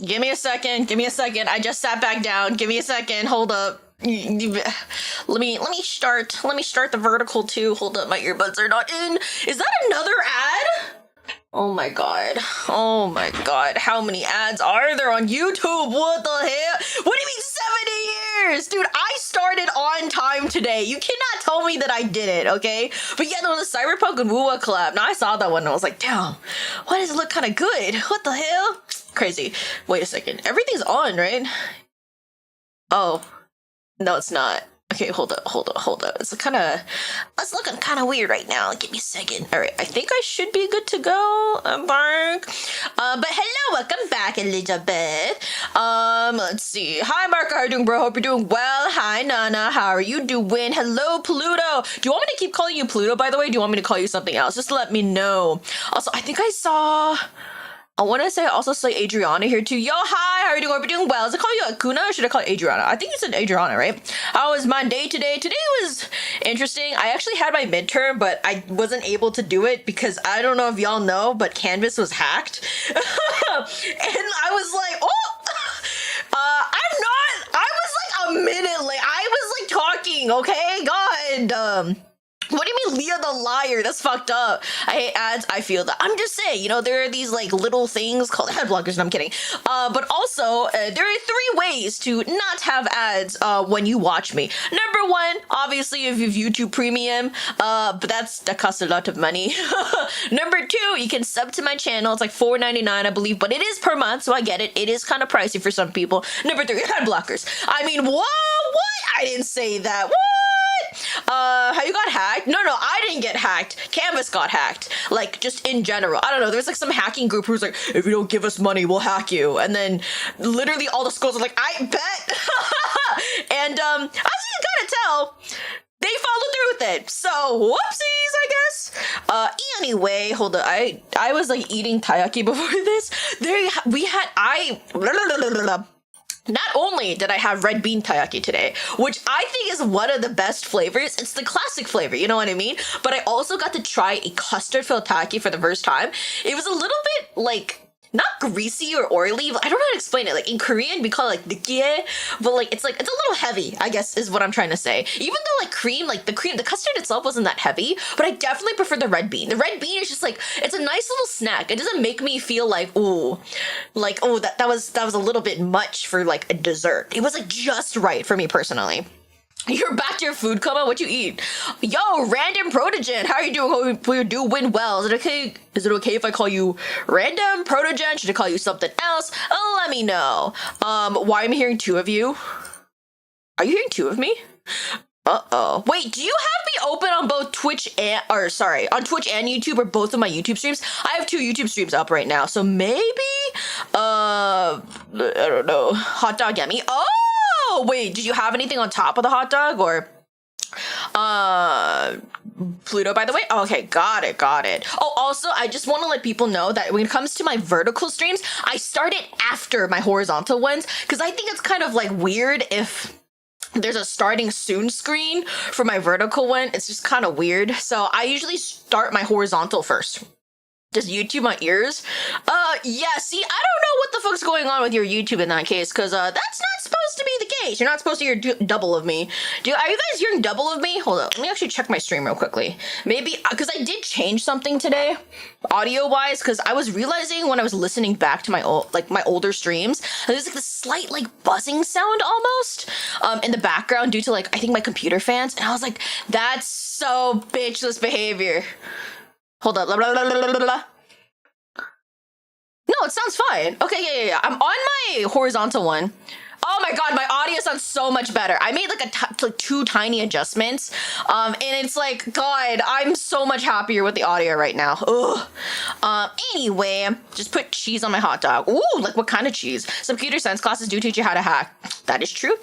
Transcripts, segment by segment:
Give me a second. Give me a second. I just sat back down. Give me a second. Hold up. Let me start the vertical too. Hold up, my earbuds are not in. Is that another ad? Oh my god. Oh my god. How many ads are there on YouTube? What the hell? What do you mean 70 years? Dude, I started on time today. You cannot tell me that I did it, okay? But yeah, there was a Cyberpunk and Woo collab. Now I saw that one and I was like, damn, why does it look kind of good? What the hell? Crazy. Wait a second. Everything's on, right? Oh. No, it's not. Okay, hold up. It's looking kind of weird right now. Give me a second. All right, I think I should be good to go, Mark. But hello, welcome back, Elizabeth. Let's see. Hi, Mark. How are you doing, bro? Hope you're doing well. Hi, Nana. How are you doing? Hello, Pluto. Do you want me to keep calling you Pluto, by the way? Do you want me to call you something else? Just let me know. Also, I think I want to say I also saw Adriana here too. Yo, hi, how are you doing? Hope you're doing well. Does it call you Akuna or should I call you Adriana? I think you said Adriana, right? How was my day today? Today was interesting. I actually had my midterm, but I wasn't able to do it because I don't know if y'all know, but Canvas was hacked. And I was like, I was like a minute late. I was like talking, okay? God, what do you mean Leah the liar? That's fucked up. I hate ads. I feel that. I'm just saying, you know, there are these like little things called ad blockers, and I'm kidding. But also, there are 3 ways to not have ads when you watch me. Number 1, obviously, if you've YouTube Premium, but that costs a lot of money. Number 2, you can sub to my channel. It's like $4.99, I believe, but it is per month, so I get it. It is kind of pricey for some people. Number 3, ad blockers. I mean, what? I didn't say that. What? How you got hacked? No, I didn't get hacked. Canvas got hacked. Like, just in general. I don't know. There's like some hacking group who's like, if you don't give us money, we'll hack you. And then literally all the schools are like, I bet. And as you gotta tell, they followed through with it. So whoopsies, I guess. Anyway, hold on. I was like eating taiyaki before this. Not only did I have red bean taiyaki today, which I think is one of the best flavors. It's the classic flavor, you know what I mean? But I also got to try a custard-filled taiyaki for the first time. It was a little bit like, not greasy or oily, but I don't know how to explain it. Like in Korean, we call it like dikye, but like it's a little heavy, I guess is what I'm trying to say. Even though like the custard itself wasn't that heavy, but I definitely prefer the red bean. The red bean is just like, it's a nice little snack. It doesn't make me feel like, that was a little bit much for like a dessert. It was like just right for me personally. You're back to your food coma? What you eat? Yo, random protogen. How are you doing? Hope you do win well. Is it okay if I call you random protogen? Should I call you something else? Let me know. Why am I hearing 2 of you? Are you hearing 2 of me? Uh-oh. Wait, do you have me open on both on Twitch and YouTube, or both of my YouTube streams? I have 2 YouTube streams up right now, so maybe, I don't know, hot dog yummy. Oh, wait, did you have anything on top of the hot dog, or, Pluto, by the way? Okay, got it. Oh, also, I just want to let people know that when it comes to my vertical streams, I started after my horizontal ones, because I think it's kind of like weird if there's a starting soon screen for my vertical one. It's just kind of weird. So I usually start my horizontal first. Does YouTube my ears? Yeah, see, I don't know what the fuck's going on with your YouTube in that case, because that's not supposed to be the case. You're not supposed to hear double of me. Are you guys hearing double of me? Hold up, let me actually check my stream real quickly. Maybe, because I did change something today, audio-wise, because I was realizing when I was listening back to my older streams, there's like this slight like buzzing sound almost in the background due to like, I think my computer fans, and I was like, that's so bitchless behavior. Hold up. Blah, blah, blah, blah, blah, blah. No, it sounds fine. Okay, yeah. I'm on my horizontal one. Oh my god, my audio sounds so much better. I made like 2 tiny adjustments. And it's like, god, I'm so much happier with the audio right now. Ugh. Anyway, just put cheese on my hot dog. Ooh, like what kind of cheese? Some computer science classes do teach you how to hack. That is true.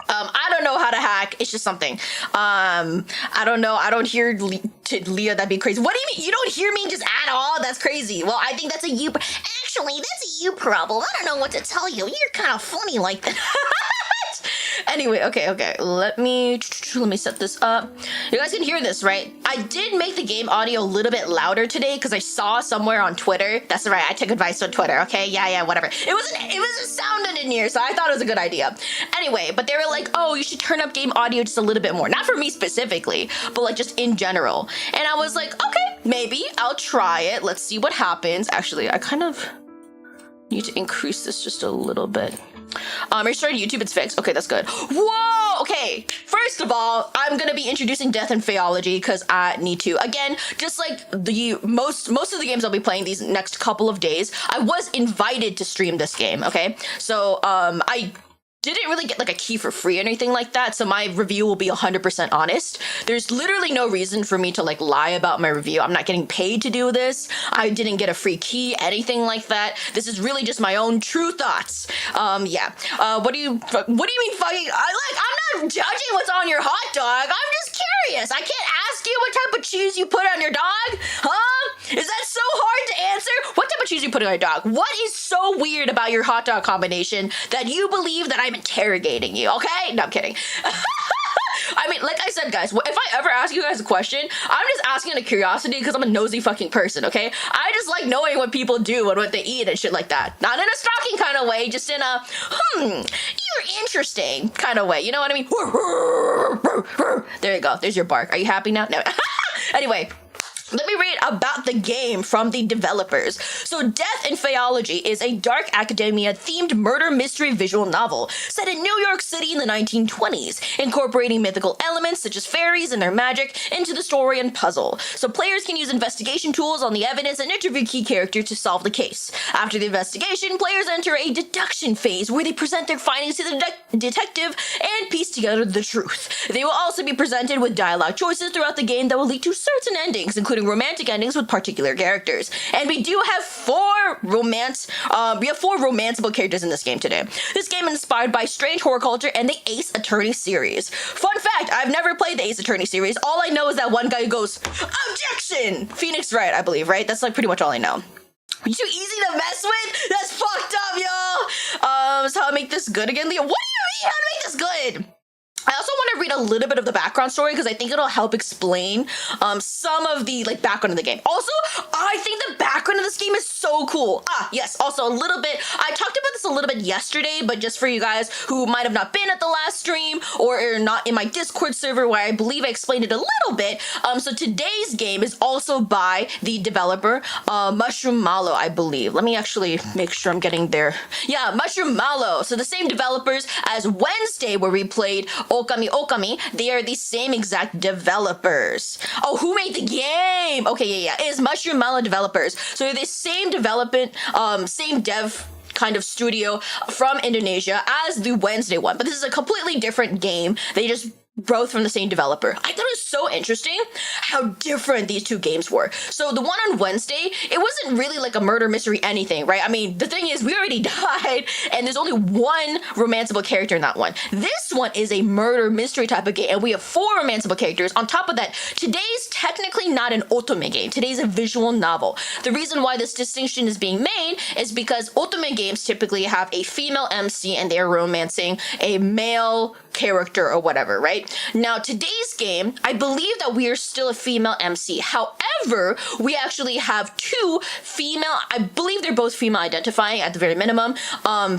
I don't know how to hack. It's just something. I don't know. I don't hear Leah. That'd be crazy. What do you mean? You don't hear me just at all? That's crazy. Well, I think that's a you. Actually, that's a you problem. I don't know what to tell you. You're kind of funny like that. Anyway, okay. Let me Let me set this up. You guys can hear this, right? I did make the game audio a little bit louder today because I saw somewhere on Twitter. That's right, I took advice on Twitter, okay? Yeah, whatever. It wasn't sounding in here, so I thought it was a good idea. Anyway, but they were like, oh, you should turn up game audio just a little bit more. Not for me specifically, but like just in general. And I was like, okay, maybe I'll try it. Let's see what happens. Actually, I kind of need to increase this just a little bit. Restarted YouTube, it's fixed. Okay, that's good. Whoa! Okay, first of all, I'm gonna be introducing Death and Faeology because I need to. Again, just like the most of the games I'll be playing these next couple of days, I was invited to stream this game, okay? So, I didn't really get like a key for free or anything like that, so my review will be 100% honest. There's literally no reason for me to like lie about my review. I'm not getting paid to do this. I didn't get a free key, anything like that. This is really just my own true thoughts. Yeah. What do you mean fucking? I'm not judging what's on your hot dog. I'm just curious. I can't ask you what type of cheese you put on your dog, huh? Is that so hard to answer? What type of cheese you put on your dog? What is so weird about your hot dog combination that you believe that I'm interrogating you, okay? No, I'm kidding. I mean, like I said, guys, if I ever ask you guys a question, I'm just asking out of curiosity because I'm a nosy fucking person, okay? I just like knowing what people do and what they eat and shit like that. Not in a stalking kind of way, just in a, you're interesting kind of way. You know what I mean? There you go. There's your bark. Are you happy now? No. Anyway. Let me read about the game from the developers. So Death and Faeology is a dark academia-themed murder mystery visual novel set in New York City in the 1920s, incorporating mythical elements such as fairies and their magic into the story and puzzle. So players can use investigation tools on the evidence and interview key characters to solve the case. After the investigation, players enter a deduction phase where they present their findings to the detective and piece together the truth. They will also be presented with dialogue choices throughout the game that will lead to certain endings, including romantic endings with particular characters. And we do have four romanceable characters in this game today. This game is inspired by Strange Horticulture and the Ace Attorney series. Fun fact, I've never played the Ace Attorney series. All I know is that one guy who goes, "Objection!" Phoenix Wright, I believe, right? That's like pretty much all I know. Are you too easy to mess with? That's fucked up, yo! So how to make this good again, Leo? What do you mean, how to make this good? I also want to read a little bit of the background story because I think it'll help explain some of the like background of the game. Also, I think the background of this game is so cool. Yes, also a little bit, I talked about this a little bit yesterday, but just for you guys who might have not been at the last stream or are not in my Discord server where I believe I explained it a little bit. So today's game is also by the developer, Mushroom Mallow, I believe. Let me actually make sure I'm getting there. Yeah, Mushroom Mallow. So the same developers as Wednesday where we played Okami. They are the same exact developers. Oh, who made the game? Okay, yeah. It is Mushroom Mallow developers. So they're the same development, same dev kind of studio from Indonesia as the Wednesday one. But this is a completely different game. They just both from the same developer. I thought it was so interesting how different these two games were. So the one on Wednesday, it wasn't really like a murder mystery anything, right? I mean, the thing is, we already died, and there's only one romanceable character in that one. This one is a murder mystery type of game, and we have four romanceable characters. On top of that, today's technically not an otome game. Today's a visual novel. The reason why this distinction is being made is because otome games typically have a female MC and they're romancing a male character or whatever, right? Now, today's game, I believe that we are still a female MC. However, we actually have two female, I believe they're both female identifying at the very minimum,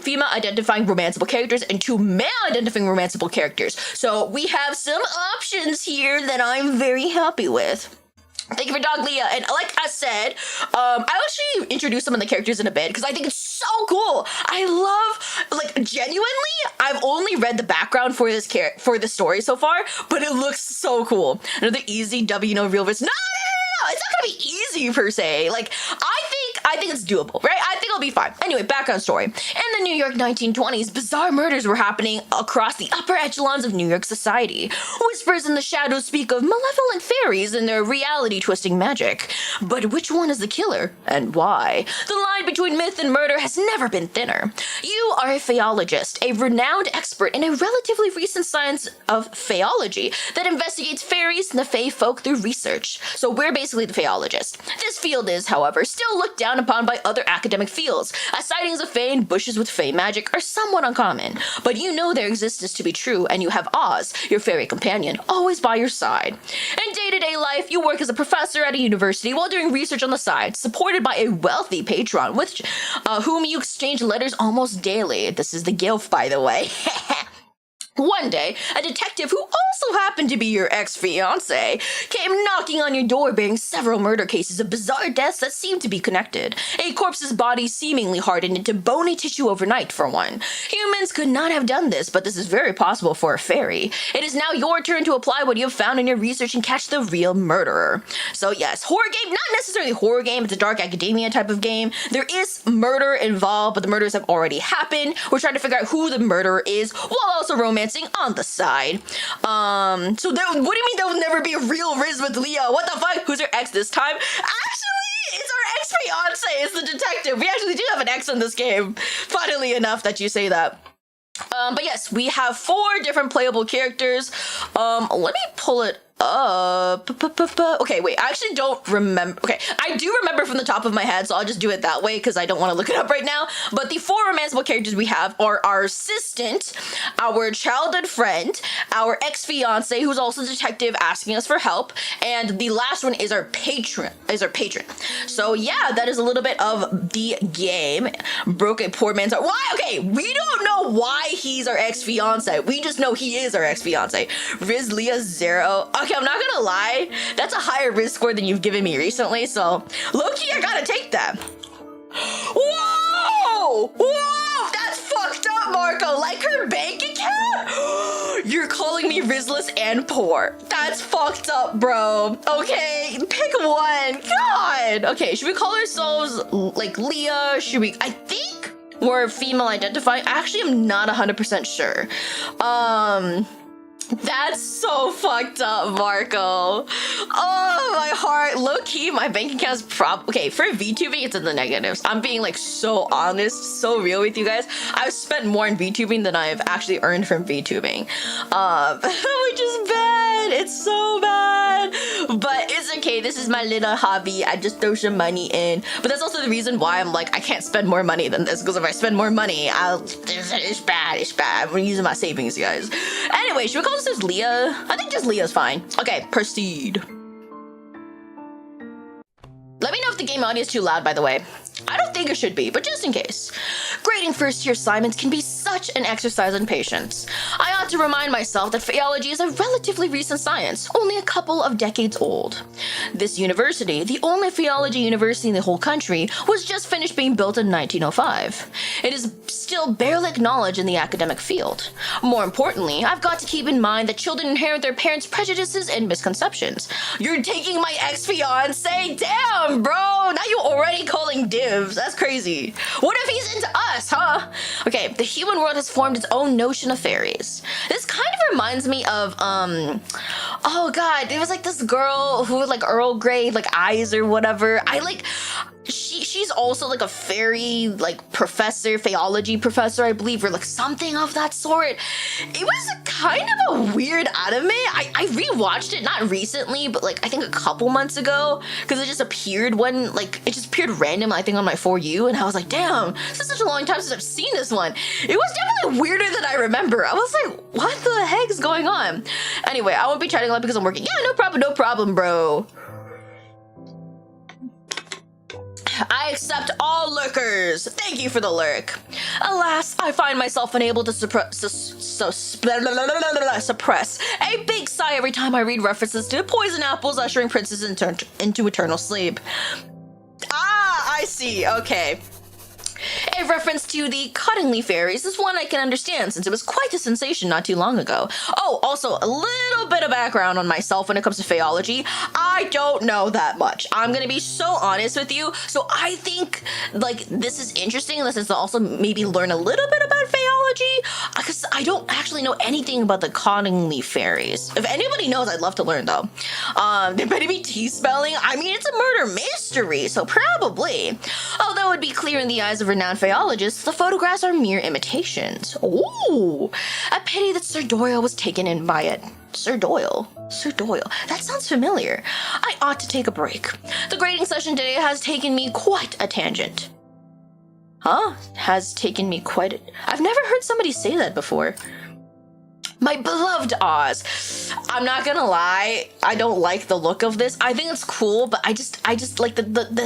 female identifying romanceable characters and two male identifying romanceable characters. So we have some options here that I'm very happy with. Thank you for Dog Leah. And like I said, I'll actually introduce some of the characters in a bit because I think it's so cool. I love, like, genuinely, I've only read the background for this story so far, but it looks so cool. Another easy W, no real risk. No, it's not gonna be easy per se. Like, I think it's doable, right? I think it'll be fine. Anyway, background story. In the New York 1920s, bizarre murders were happening across the upper echelons of New York society. Whispers in the shadows speak of malevolent fairies and their reality-twisting magic. But which one is the killer, and why? The line between myth and murder has never been thinner. You are a faeologist, a renowned expert in a relatively recent science of faeology that investigates fairies and the fae folk through research. So we're basically the faeologist. This field is, however, still looked down frowned upon by other academic fields, as sightings of fae and bushes with fae magic are somewhat uncommon. But you know their existence to be true, and you have Oz, your fairy companion, always by your side. In day-to-day life, you work as a professor at a university while doing research on the side, supported by a wealthy patron with whom you exchange letters almost daily. This is the Gilf, by the way. One day, a detective who also happened to be your ex-fiancé came knocking on your door bearing several murder cases of bizarre deaths that seemed to be connected. A corpse's body seemingly hardened into bony tissue overnight, for one. Humans could not have done this, but this is very possible for a fairy. It is now your turn to apply what you have found in your research and catch the real murderer. So yes, horror game, not necessarily horror game, it's a dark academia type of game. There is murder involved, but the murders have already happened. We're trying to figure out who the murderer is, while also romancing on the side. So what do you mean there will never be a real Riz with Leah? What the fuck? Who's her ex this time? Actually, it's our ex-fiance is the detective. We actually do have an ex in this game. Funnily enough that you say that. But yes, we have 4 different playable characters. Let me pull it up. Okay, wait, I actually don't remember. Okay, I do remember from the top of my head, so I'll just do it that way because I don't want to look it up right now. But the 4 romanceable characters we have are our assistant, our childhood friend, our ex-fiance, who's also a detective asking us for help, and the last one is our patron. So yeah, that is a little bit of the game. Broke a poor man's heart. Why? Okay, we don't know why he's our ex-fiance. We just know he is our ex-fiance. Riz Leah 0. Okay, I'm not gonna lie, that's a higher risk score than you've given me recently, so low-key, I gotta take that. Whoa! Whoa! That's fucked up, Marco! Like her bank account? You're calling me Rizless and poor. That's fucked up, bro. Okay, pick one. God! Okay, should we call ourselves, like, Leah? Should we, I think we're female identifying. Actually, I'm not 100% sure. That's so fucked up, Marco. Oh, my heart. Low-key, my bank account's okay, for VTubing, it's in the negatives. I'm being, like, so honest, so real with you guys. I've spent more in VTubing than I've actually earned from VTubing. Which is bad. It's so bad. But it's okay. This is my little hobby. I just throw some money in. But that's also the reason why I'm like, I can't spend more money than this. Because if I spend more money, it's bad. It's bad. I'm using my savings, guys. Anyway, should we call this as Leah? I think just Leah's fine. Okay, proceed. Let me know if the game audio is too loud, by the way. I don't think it should be, but just in case. Grading first-year assignments can be such an exercise in patience. I ought to remind myself that Faeology is a relatively recent science, only a couple of decades old. This university, the only Faeology university in the whole country, was just finished being built in 1905. It is still barely acknowledged in the academic field. More importantly, I've got to keep in mind that children inherit their parents' prejudices and misconceptions. You're taking my ex-fiancé? Damn, bro! Now you're already calling dibs. That's crazy. What if he's into us, huh? Okay, the human world has formed its own notion of fairies. This kind of reminds me of, oh god, there was like this girl who had like Earl Grey, like eyes or whatever. She's also like a fairy, like professor, Faeology professor, I believe, or like something of that sort. It was kind of a weird anime. I rewatched it, not recently, but like I think a couple months ago, because it just appeared it just appeared random, I think on my For You, and I was like, damn, this is such a long time since I've seen this one. It was definitely weirder than I remember. I was like, what the heck is going on? Anyway, I won't be chatting a lot because I'm working. Yeah, no problem, bro. I accept all lurkers. Thank you for the lurk. Alas, I find myself unable to suppress a big sigh every time I read references to poison apples ushering princesses into eternal sleep. Ah, I see. Okay. A reference to the Cuttingly fairies is one I can understand since it was quite a sensation not too long ago. Oh, also a little bit of background on myself when it comes to Faeology. I don't know that much. I'm gonna be so honest with you. So I think like this is interesting in the sense to also maybe learn a little bit about Faeology Faeology? Because I don't actually know anything about the cottonleaf fairies. If anybody knows, I'd love to learn though. There better be tea spelling. I mean, it's a murder mystery, so probably. Although it'd be clear in the eyes of renowned Faeologists, the photographs are mere imitations. Ooh, a pity that Sir Doyle was taken in by it. Sir Doyle? Sir Doyle. That sounds familiar. I ought to take a break. The grading session today has taken me quite a tangent. Huh? Has taken me quite a... I've never heard somebody say that before. My beloved Oz. I'm not gonna lie, I don't like the look of this. I think it's cool, but I just like the legs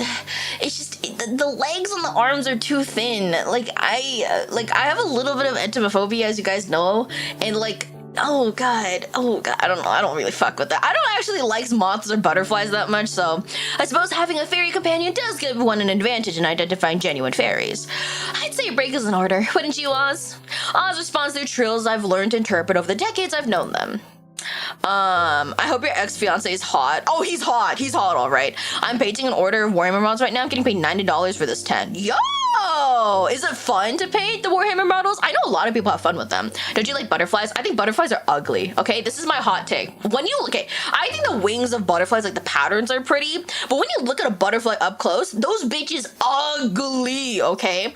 and the arms are too thin. I have a little bit of entomophobia, as you guys know, and oh god, I don't know, I don't really fuck with that. I don't actually like moths or butterflies that much, so I suppose having a fairy companion does give one an advantage in identifying genuine fairies. I'd say a break is in order, wouldn't you, Oz? Oz responds through trills I've learned to interpret over the decades I've known them. I hope your ex-fiancé is hot. Oh, he's hot. He's hot, all right. I'm painting an order of Warhammer models right now. I'm getting paid $90 for this 10. Yo! Is it fun to paint the Warhammer models? I know a lot of people have fun with them. Don't you like butterflies? I think butterflies are ugly, okay? This is my hot take. I think the wings of butterflies, like the patterns are pretty, but when you look at a butterfly up close, those bitches ugly, okay?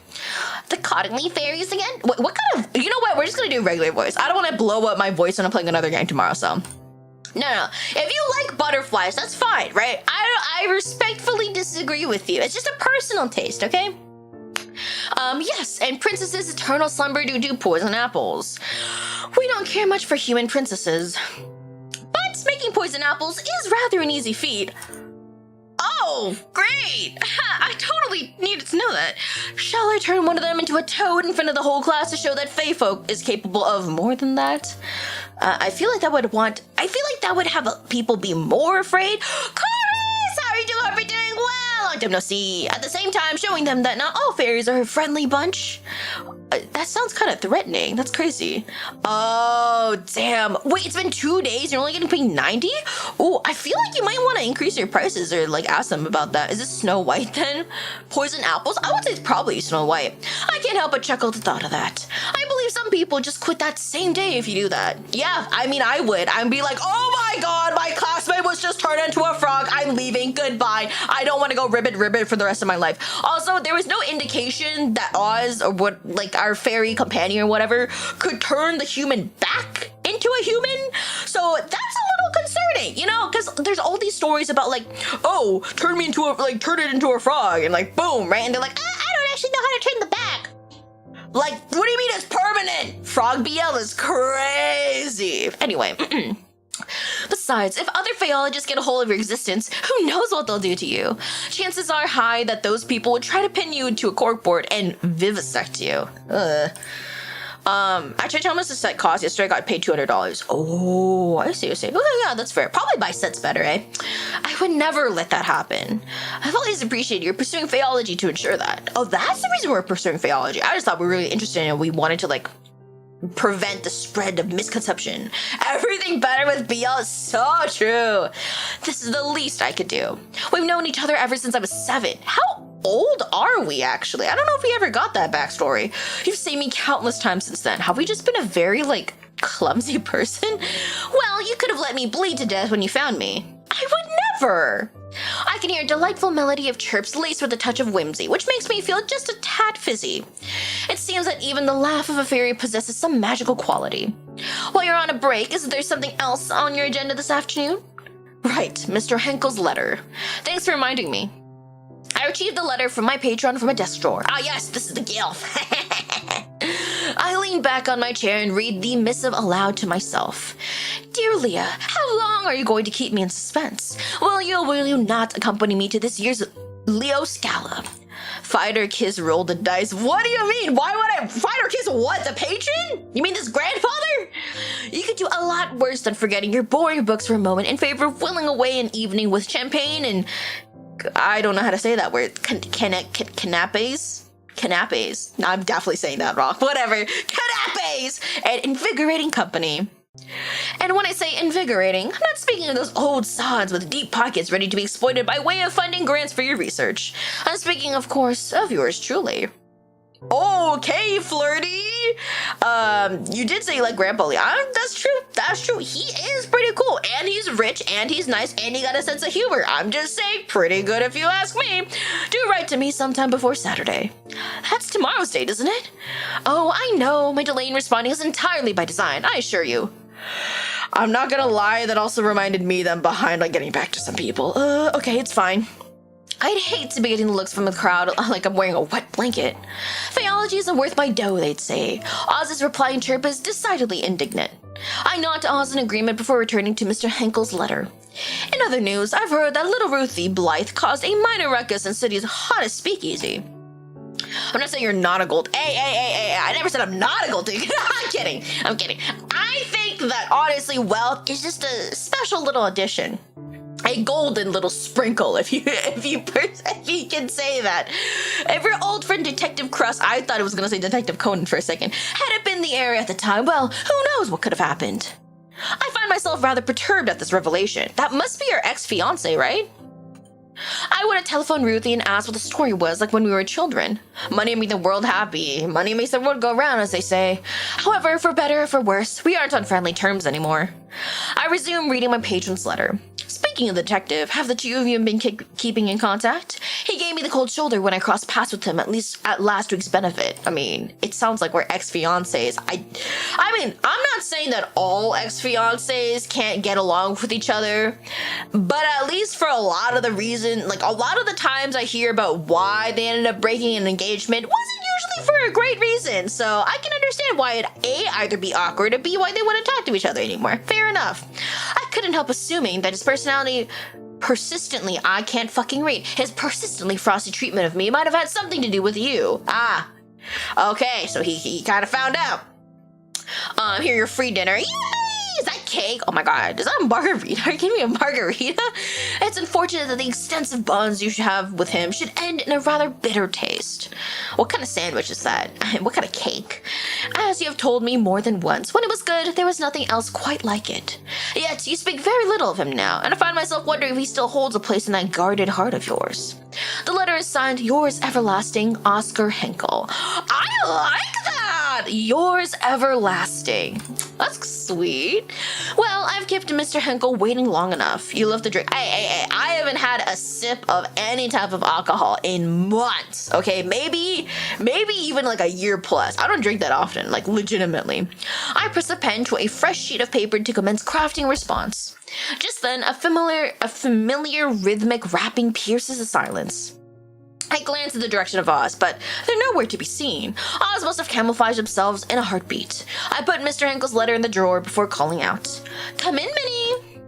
The cottonleaf fairies again? What kind of, you know what? We're just gonna do regular voice. I don't want to blow up my voice when I'm playing another game tomorrow, so. No. If you like butterflies, that's fine, right? I respectfully disagree with you. It's just a personal taste, okay? Yes, and princesses' eternal slumber do poison apples. We don't care much for human princesses. But making poison apples is rather an easy feat. Oh, great! I totally needed to know that. Shall I turn one of them into a toad in front of the whole class to show that Fae folk is capable of more than that? I feel like that would have people be more afraid. Chorus, how are you doing? Hope you're doing well. Long time no see. At the same time, showing them that not all fairies are a friendly bunch. That sounds kind of threatening. That's crazy. Oh, damn. Wait, it's been 2 days. You're only getting paid 90? Oh, I feel like you might want to increase your prices or ask them about that. Is this Snow White then? Poison apples? I would say it's probably Snow White. I can't help but chuckle at the thought of that. I believe some people just quit that same day if you do that. Yeah, I mean, I would. I'd be like, oh my god, my classmate was just turned into a frog. I'm leaving. Goodbye. I don't want to go ribbit for the rest of my life. Also, there was no indication that Oz or our fairy companion or whatever could turn the human back into a human, so that's a little concerning, you know, because there's all these stories about oh, turn it into a frog and boom, right? And they're like, I don't actually know how to turn the back. What do you mean it's permanent? Frog BL is crazy. Anyway. Besides, if other Faeologists get a hold of your existence, who knows what they'll do to you? Chances are high that those people would try to pin you into a corkboard and vivisect you. I tried to tell how much the set cost yesterday. I got paid $200. Oh, I see. Okay, yeah, that's fair. Probably buy sets better, eh? I would never let that happen. I've always appreciated you're pursuing Faeology to ensure that. Oh, that's the reason we're pursuing Faeology. I just thought we were really interested in it. We wanted to prevent the spread of misconception. Everything better with BL is so true. This is the least I could do. We've known each other ever since I was 7. How old are we, actually? I don't know if we ever got that backstory. You've seen me countless times since then. Have we just been a very, clumsy person? Well, you could have let me bleed to death when you found me. I would never. I can hear a delightful melody of chirps laced with a touch of whimsy, which makes me feel just a tad fizzy. It seems that even the laugh of a fairy possesses some magical quality. While you're on a break, is there something else on your agenda this afternoon? Right, Mr. Henkel's letter. Thanks for reminding me. I retrieved the letter from my patron from a desk drawer. Ah yes, this is the gilf. I lean back on my chair and read the missive aloud to myself. Dear Leah, how long are you going to keep me in suspense? Will you not accompany me to this year's Leo Scala? Fighter Kiss rolled the dice. What do you mean? Why would I Fighter Kiss what? The patron? You mean this grandfather? You could do a lot worse than forgetting your boring books for a moment in favor of whiling away an evening with champagne and... I don't know how to say that word. Canapes? Canapes. No, I'm definitely saying that wrong. Whatever. Canapes! And invigorating company. And when I say invigorating, I'm not speaking of those old sods with deep pockets ready to be exploited by way of funding grants for your research. I'm speaking, of course, of yours truly. Okay, flirty. You did say you like Grandpa Lee. That's true. That's true. He is pretty cool, and he's rich, and he's nice, and he got a sense of humor. I'm just saying, pretty good if you ask me. Do write to me sometime before Saturday. That's tomorrow's date, isn't it? Oh, I know. My delay in responding is entirely by design, I assure you. I'm not gonna lie, that also reminded me that I'm behind on getting back to some people. Okay, it's fine. I'd hate to be getting the looks from the crowd like I'm wearing a wet blanket. Faeology isn't worth my dough, they'd say. Oz's replying chirp is decidedly indignant. I nod to Oz in agreement before returning to Mr. Henkel's letter. In other news, I've heard that little Ruthie Blythe caused a minor ruckus in city's hottest speakeasy. I'm not saying you're not a gold. Hey, I never said I'm not a gold digger. I'm kidding. I think that honestly, wealth is just a special little addition. A golden little sprinkle, if you can say that. If your old friend Detective Crust, I thought it was gonna say Detective Conan for a second, hadn't been in the area at the time, well, who knows what could have happened. I find myself rather perturbed at this revelation. That must be your ex-fiancé, right? I would have telephoned Ruthie and asked what the story was like when we were children. Money made the world happy. Money makes the world go round, as they say. However, for better or for worse, we aren't on friendly terms anymore. I resume reading my patron's letter. Speaking of the detective, have the two of you been keeping in contact? He gave me the cold shoulder when I crossed paths with him, at least at last week's benefit. I mean, it sounds like we're ex-fiancés. I mean, I'm not saying that all ex-fiancés can't get along with each other, but at least for a lot of the reason, like a lot of the times I hear about why they ended up breaking an engagement wasn't usually for a great reason, so I can understand why it'd A, either be awkward, or B, why they wouldn't talk to each other anymore. Fair enough. I couldn't help assuming that his persistently, I can't fucking read, his persistently frosty treatment of me might have had something to do with you. Ah, okay, so he kind of found out. Here, your free dinner. Yay! Is that cake? Oh my god, is that a margarita? Are you giving me a margarita? It's unfortunate that the extensive bonds you should have with him should end in a rather bitter taste. What kind of sandwich is that? What kind of cake? As you have told me more than once, when it was good, there was nothing else quite like it. Yet, you speak very little of him now, and I find myself wondering if he still holds a place in that guarded heart of yours. The letter is signed, Yours Everlasting, Oscar Henkel. I like that! Yours Everlasting. That's sweet. Well, I've kept Mr. Henkel waiting long enough. You love to drink. Hey, I haven't had a sip of any type of alcohol in months, okay? Maybe even like a year plus. I don't drink that often, like legitimately. I press a pen to a fresh sheet of paper to commence crafting a response. Just then, a familiar rhythmic rapping pierces the silence. I glance in the direction of Oz, but they're nowhere to be seen. Oz must have camouflaged themselves in a heartbeat. I put Mr. Henkel's letter in the drawer before calling out, Come in, Minnie.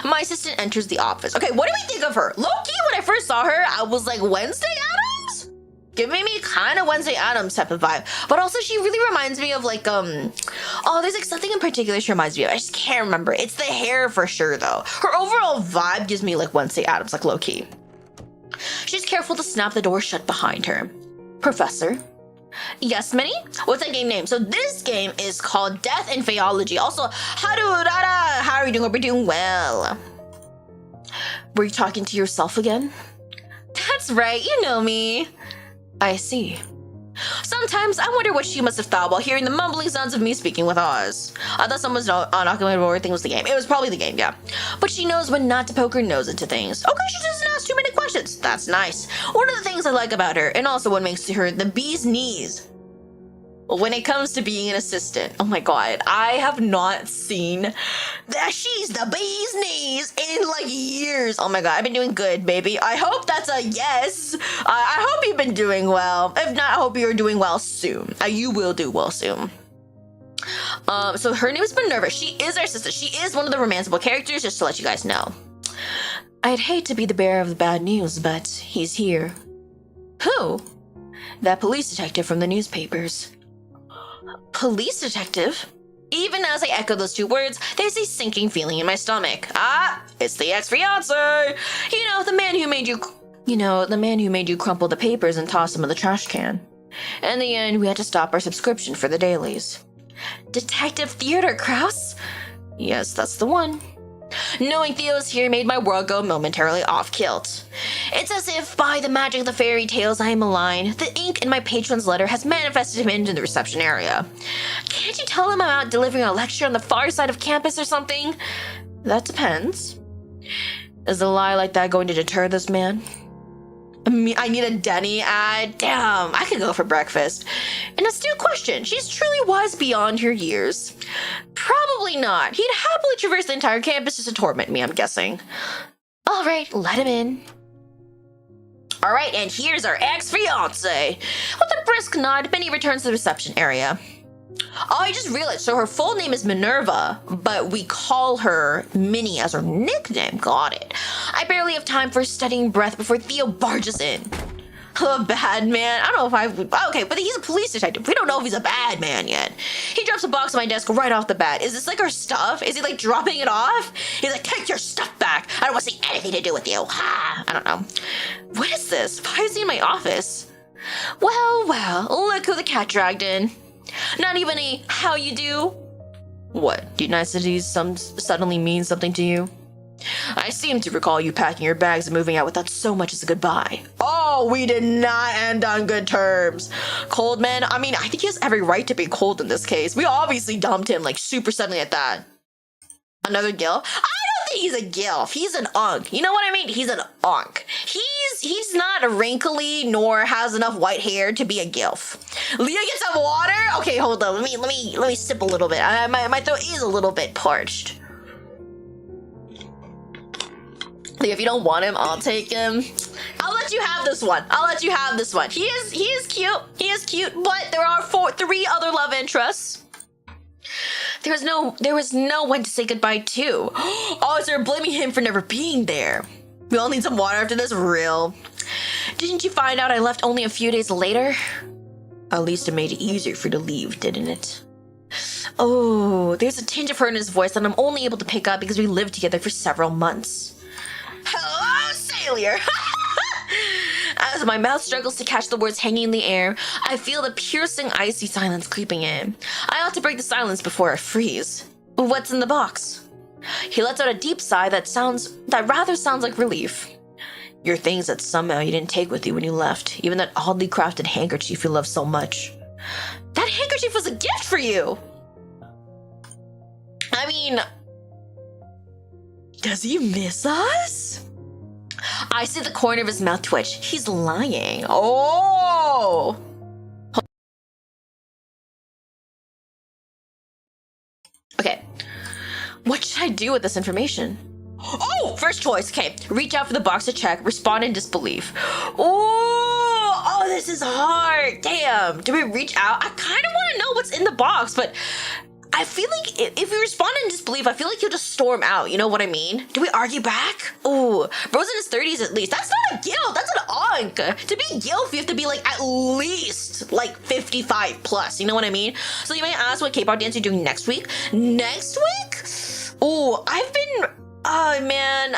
My assistant enters the office. Okay, what do we think of her? Low-key, when I first saw her, I was like, Wednesday Addams? Giving me kind of Wednesday Addams type of vibe. But also, she really reminds me of like, there's like something in particular she reminds me of. I just can't remember. It's the hair for sure, though. Her overall vibe gives me like Wednesday Addams, like low-key. She's careful to snap the door shut behind her. Professor? Yes, Minnie? What's that game name? So this game is called Death in Faeology. Also, how are you doing? We're doing well. Were you talking to yourself again? That's right, you know me. I see. Sometimes I wonder what she must have thought while hearing the mumbling sounds of me speaking with Oz. I thought someone was knocking my door. I think it was the game. It was probably the game, yeah. But she knows when not to poke her nose into things. Okay, she doesn't ask too many questions. That's nice. One of the things I like about her, and also what makes her the bee's knees. When it comes to being an assistant, oh my god, I have not seen that she's the bee's knees in like years. Oh my god, I've been doing good, baby. I hope that's a yes. I hope you've been doing well. If not, I hope you're doing well soon. You will do well soon. So her name is Minerva. She is our sister. She is one of the romanceable characters, just to let you guys know. I'd hate to be the bearer of the bad news, but he's here. Who? That police detective from the newspapers. Police detective? Even as I echo those two words, there's a sinking feeling in my stomach. Ah, it's the ex-fiancé! The man who made you crumple the papers and toss them in the trash can. In the end, we had to stop our subscription for the dailies. Detective Theodore Kraus? Yes, that's the one. Knowing Theo's here made my world go momentarily off-kilt. It's as if, by the magic of the fairy tales I am malign, the ink in my patron's letter has manifested him into the reception area. Can't you tell him I'm out delivering a lecture on the far side of campus or something? That depends. Is a lie like that going to deter this man? I need a Denny ad? Damn, I could go for breakfast. An astute question. She's truly wise beyond her years. Probably not. He'd happily traverse the entire campus just to torment me, I'm guessing. Alright, let him in. Alright, and here's our ex-fiancé. With a brisk nod, Minnie returns to the reception area. Oh, I just realized, so her full name is Minerva, but we call her Minnie as her nickname. Got it. I barely have time for studying breath before Theo barges in. A bad man? I don't know if I would. Okay, but he's a police detective. We don't know if he's a bad man yet. He drops a box on my desk right off the bat. Is this like our stuff? Is he like dropping it off? He's like, take your stuff back. I don't want to see anything to do with you. Ha! I don't know. What is this? Why is he in my office? Well, look who the cat dragged in. Not even a how you do? What, do niceties suddenly mean something to you? I seem to recall you packing your bags and moving out without so much as a goodbye. Oh, we did not end on good terms. Cold man? I mean, I think he has every right to be cold in this case. We obviously dumped him like super suddenly at that. Another gilf? I don't think he's a gilf. He's an unk. You know what I mean? He's an unk. He's not wrinkly nor has enough white hair to be a gilf. Leah, get some water? Okay, hold on. Let me sip a little bit. My throat is a little bit parched. Leah, if you don't want him, I'll take him. I'll let you have this one. He is cute, but there are three other love interests. There was no one to say goodbye to. Oh, so they're blaming him for never being there. We all need some water after this, real. Didn't you find out I left only a few days later? At least it made it easier for you to leave, didn't it? Oh, there's a tinge of hurt in his voice that I'm only able to pick up because we lived together for several months. Hello, sailor! As my mouth struggles to catch the words hanging in the air, I feel the piercing, icy silence creeping in. I ought to break the silence before I freeze. What's in the box? He lets out a deep sigh that rather sounds like relief. Your things that somehow you didn't take with you when you left, even that oddly crafted handkerchief you love so much. That handkerchief was a gift for you! I mean, does he miss us? I see the corner of his mouth twitch. He's lying. Oh! Okay. What should I do with this information? Oh, first choice. Okay, reach out for the box to check, respond in disbelief. Oh, this is hard. Damn. Do we reach out? I kind of want to know what's in the box, but I feel like if we respond in disbelief, I feel like he'll just storm out. You know what I mean? Do we argue back? Ooh, bro's in his 30s at least. That's not a gilf. That's an unk. To be gilf, you have to be like at least like 55 plus. You know what I mean? So you might ask what K-pop dance you're doing next week. Next week? Ooh, I've been. Oh man.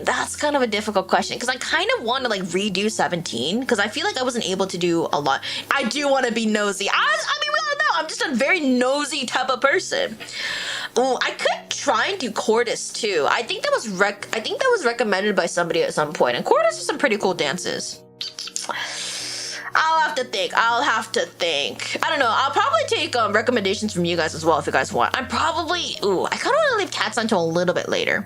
That's kind of a difficult question because I kind of want to like redo 17 because I feel like I wasn't able to do a lot. I do want to be nosy. I mean, we all know I'm just a very nosy type of person. Ooh, I could try and do Cordis too. I think that was recommended by somebody at some point, and Cordis has some pretty cool dances. I'll have to think. I don't know. I'll probably take recommendations from you guys as well if you guys want. I kind of want to leave cats until a little bit later.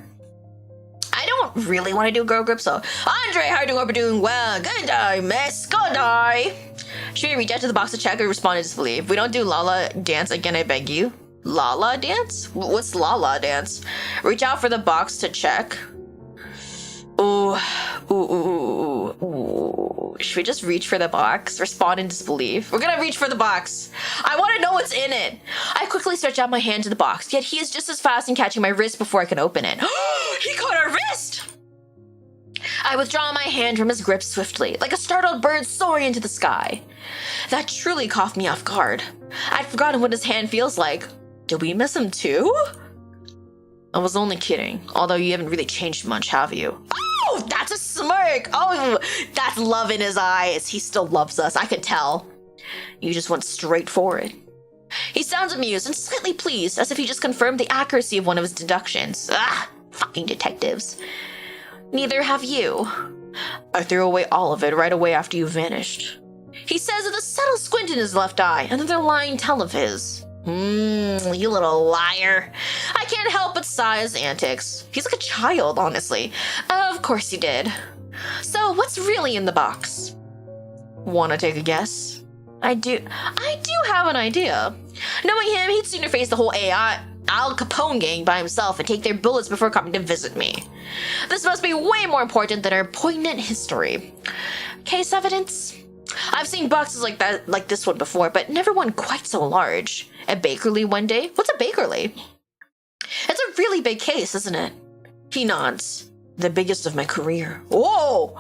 I don't really want to do girl group, so Andre, how are you doing? Hope you're doing well. Good day, miss. Good day. Should we reach out to the box to check or respond to disbelief? If we don't do Lala dance again, I beg you. Lala dance? What's Lala dance? Reach out for the box to check. Ooh. Should we just reach for the box? Respond in disbelief. We're gonna reach for the box. I want to know what's in it. I quickly stretch out my hand to the box, yet he is just as fast in catching my wrist before I can open it. He caught our wrist! I withdraw my hand from his grip swiftly, like a startled bird soaring into the sky. That truly caught me off guard. I'd forgotten what his hand feels like. Did we miss him too? I was only kidding, although you haven't really changed much, have you? Oh, that's a smirk! Oh, that's love in his eyes. He still loves us, I could tell. You just went straight for it. He sounds amused and slightly pleased, as if he just confirmed the accuracy of one of his deductions. Ah, fucking detectives. Neither have you. I threw away all of it right away after you vanished. He says with a subtle squint in his left eye, another lying tell of his. You little liar. I can't help but sigh at his antics. He's like a child, honestly. Of course he did. So, what's really in the box? Wanna take a guess? I do have an idea. Knowing him, he'd sooner face the whole Al Capone gang by himself and take their bullets before coming to visit me. This must be way more important than our poignant history. Case evidence? I've seen boxes like this one before, but never one quite so large. A Bakerly one day? What's a Bakerly? It's a really big case, isn't it? He nods. The biggest of my career. Whoa!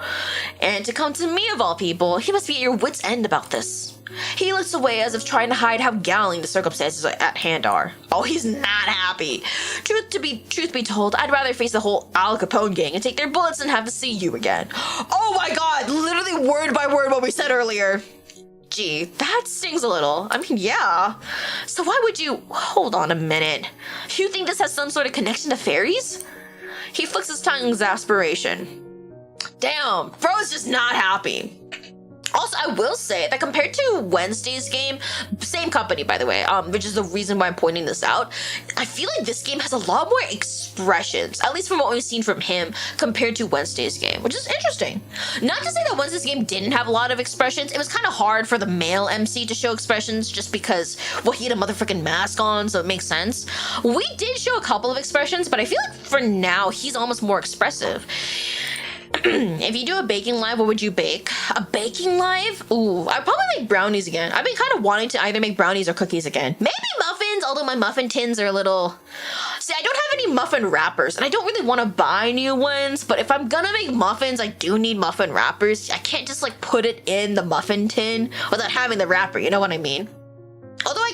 And to come to me of all people, he must be at your wit's end about this. He looks away as if trying to hide how galling the circumstances at hand are. Oh, he's not happy. Truth be told, I'd rather face the whole Al Capone gang and take their bullets than have to see you again. Oh my god, literally word by word what we said earlier. Gee, that stings a little. I mean, yeah. So why would you... Hold on a minute. You think this has some sort of connection to fairies? He flicks his tongue in exasperation. Damn, bro's just not happy. Also, I will say that compared to Wednesday's game, same company by the way, which is the reason why I'm pointing this out, I feel like this game has a lot more expressions, at least from what we've seen from him, compared to Wednesday's game, which is interesting. Not to say that Wednesday's game didn't have a lot of expressions, it was kind of hard for the male MC to show expressions just because, well, he had a motherfucking mask on, so it makes sense. We did show a couple of expressions, but I feel like for now, he's almost more expressive. If you do a baking live, what would you bake? A baking live? Ooh, I'd probably make brownies again. I've been kind of wanting to either make brownies or cookies again. Maybe muffins, although my muffin tins are a little... See, I don't have any muffin wrappers, and I don't really want to buy new ones, but if I'm gonna make muffins, I do need muffin wrappers. I can't just, like, put it in the muffin tin without having the wrapper, you know what I mean? Although I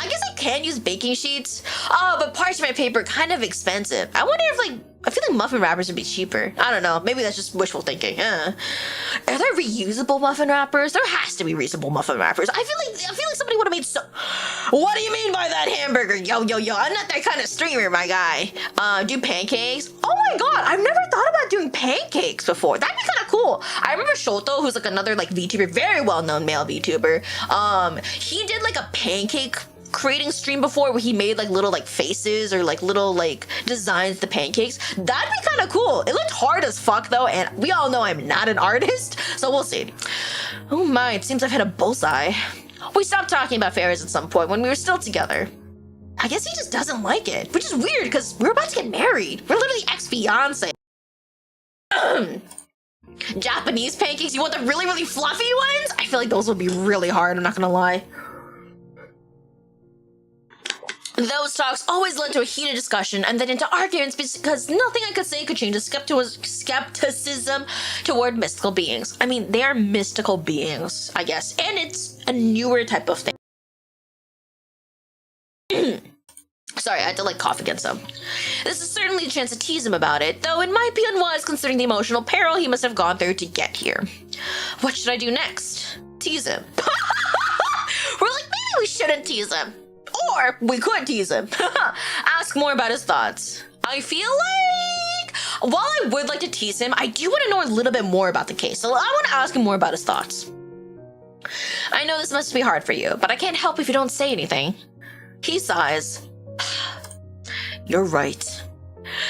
guess I can use baking sheets. Oh, but parchment paper, kind of expensive. I wonder if, like, I feel like muffin wrappers would be cheaper. I don't know. Maybe that's just wishful thinking. Are there reusable muffin wrappers? There has to be reusable muffin wrappers. I feel like somebody would have made so... What do you mean by that, hamburger? Yo. I'm not that kind of streamer, my guy. Do pancakes? Oh my god, I've never thought about doing pancakes before. That'd be kind of cool. I remember Shoto, who's like another like VTuber, very well-known male VTuber. He did like a pancake creating stream before where he made like little like faces or like little like designs to pancakes. That'd be kind of cool. It looked hard as fuck though, and we all know I'm not an artist, so we'll see. Oh my, it seems I've hit a bullseye. We stopped talking about fairies at some point when we were still together. I guess he just doesn't like it, which is weird because we're about to get married. We're literally ex-fiancé. Japanese pancakes, you want the really, really fluffy ones? I feel like those would be really hard, I'm not gonna lie. Those talks always led to a heated discussion and then into arguments because nothing I could say could change the skepticism toward mystical beings. I mean, they are mystical beings, I guess, and it's a newer type of thing. Sorry, I had to like cough against some. This is certainly a chance to tease him about it, though it might be unwise considering the emotional peril he must have gone through to get here. What should I do next? Tease him. We're like, maybe we shouldn't tease him. Or we could tease him. Ask more about his thoughts. I feel like, while I would like to tease him, I do want to know a little bit more about the case, so I want to ask him more about his thoughts. I know this must be hard for you, but I can't help if you don't say anything. He sighs. You're right.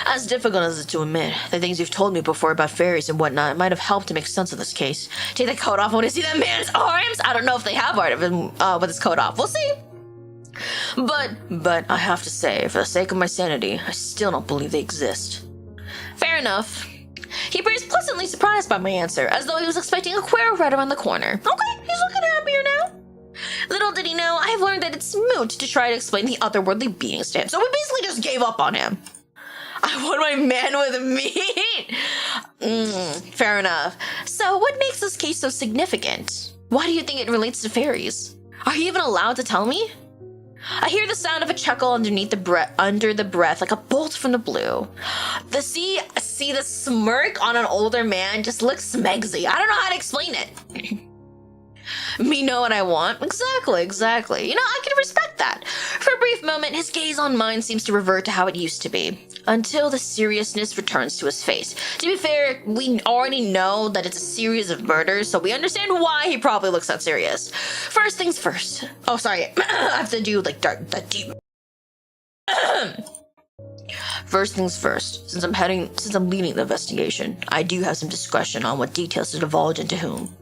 As difficult as it's to admit, the things you've told me before about fairies and whatnot might have helped to make sense of this case. Take the coat off, I want to see that man's arms. I don't know if they have art of him with his coat off. We'll see. But I have to say, for the sake of my sanity, I still don't believe they exist. Fair enough. He appears pleasantly surprised by my answer, as though he was expecting a queer right around the corner. Okay, he's looking happier now. Little did he know, I have learned that it's moot to try to explain the otherworldly beings to him, so we basically just gave up on him. I want my man with meat! Fair enough. So what makes this case so significant? Why do you think it relates to fairies? Are you even allowed to tell me? I hear the sound of a chuckle under the breath like a bolt from the blue. See the smirk on an older man just looks smegsy. I don't know how to explain it. Me know what I want? Exactly. You know, I can respect that. For a brief moment, his gaze on mine seems to revert to how it used to be, until the seriousness returns to his face. To be fair, we already know that it's a series of murders, so we understand why he probably looks that serious. First things first. Oh, sorry. I have to do, like, that deep... First things first, since I'm leading the investigation, I do have some discretion on what details to divulge into whom.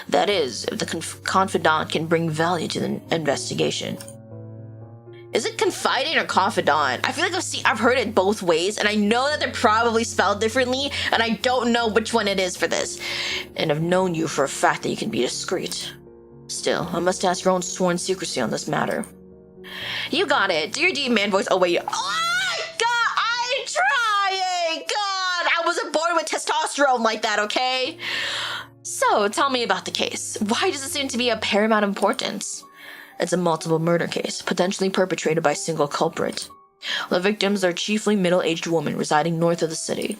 That is, if the confidant can bring value to the investigation. Is it confidant or confidant? I feel like I've heard it both ways, and I know that they're probably spelled differently, and I don't know which one it is for this. And I've known you for a fact that you can be discreet. Still, I must ask your own sworn secrecy on this matter. You got it. Do your deep man voice. Oh, wait. Oh, God, I'm trying. God, I wasn't born with testosterone like that, okay? So, tell me about the case. Why does it seem to be of paramount importance? It's a multiple murder case, potentially perpetrated by a single culprit. The victims are chiefly middle-aged women residing north of the city.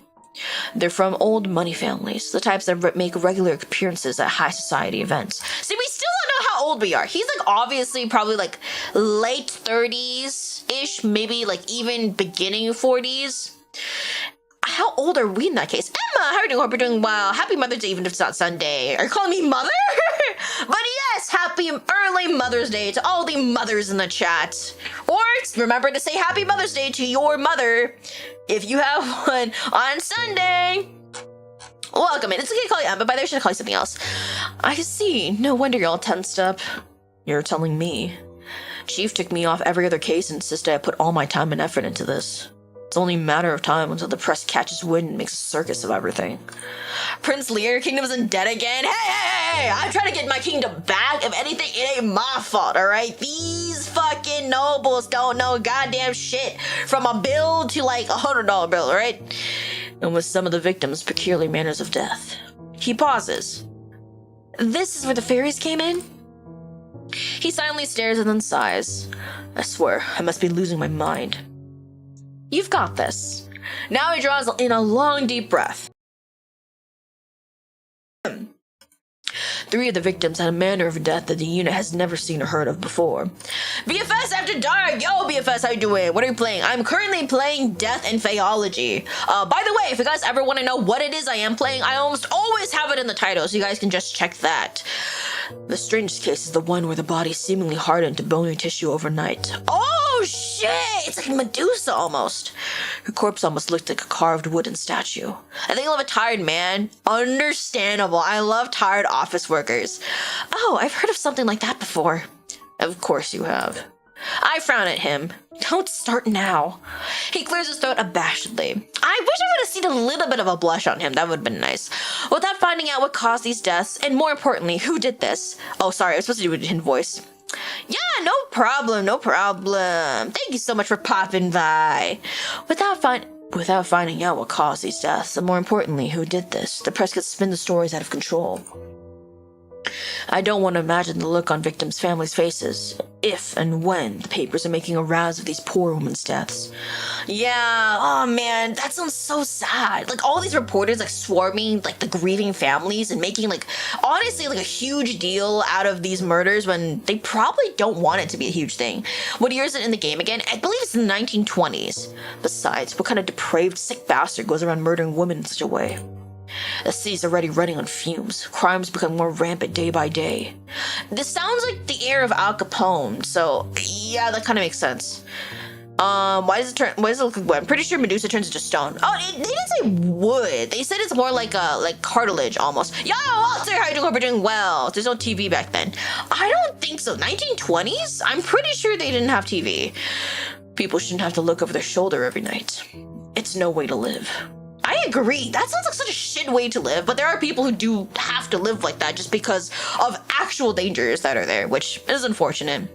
They're from old money families, the types that make regular appearances at high society events. See, we still don't know how old we are. He's like obviously probably like late 30s-ish, maybe like even beginning 40s. How old are we in that case? Emma, how are you doing? Hope you're doing well. Happy Mother's Day, even if it's not Sunday. Are you calling me mother? But yes, happy early Mother's Day to all the mothers in the chat. Or remember to say Happy Mother's Day to your mother if you have one on Sunday. Welcome in. It's okay to call you Emma, but by the way, I should call you something else. I see. No wonder you're all tensed up. You're telling me. Chief took me off every other case and insisted I put all my time and effort into this. It's only a matter of time until the press catches wind and makes a circus of everything. Prince Lear, kingdom's in debt again? Hey! I'm trying to get my kingdom back. If anything, it ain't my fault, alright? These fucking nobles don't know goddamn shit. From a bill to like $100 bill, right? And with some of the victims' peculiar manners of death. He pauses. This is where the fairies came in? He silently stares and then sighs. I swear, I must be losing my mind. You've got this. Now he draws in a long, deep breath. 3 of the victims had a manner of death that the unit has never seen or heard of before. BFS After Dark! Yo, BFS, how you doing? What are you playing? I'm currently playing Death and Faeology. By the way, if you guys ever want to know what it is I am playing, I almost always have it in the title, so you guys can just check that. The strangest case is the one where the body seemingly hardened to bony tissue overnight. Oh, shit! It's like Medusa, almost. Her corpse almost looked like a carved wooden statue. I think I love a tired man. Understandable. I love tired office workers. Oh, I've heard of something like that before. Of course you have. I frown at him. Don't start now. He clears his throat abashedly. I wish I would have seen a little bit of a blush on him. That would have been nice. Without finding out what caused these deaths, and more importantly, who did this. Oh, sorry, I was supposed to do it in voice. Yeah, no problem. Thank you so much for popping by. Without finding out what caused these deaths, and more importantly, who did this, the press could spin the stories out of control. I don't want to imagine the look on victims' families' faces if and when the papers are making a rouse of these poor women's deaths. Yeah, oh man, that sounds so sad. Like all these reporters like swarming like the grieving families and making like honestly like a huge deal out of these murders when they probably don't want it to be a huge thing. What year is it in the game again? I believe it's in the 1920s. Besides, what kind of depraved sick bastard goes around murdering women in such a way? The city's already running on fumes. Crimes become more rampant day by day. This sounds like the era of Al Capone, so yeah, that kind of makes sense. Why does it look like wood? I'm pretty sure Medusa turns into stone. Oh, they didn't say wood. They said it's more like cartilage almost. Yo, Walter, how you doing? Hope you're doing well. There's no TV back then. I don't think so. 1920s? I'm pretty sure they didn't have TV. People shouldn't have to look over their shoulder every night. It's no way to live. I agree. That sounds like such a shit way to live, but there are people who do have to live like that just because of actual dangers that are there, which is unfortunate.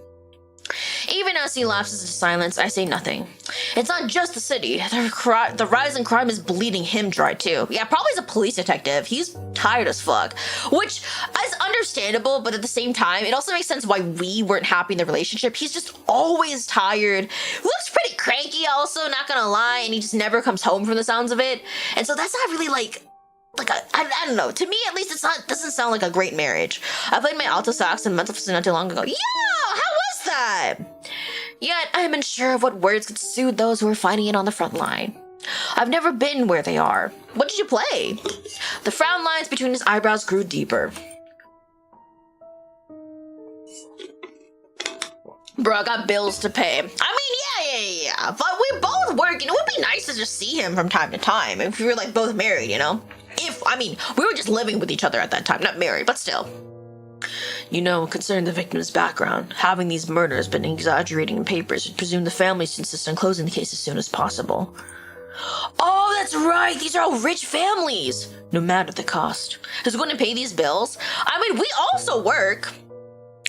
Even as he lapses into silence, I say nothing. It's not just the city. The rise in crime is bleeding him dry too. Yeah, probably as a police detective. He's tired as fuck. Which is understandable, but at the same time, it also makes sense why we weren't happy in the relationship. He's just always tired. Looks pretty cranky also, not gonna lie, and he just never comes home from the sounds of it. And so that's not really like like I don't know. To me, at least, doesn't sound like a great marriage. I played my alto sax in mental not too long ago. Yeah, how was that? Yet I am unsure of what words could soothe those who are fighting it on the front line. I've never been where they are. What did you play? The frown lines between his eyebrows grew deeper. Bro, I got bills to pay. I mean, yeah. But we both work, it would be nice to just see him from time to time if we were like both married, we were just living with each other at that time, not married, but still. Concerning the victim's background, having these murders been exaggerating in papers, we presume the families insist on closing the case as soon as possible. Oh, that's right, these are all rich families, no matter the cost. Who's going to pay these bills? I mean, we also work.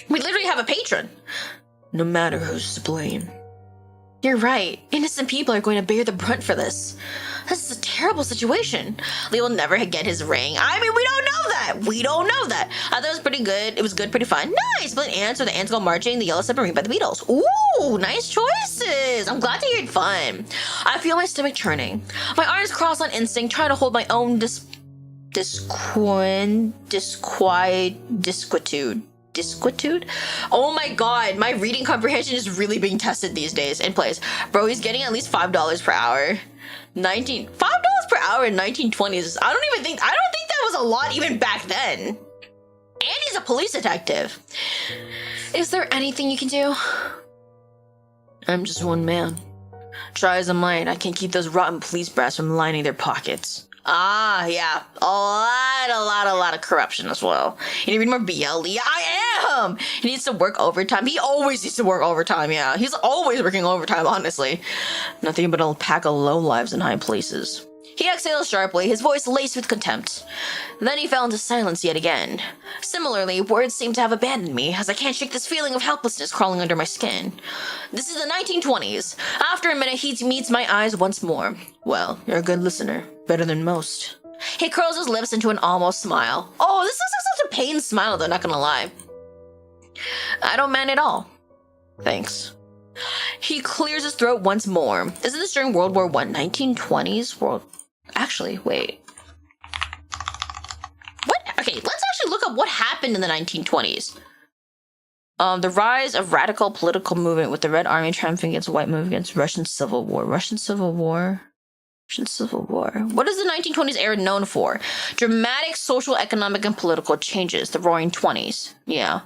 We literally have a patron. No matter who's to blame. You're right. Innocent people are going to bear the brunt for this. This is a terrible situation. Lee will never get his ring. I mean, we don't know that. I thought it was pretty good. It was good, pretty fun. Nice. But ants or the ants go marching, the yellow submarine by the Beatles. Ooh, nice choices. I'm glad to hear it fun. I feel my stomach churning. My arms crossed on instinct, trying to hold my own disquietude. Oh my god, my reading comprehension is really being tested these days in place. Bro, he's getting at least $5 per hour. $5 per hour in 1920s. I don't think that was a lot even back then. And he's a police detective. Is there anything you can do? I'm just one man. Try as I might, I can't keep those rotten police brats from lining their pockets. Ah, yeah. A lot of corruption as well. You need to read more BL? Yeah, I am! He needs to work overtime. He always needs to work overtime, yeah. He's always working overtime, honestly. Nothing but a pack of lowlives in high places. He exhaled sharply, his voice laced with contempt. Then he fell into silence yet again. Similarly, words seem to have abandoned me, as I can't shake this feeling of helplessness crawling under my skin. This is the 1920s. After a minute, he meets my eyes once more. Well, you're a good listener. Better than most. He curls his lips into an almost smile. Oh, this is such a pain smile, though, not gonna lie. I don't mind at all. Thanks. He clears his throat once more. Isn't this during World War I? 1920s? Actually, wait. What? Okay, let's actually look up what happened in the 1920s. The rise of radical political movement with the Red Army triumphing against the White movement against Russian Civil War. What is the 1920s era known for? Dramatic social, economic, and political changes. The Roaring Twenties. Yeah.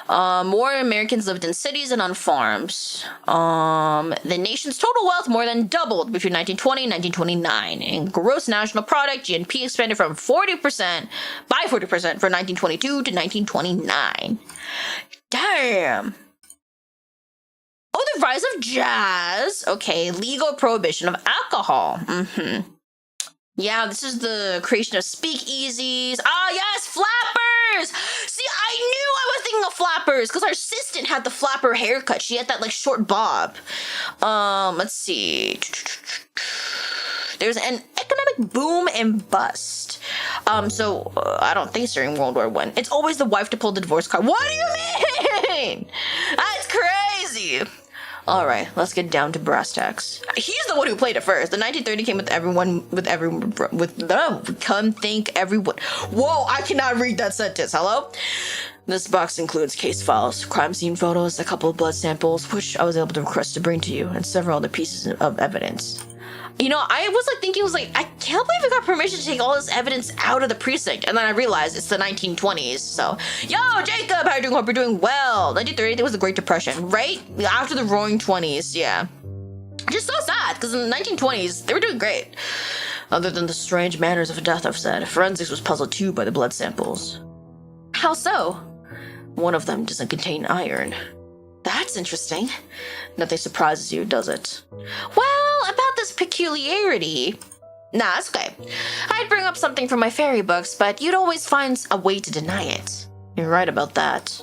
More Americans lived in cities and on farms. The nation's total wealth more than doubled between 1920 and 1929. And gross national product, GNP, expanded from 40% from 1922 to 1929. Damn. Oh, the rise of jazz. Okay, legal prohibition of alcohol. Yeah, this is the creation of speakeasies. Ah, yes, flappers! See, I knew I was thinking of flappers because our assistant had the flapper haircut. She had that, like, short bob. Let's see. There's an economic boom and bust. I don't think it's during World War I. It's always the wife to pull the divorce card. What do you mean? That's crazy. All right, let's get down to brass tacks. He's the one who played it first. The 1930 came with everyone. Come think everyone. Whoa, I cannot read that sentence. Hello? This box includes case files, crime scene photos, a couple of blood samples, which I was able to request to bring to you, and several other pieces of evidence. I was thinking, I can't believe I got permission to take all this evidence out of the precinct. And then I realized it's the 1920s. So, yo, Jacob, how you doing? Hope you're doing well. 1930, there was the Great Depression, right? After the Roaring 20s, yeah. Just so sad, because in the 1920s, they were doing great. Other than the strange manners of death, I've said, forensics was puzzled too by the blood samples. How so? One of them doesn't contain iron. That's interesting. Nothing surprises you, does it? Well, about this peculiarity... Nah, it's okay. I'd bring up something from my fairy books, but you'd always find a way to deny it. You're right about that.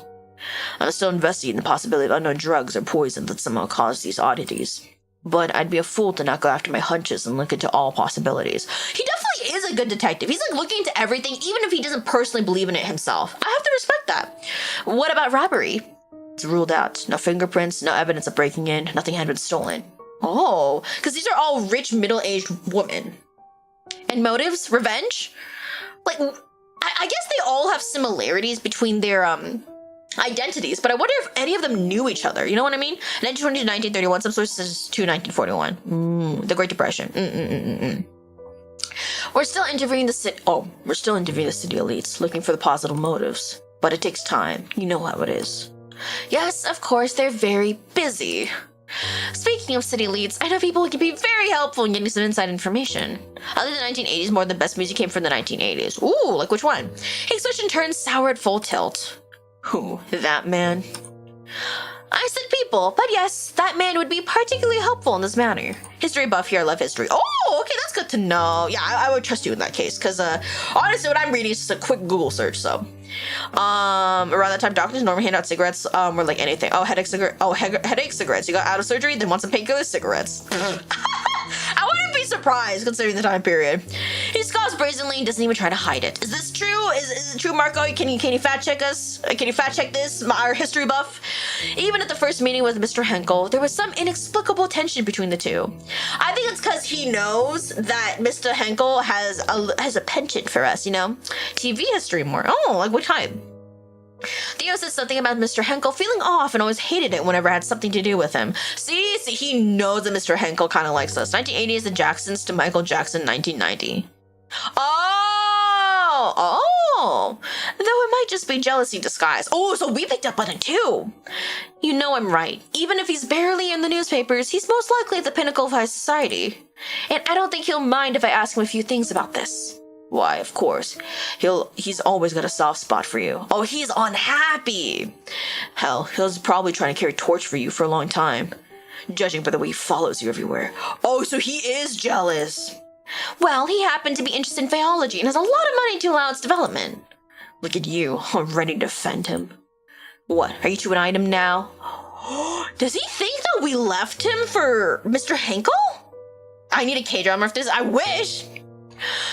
I'm still investigating the possibility of unknown drugs or poison that somehow caused these oddities. But I'd be a fool to not go after my hunches and look into all possibilities. He definitely is a good detective. He's looking into everything, even if he doesn't personally believe in it himself. I have to respect that. What about robbery? It's ruled out. No fingerprints, no evidence of breaking in, nothing had been stolen. Oh, because these are all rich, middle-aged women. And motives? Revenge? Like, I guess they all have similarities between their identities, but I wonder if any of them knew each other. You know what I mean? 1920 to 1931, some sources to 1941. The Great Depression. We're still interviewing the city. Oh, we're still interviewing the city elites, looking for the positive motives. But it takes time. You know how it is. Yes, of course, they're very busy. Speaking of city elites, I know people can be very helpful in getting some inside information. Other than the 1980s, more of the best music came from the 1980s. Ooh, like which one? He switched and turned sour at full tilt. Who? That man? I said people, but yes, that man would be particularly helpful in this matter. History buff here, I love history. Oh, okay, that's good to know. Yeah, I would trust you in that case, because honestly, what I'm reading is just a quick Google search, so. Around that time, doctors normally hand out cigarettes, were like anything. Oh, headache cigarettes. You got out of surgery, then want some painkiller cigarettes. I wouldn't be surprised considering the time period. He scoffs brazenly and doesn't even try to hide it. Is this true? Is it true, Marco? Can you fact check us? Can you fact check this, our history buff? Even at the first meeting with Mr. Henkel, there was some inexplicable tension between the two. I think it's because he knows that Mr. Henkel has a penchant for us, you know? TV history more. Oh, like what type? Theo says something about Mr. Henkel feeling off and always hated it whenever it had something to do with him. See, he knows that Mr. Henkel kind of likes us. 1980 is the Jacksons to Michael Jackson 1990. Oh, though it might just be jealousy disguised. Oh, so we picked up on it too. You know I'm right. Even if he's barely in the newspapers, he's most likely at the pinnacle of high society. And I don't think he'll mind if I ask him a few things about this. Why, of course. He's always got a soft spot for you. Oh, he's unhappy. Hell, he's probably trying to carry a torch for you for a long time. Judging by the way he follows you everywhere. Oh, so he is jealous. Well, he happened to be interested in Faeology and has a lot of money to allow its development. Look at you, all ready to defend him. What, are you to an item now? Does he think that we left him for Mr. Henkel? I need a K-drama for this, I wish.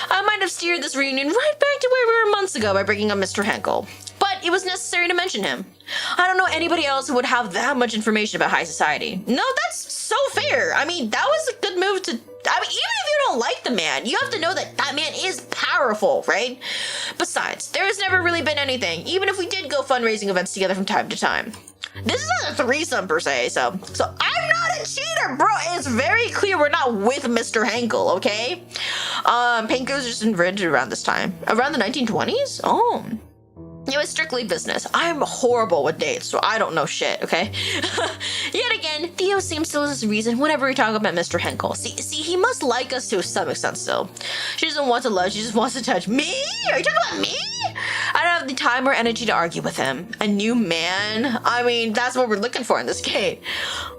I might have steered this reunion right back to where we were months ago by bringing up Mr. Henkel. But it was necessary to mention him. I don't know anybody else who would have that much information about high society. No, that's so fair. I mean, that was a good move to... I mean, even if you don't like the man, you have to know that that man is powerful, right? Besides, there has never really been anything, even if we did go fundraising events together from time to time. This is not a threesome per se, so I'm not a cheater, bro. It's very clear we're not with Mr. Henkel, okay? Painkillers just invented around this time. Around the 1920s? Oh. It was strictly business. I'm horrible with dates, so I don't know shit, okay? Yet again, Theo seems to lose his reason whenever we talk about Mr. Henkel. See, he must like us to some extent still. She doesn't want to love, she just wants to touch me? Are you talking about me? I don't have the time or energy to argue with him. A new man? I mean, that's what we're looking for in this game.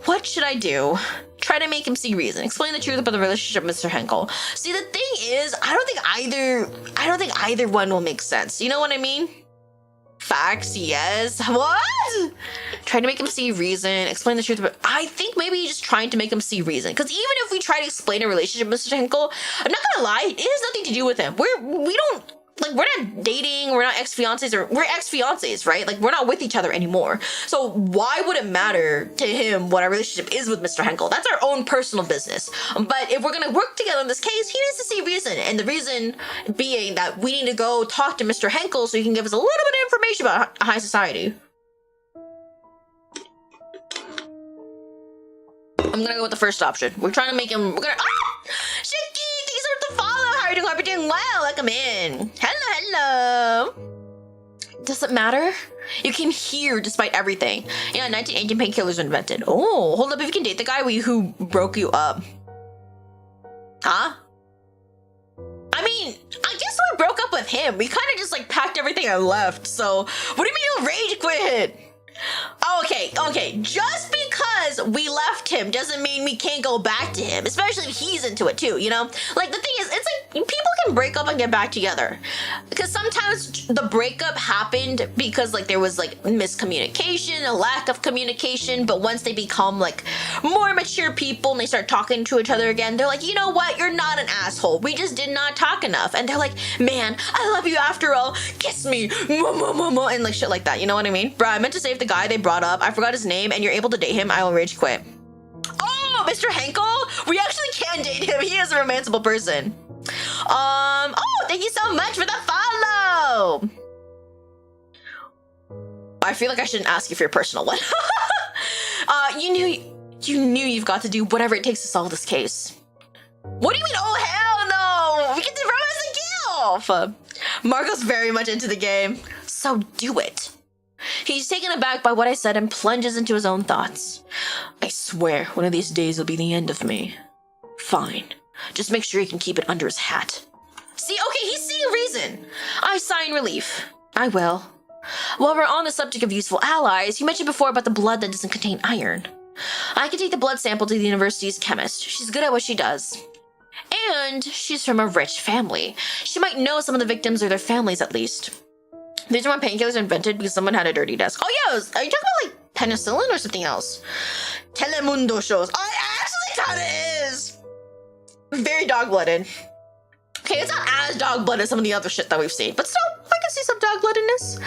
What should I do? Try to make him see reason. Explain the truth about the relationship with Mr. Henkel. See, the thing is, I don't think either one will make sense. You know what I mean? Facts, yes. What? Trying to make him see reason, explain the truth, but I think maybe he's just trying to make him see reason. Because even if we try to explain a relationship with Mr. Henkel, I'm not gonna lie, it has nothing to do with him. We're not dating, we're not ex-fiancés, or we're ex-fiancés, right? Like, we're not with each other anymore. So why would it matter to him what our relationship is with Mr. Henkel? That's our own personal business. But if we're gonna work together in this case, he needs to see reason. And the reason being that we need to go talk to Mr. Henkel so he can give us a little bit of information about high society. I'm gonna go with the first option. We're trying to make him, Shiki, these are the follow. How are you doing? Hope you're doing well. Welcome in. Hello. Does it matter? You can hear despite everything. Yeah, 1918 painkillers were invented. Oh, hold up. If you can date the guy who broke you up. Huh? I mean, I guess we broke up with him. We kind of just like packed everything and left. So what do you mean you rage quit? Okay. Just because we left him doesn't mean we can't go back to him, especially if he's into it too, you know? Like, the thing is, it's like, people can break up and get back together. Because sometimes the breakup happened because, like, there was, like, miscommunication, a lack of communication, but once they become, like, more mature people and they start talking to each other again, they're like, you know what? You're not an asshole. We just did not talk enough. And they're like, man, I love you after all. Kiss me. And, like, shit like that. You know what I mean? Bro, I meant to say if the guy they brought up, I forgot his name, and you're able to date him, I will rage quit. Oh, Mr. Henkel? We actually can date him. He is a romanceable person. Oh, thank you so much for the follow. I feel like I shouldn't ask you for your personal one. You knew you've got to do whatever it takes to solve this case. What do you mean? Oh, hell no! We get to promise a kill! Marco's very much into the game. So do it. He's taken aback by what I said and plunges into his own thoughts. I swear, one of these days will be the end of me. Fine. Just make sure he can keep it under his hat. See, okay, he's seeing reason. I sigh in relief. I will. While we're on the subject of useful allies, you mentioned before about the blood that doesn't contain iron. I can take the blood sample to the university's chemist. She's good at what she does. And she's from a rich family. She might know some of the victims or their families at least. These are when painkillers invented because someone had a dirty desk. Oh yeah, are you talking about like penicillin or something else? Telemundo shows. I actually thought it is. Very dog-blooded. Okay, it's not as dog-blooded as some of the other shit that we've seen, but still, I can see some dog-bloodedness.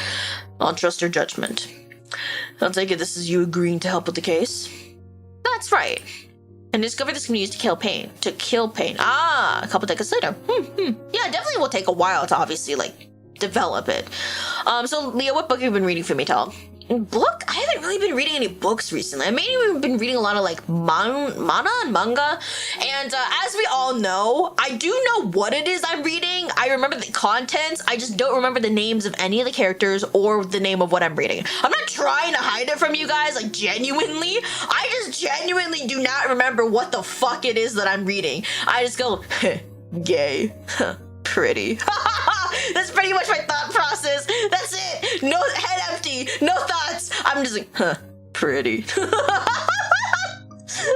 I'll trust your judgment. I'll take it this is you agreeing to help with the case. That's right. And discover this can be used to kill pain. Ah, a couple decades later. Yeah, it definitely will take a while to obviously, like, develop it. So, Leah, what book have you been reading for me, Tal? Book? I haven't really been reading any books recently. I mainly been reading a lot of like mana and manga. And as we all know, I do know what it is I'm reading. I remember the contents. I just don't remember the names of any of the characters or the name of what I'm reading. I'm not trying to hide it from you guys, like genuinely. I just genuinely do not remember what the fuck it is that I'm reading. I just go, gay, pretty. That's pretty much my thought process. That's it. No head empty. No thoughts. I'm just like, pretty. That's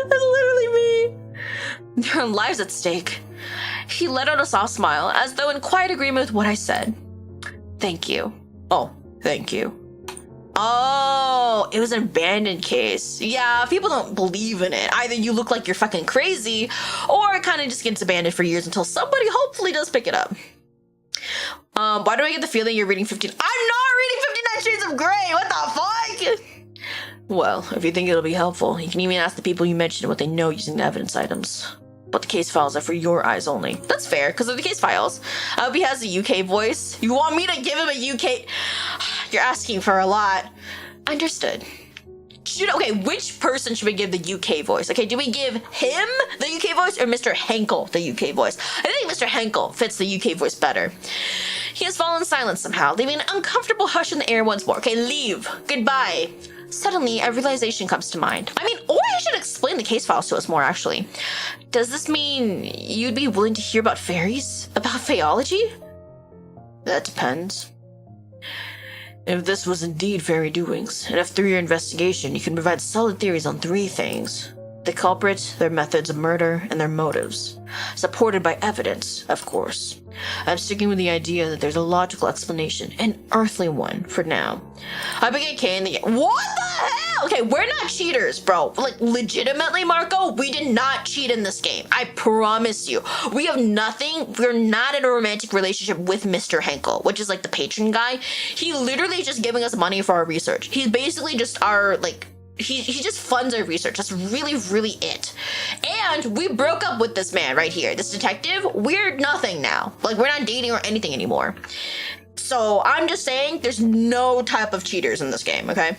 literally me. There are lives at stake. He let out a soft smile, as though in quiet agreement with what I said. Thank you. Oh, thank you. Oh, it was an abandoned case. Yeah, people don't believe in it. Either you look like you're fucking crazy, or it kind of just gets abandoned for years until somebody hopefully does pick it up. Why do I get the feeling you're reading 15? I'm not reading 59 Shades of Grey! What the fuck? Well, if you think it'll be helpful, you can even ask the people you mentioned what they know using the evidence items. But the case files are for your eyes only. That's fair, because of the case files. I hope he has a UK voice. You want me to give him a UK? You're asking for a lot. Understood. Okay, which person should we give the UK voice? Okay, do we give him the UK voice or Mr. Henkel the UK voice? I think Mr. Henkel fits the UK voice better. He has fallen silent somehow, leaving an uncomfortable hush in the air once more. Okay, leave. Goodbye. Suddenly, a realization comes to mind. I mean, or I should explain the case files to us more, actually. Does this mean you'd be willing to hear about fairies? About Faeology? That depends. If this was indeed fairy doings, and if through your investigation you can provide solid theories on 3 things. The culprit, their methods of murder, and their motives. Supported by evidence, of course. I'm sticking with the idea that there's a logical explanation, an earthly one, for now. I began K the what the hell? Okay, we're not cheaters, bro. Like, legitimately, Marco, we did not cheat in this game. I promise you. We have nothing. We're not in a romantic relationship with Mr. Henkel, which is like the patron guy. He literally just giving us money for our research. He's basically just our, like, he just funds our research. That's really, really it. And we broke up with this man right here, this detective. We're nothing now. Like, we're not dating or anything anymore. So I'm just saying there's no type of cheaters in this game, okay?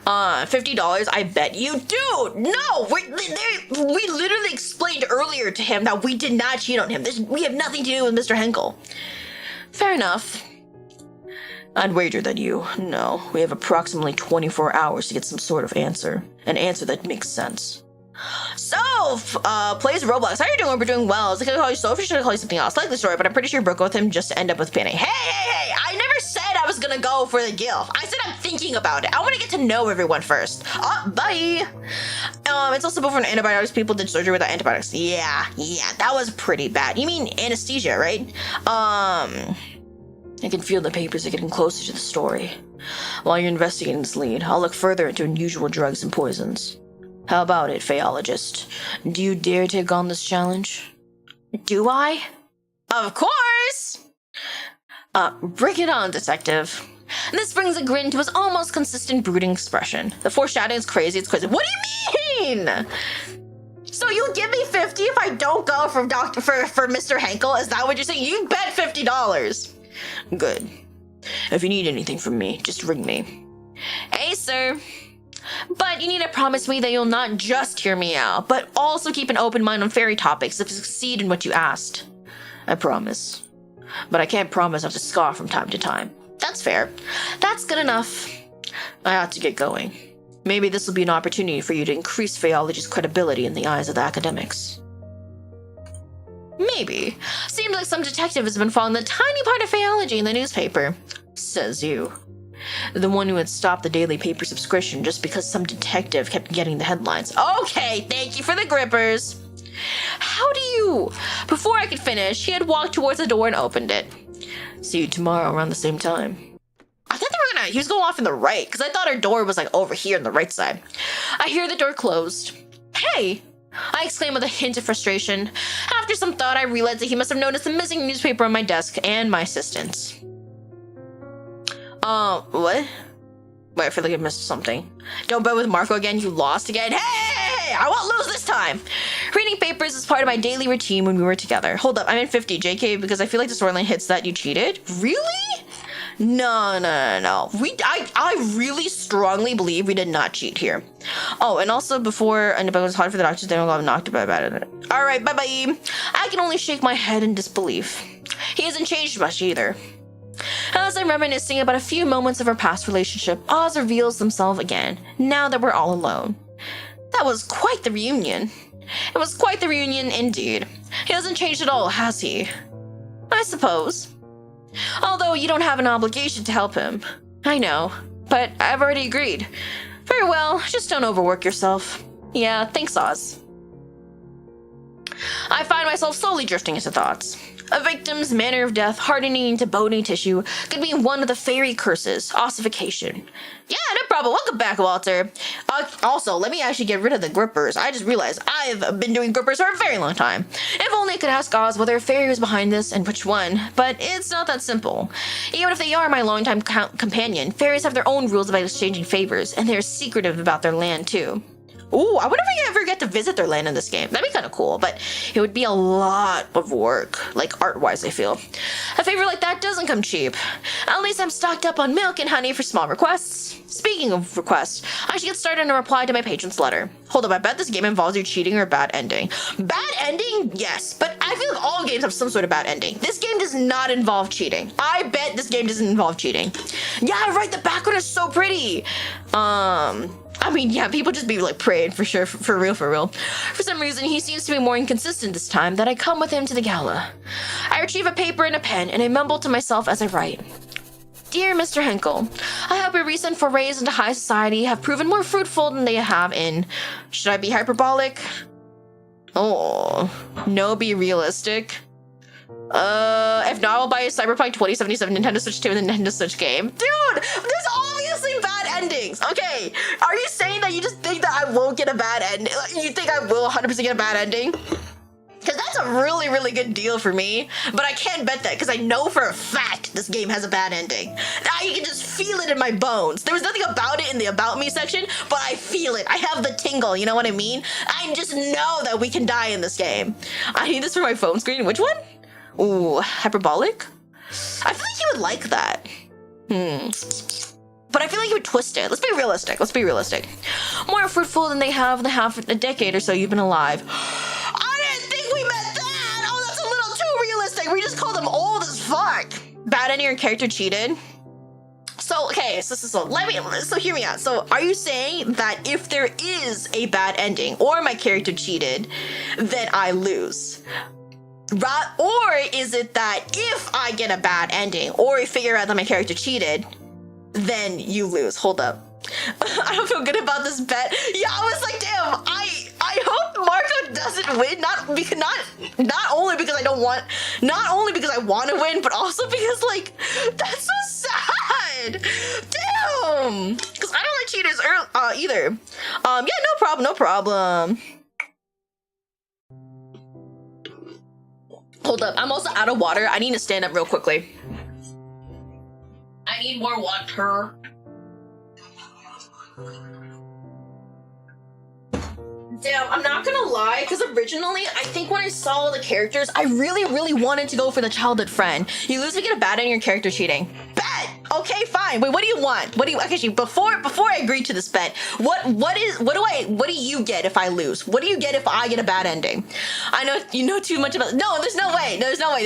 $50, I bet you. Dude, no! We literally explained earlier to him that we did not cheat on him. We have nothing to do with Mr. Henkel. Fair enough. I'd wager that we have approximately 24 hours to get some sort of answer. An answer that makes sense. So, plays Roblox. How are you doing? We're doing well. Is it gonna call you Sophie or should I call you something else? I like the story, but I'm pretty sure you broke up with him just to end up with Penny. Hey! I never said I was gonna go for the gilf. I said I'm thinking about it. I want to get to know everyone first. Bye! It's also before antibiotics. People did surgery without antibiotics. Yeah, that was pretty bad. You mean anesthesia, right? I can feel the papers are getting closer to the story. While you're investigating this lead, I'll look further into unusual drugs and poisons. How about it, Faeologist? Do you dare take on this challenge? Do I? Of course! Bring it on, detective. This brings a grin to his almost consistent brooding expression. The foreshadowing is crazy, it's crazy. What do you mean? So you give me 50 if I don't go for Mr. Henkel? Is that what you're saying? You bet $50. Good. If you need anything from me, just ring me. Hey, sir. But you need to promise me that you'll not just hear me out, but also keep an open mind on fairy topics if you succeed in what you asked. I promise. But I can't promise not to scoff from time to time. That's fair. That's good enough. I ought to get going. Maybe this will be an opportunity for you to increase Faeology's credibility in the eyes of the academics. Maybe. Seems like some detective has been following the tiny part of Faeology in the newspaper. Says you. The one who had stopped the daily paper subscription just because some detective kept getting the headlines. Okay, thank you for the grippers. How do you? Before I could finish, he had walked towards the door and opened it. See you tomorrow around the same time. I thought he was going off in the right, because I thought our door was like over here on the right side. I hear the door closed. Hey! I exclaimed with a hint of frustration. After some thought, I realized that he must have noticed the missing newspaper on my desk and my assistant's. What? Wait, I feel like I missed something. Don't bet with Marco again, you lost again. Hey! I won't lose this time! Reading papers is part of my daily routine when we were together. Hold up, I'm in 50, JK, because I feel like the storyline hits that you cheated. Really? No. I really strongly believe we did not cheat here. Oh, and also before it was hard for the doctors, they don't got knocked about it. Alright, bye-bye. I can only shake my head in disbelief. He hasn't changed much either. As I'm reminiscing about a few moments of our past relationship, Oz reveals himself again, now that we're all alone. That was quite the reunion. It was quite the reunion indeed. He hasn't changed at all, has he? I suppose. Although you don't have an obligation to help him. I know, but I've already agreed. Very well, just don't overwork yourself. Yeah, thanks, Oz. I find myself slowly drifting into thoughts. A victim's manner of death hardening into bony tissue could be one of the fairy curses, ossification. Yeah, no problem. Welcome back, Walter. Also, let me actually get rid of the grippers. I just realized I've been doing grippers for a very long time. If only I could ask Oz whether a fairy was behind this and which one, but it's not that simple. Even if they are my longtime companion, fairies have their own rules about exchanging favors, and they're secretive about their land too. Ooh, I wonder if we ever get to visit their land in this game. That'd be kind of cool, but it would be a lot of work, like art-wise, I feel. A favor like that doesn't come cheap. At least I'm stocked up on milk and honey for small requests. Speaking of requests, I should get started on a reply to my patron's letter. Hold up, I bet this game involves you cheating or a bad ending. Bad ending? Yes, but I feel like all games have some sort of bad ending. This game does not involve cheating. I bet this game doesn't involve cheating. Yeah, right, the background is so pretty. I mean, yeah, people just be like praying for sure, for real. For some reason, he seems to be more inconsistent this time that I come with him to the gala. I retrieve a paper and a pen, and I mumble to myself as I write. Dear Mr. Henkel, I hope your recent forays into high society have proven more fruitful than they have in... Should I be hyperbolic? Oh, no, be realistic. If not, I'll buy a Cyberpunk 2077 Nintendo Switch 2 and the Nintendo Switch game. Dude, there's obviously bad endings. Okay, are you saying that you just think that I won't get a bad ending? You think I will 100% get a bad ending? Because that's a really, really good deal for me. But I can't bet that because I know for a fact this game has a bad ending. I can just feel it in my bones. There was nothing about it in the About Me section, but I feel it. I have the tingle, you know what I mean? I just know that we can die in this game. I need this for my phone screen. Which one? Ooh, hyperbolic? I feel like he would like that. But I feel like he would twist it. Let's be realistic. More fruitful than they have in the half a decade or so you've been alive. I didn't think we meant that! Oh, that's a little too realistic. We just called them old as fuck. Bad ending or character cheated? So, okay, so hear me out. So, are you saying that if there is a bad ending or my character cheated, then I lose? Or is it that if I get a bad ending or we figure out that my character cheated, then you lose? Hold up. I don't feel good about this bet. Yeah, I was like, damn, I hope Marco doesn't win. Not only because I want to win, but also because like that's so sad. Damn. Because I don't like cheaters either. Yeah, no problem. Hold up, I'm also out of water. I need to stand up real quickly. I need more water. Damn, I'm not gonna lie, because originally, I think when I saw the characters, I really wanted to go for the childhood friend. You lose, we get a bad in your character cheating. Bet! Okay, fine. Wait, what do you want? What do you, actually, before I agree to this bet, what do you get if I lose? What do you get if I get a bad ending? I know you know too much about, no, there's no way. There's no way.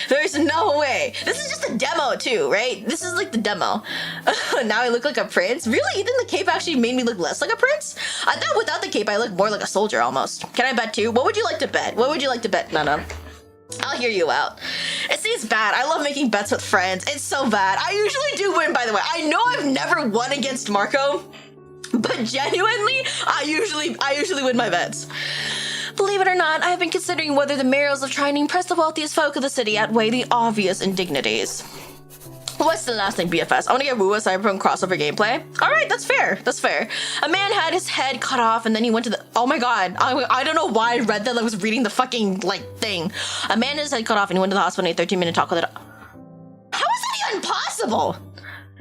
There's no way. This is just a demo too, right? This is like the demo. Now I look like a prince? Really? You think the cape actually made me look less like a prince? I thought without the cape, I look more like a soldier almost. Can I bet too? What would you like to bet? What would you like to bet, Nana? I'll hear you out. It seems bad. I love making bets with friends. It's so bad. I usually do win, by the way. I know I've never won against Marco, but genuinely, I usually win my bets. Believe it or not, I have been considering whether the merits of trying to impress the wealthiest folk of the city outweigh the obvious indignities. What's the last thing, BFS? I want to get Woo Cyberpunk crossover gameplay. All right, that's fair. That's fair. A man had his head cut off and then he went to the... Oh my god. I don't know why I read that. I was reading the fucking, like, thing. A man had his head cut off and he went to the hospital and a 13-minute talk with it. How is that even possible?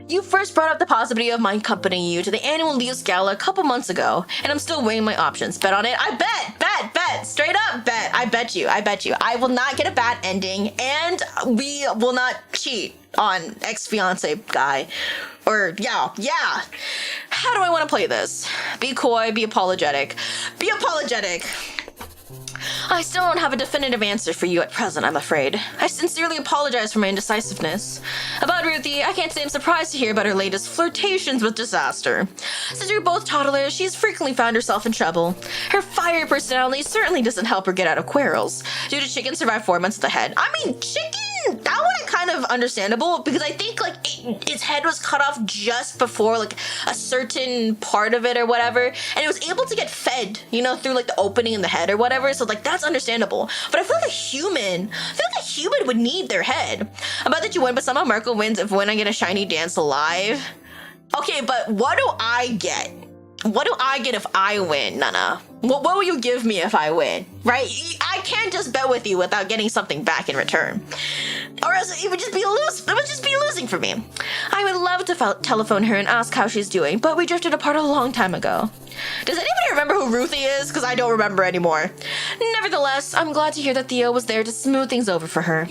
You first brought up the possibility of my accompanying you to the annual Leos Gala a couple months ago, and I'm still weighing my options. Bet on it? I bet! Straight up bet! I bet you. I will not get a bad ending, and we will not cheat on Ex-Fiancé guy. Or, yeah. How do I want to play this? Be coy, be apologetic. I still don't have a definitive answer for you at present, I'm afraid. I sincerely apologize for my indecisiveness. About Ruthie, I can't say I'm surprised to hear about her latest flirtations with disaster. Since we're both toddlers, she's frequently found herself in trouble. Her fiery personality certainly doesn't help her get out of quarrels. Due to Chicken survived 4 months at the head. I mean, Chicken, that one is kind of understandable because I think like its head was cut off just before like a certain part of it or whatever, and it was able to get fed, you know, through like the opening in the head or whatever. So like that's understandable. But I feel like a human would need their head. I'm about that you win, but somehow Marco wins if when I get a shiny dance alive. Okay, but what do I get? What do I get if I win, Nana? What will you give me if I win? Right? I can't just bet with you without getting something back in return. Or else it would just be losing for me. I would love to telephone her and ask how she's doing, but we drifted apart a long time ago. Does anybody remember who Ruthie is? Because I don't remember anymore. Nevertheless, I'm glad to hear that Theo was there to smooth things over for her.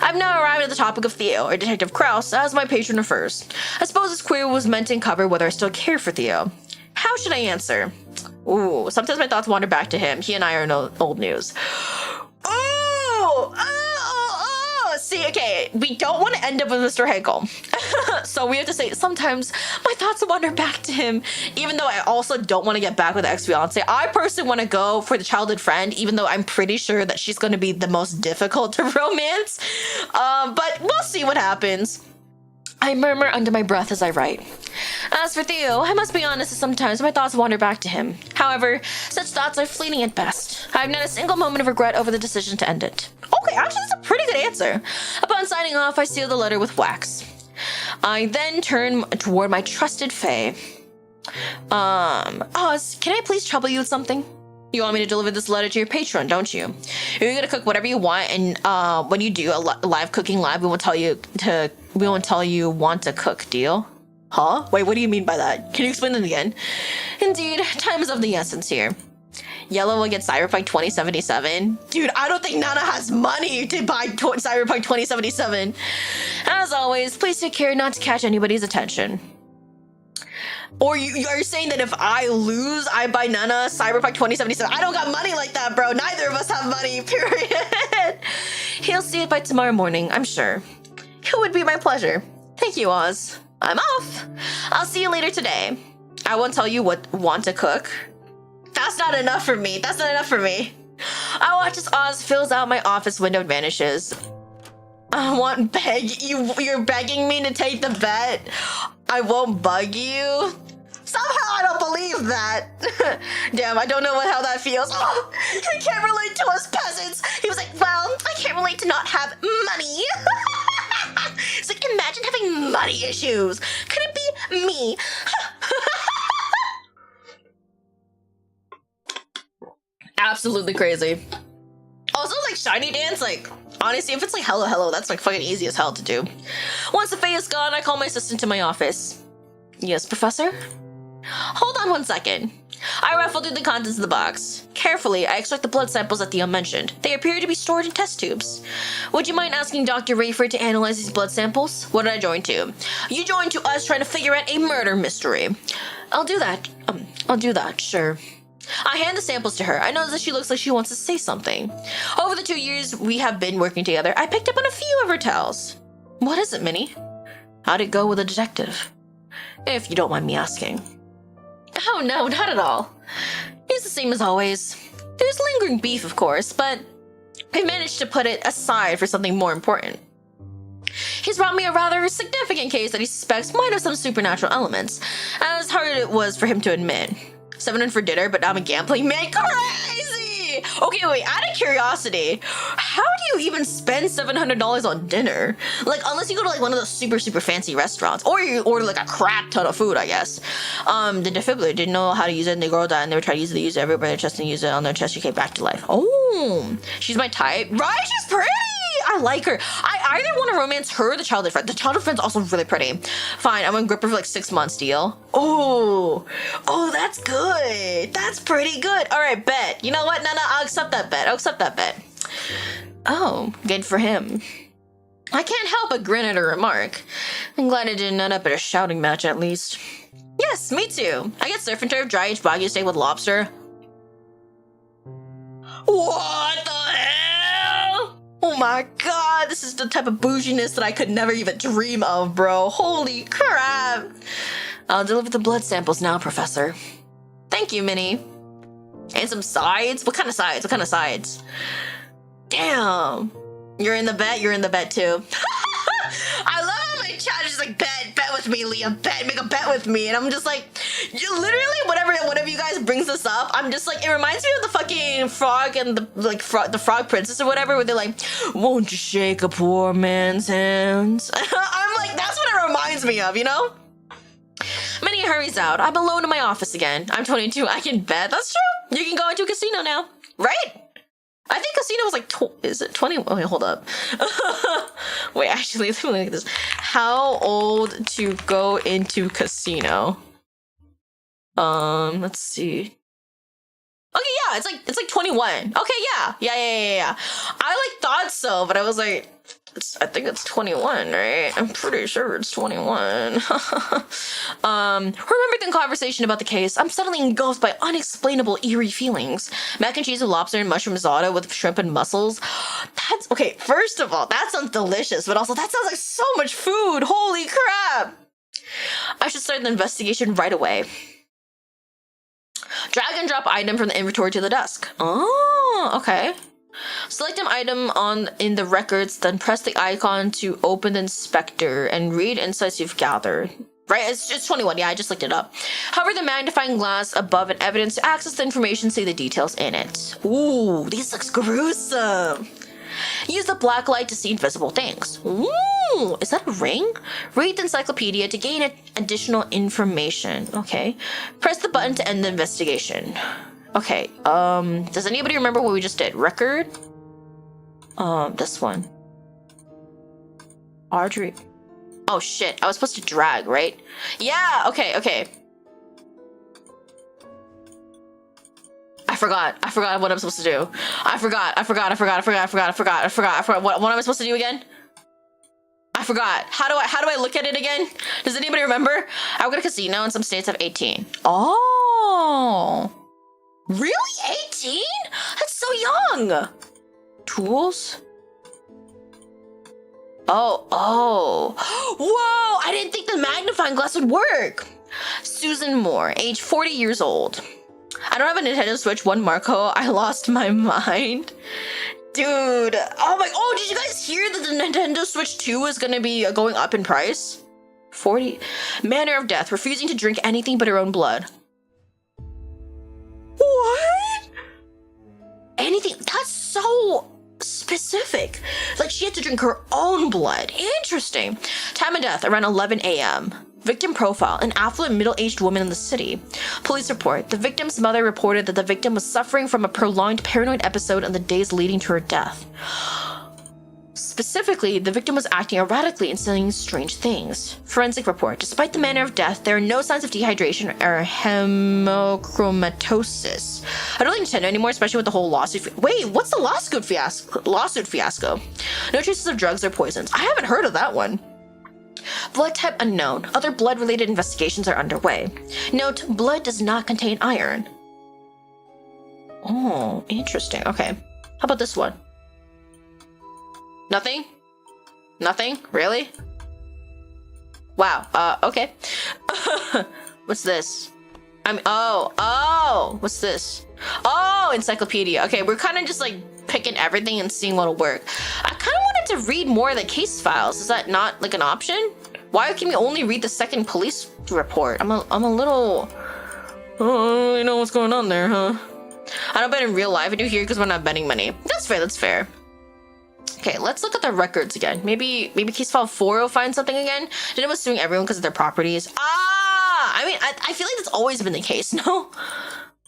I've now arrived at the topic of Theo, or Detective Krause, as my patron refers. I suppose this query was meant to cover whether I still care for Theo. How should I answer? Ooh, sometimes my thoughts wander back to him. He and I are no old news. See, okay, we don't want to end up with Mr. Hegel. So we have to say, sometimes my thoughts wander back to him, even though I also don't want to get back with the ex-fiancé. I personally want to go for the childhood friend, even though I'm pretty sure that she's going to be the most difficult to romance. But we'll see what happens. I murmur under my breath as I write. As for Theo, I must be honest that sometimes my thoughts wander back to him. However, such thoughts are fleeting at best. I have not a single moment of regret over the decision to end it. Okay, actually that's a pretty good answer. Upon signing off, I seal the letter with wax. I then turn toward my trusted Fae. Oz, can I please trouble you with something? You want me to deliver this letter to your patron, don't you? You're gonna cook whatever you want, and when you do a live cooking live, we won't tell you want to cook, deal? Huh? Wait, what do you mean by that? Can you explain that again? Indeed, time is of the essence here. Yellow will get Cyberpunk 2077. Dude, I don't think Nana has money to buy Cyberpunk 2077. As always, please take care not to catch anybody's attention. Or are you saying that if I lose, I buy Nana Cyberpunk 2077? I don't got money like that, bro. Neither of us have money, period. He'll see it by tomorrow morning, I'm sure. It would be my pleasure. Thank you, Oz. I'm off. I'll see you later today. I won't tell you what want to cook. That's not enough for me. I watch as Oz fills out my office window and vanishes. I won't beg you. You're begging me to take the bet. I won't bug you. Somehow I don't believe that. Damn, I don't know how that feels. Oh, I can't relate to us peasants. He was like, well, I can't relate to not have money. It's like, imagine having money issues. Could it be me? Absolutely crazy. Also, like, shiny dance, like, honestly, if it's like hello, hello, that's like fucking easy as hell to do. Once the Fae is gone, I call my assistant to my office. Yes, Professor? Hold on one second. I ruffled through the contents of the box. Carefully, I extract the blood samples at the unmentioned. They appear to be stored in test tubes. Would you mind asking Dr. Rayford to analyze these blood samples? What did I join to? You joined to us trying to figure out a murder mystery. I'll do that. Sure. I hand the samples to her. I notice that she looks like she wants to say something. Over the 2 years we have been working together, I picked up on a few of her tells. What is it, Minnie? How'd it go with the detective? If you don't mind me asking. Oh no, not at all. He's the same as always. There's lingering beef, of course, but I managed to put it aside for something more important. He's brought me a rather significant case that he suspects might have some supernatural elements, as hard it was for him to admit. 700 for dinner, but now I'm a gambling man. Crazy! Okay, wait, out of curiosity, how do you even spend $700 on dinner? Like, unless you go to like one of those super fancy restaurants, or you order like a crap ton of food, I guess. The defibrillator didn't know how to use it, and the girl died, and they were trying to use it everywhere in their chest and use it on their chest. She came back to life. Oh, she's my type. Right? She's pretty! I like her. I either want to romance her or the childhood friend. The childhood friend's also really pretty. Fine, I'm gonna grip her for like 6 months, deal. Oh, that's good. That's pretty good. All right, bet. You know what? No, I'll accept that bet. Oh, good for him. I can't help but grin at her remark. I'm glad it didn't end up at a shouting match, at least. Yes, me too. I get surf and turf, dry aged wagyu steak with lobster. What the hell? Oh my god, this is the type of bouginess that I could never even dream of, bro. Holy crap. I'll deliver the blood samples now, Professor. Thank you, Minnie. And some sides? What kind of sides? Damn. You're in the bet too. I love how my chat is like, bet with me, Liam, make a bet with me. And I'm just like, you literally, whenever one of you guys brings this up, I'm just like, it reminds me of the fucking frog and the frog princess or whatever, where they're like, won't you shake a poor man's hands? I'm like, that's what it reminds me of, you know? Minnie hurries out. I'm alone in my office again. I'm 22. I can bet. That's true. You can go into a casino now, right? I think casino was like, is it 20? Oh, wait, hold up. Wait, actually, let me look at this. How old to go into casino? Let's see. Okay, yeah, it's like 21. Okay, yeah. I like thought so, but I was like, I think it's 21, right? I'm pretty sure it's 21. Remembering the conversation about the case, I'm suddenly engulfed by unexplainable eerie feelings. Mac and cheese with lobster and mushroom risotto with shrimp and mussels. That's, okay, first of all, that sounds delicious, but also that sounds like so much food. Holy crap. I should start the investigation right away. Drag and drop item from the inventory to the desk. Oh, okay. Select an item in the records, then press the icon to open the inspector and read insights you've gathered. Right, it's 21, yeah, I just looked it up. Hover the magnifying glass above an evidence to access the information, see the details in it. Ooh, this looks gruesome. Use the black light to see invisible things. Ooh, is that a ring? Read the encyclopedia to gain additional information. Okay. Press the button to end the investigation. Okay, does anybody remember what we just did? Record? This one. Audrey. Oh shit, I was supposed to drag, right? Yeah, okay. I forgot what I'm supposed to do. I forgot. What am I supposed to do again? I forgot. How do I look at it again? Does anybody remember? I work at a casino and some states have 18. Oh. Really? 18? That's so young. Tools? Oh. Whoa, I didn't think the magnifying glass would work. Susan Moore, age 40 years old. I don't have a Nintendo Switch 1 Marco. I lost my mind. Dude. Oh, did you guys hear that the Nintendo Switch 2 is going to be going up in price? 40. Manner of death, refusing to drink anything but her own blood. What? Anything? That's so specific. Like, she had to drink her own blood. Interesting. Time of death, around 11 a.m. Victim profile, an affluent middle-aged woman in the city. Police report, the victim's mother reported that the victim was suffering from a prolonged paranoid episode in the days leading to her death. Specifically, the victim was acting erratically and saying strange things. Forensic report. Despite the manner of death, there are no signs of dehydration or hemochromatosis. I don't think Nintendo anymore, especially with the whole lawsuit. Wait, what's the lawsuit fiasco? No traces of drugs or poisons. I haven't heard of that one. Blood type unknown. Other blood-related investigations are underway. Note, blood does not contain iron. Oh, interesting. Okay. How about this one? Nothing? Nothing? Really? Wow. Okay. What's this? What's this? Oh, encyclopedia. Okay, we're kind of just like picking everything and seeing what'll work. I kind of wanted to read more of the case files. Is that not like an option? Why can we only read the second police report? I'm a little... Oh, you know what's going on there, huh? I don't bet in real life. I do here because we're not betting money. That's fair, that's fair. Okay, let's look at the records again. Maybe case file 4 will find something again. Did it was suing everyone because of their properties? I mean, I feel like that's always been the case, no?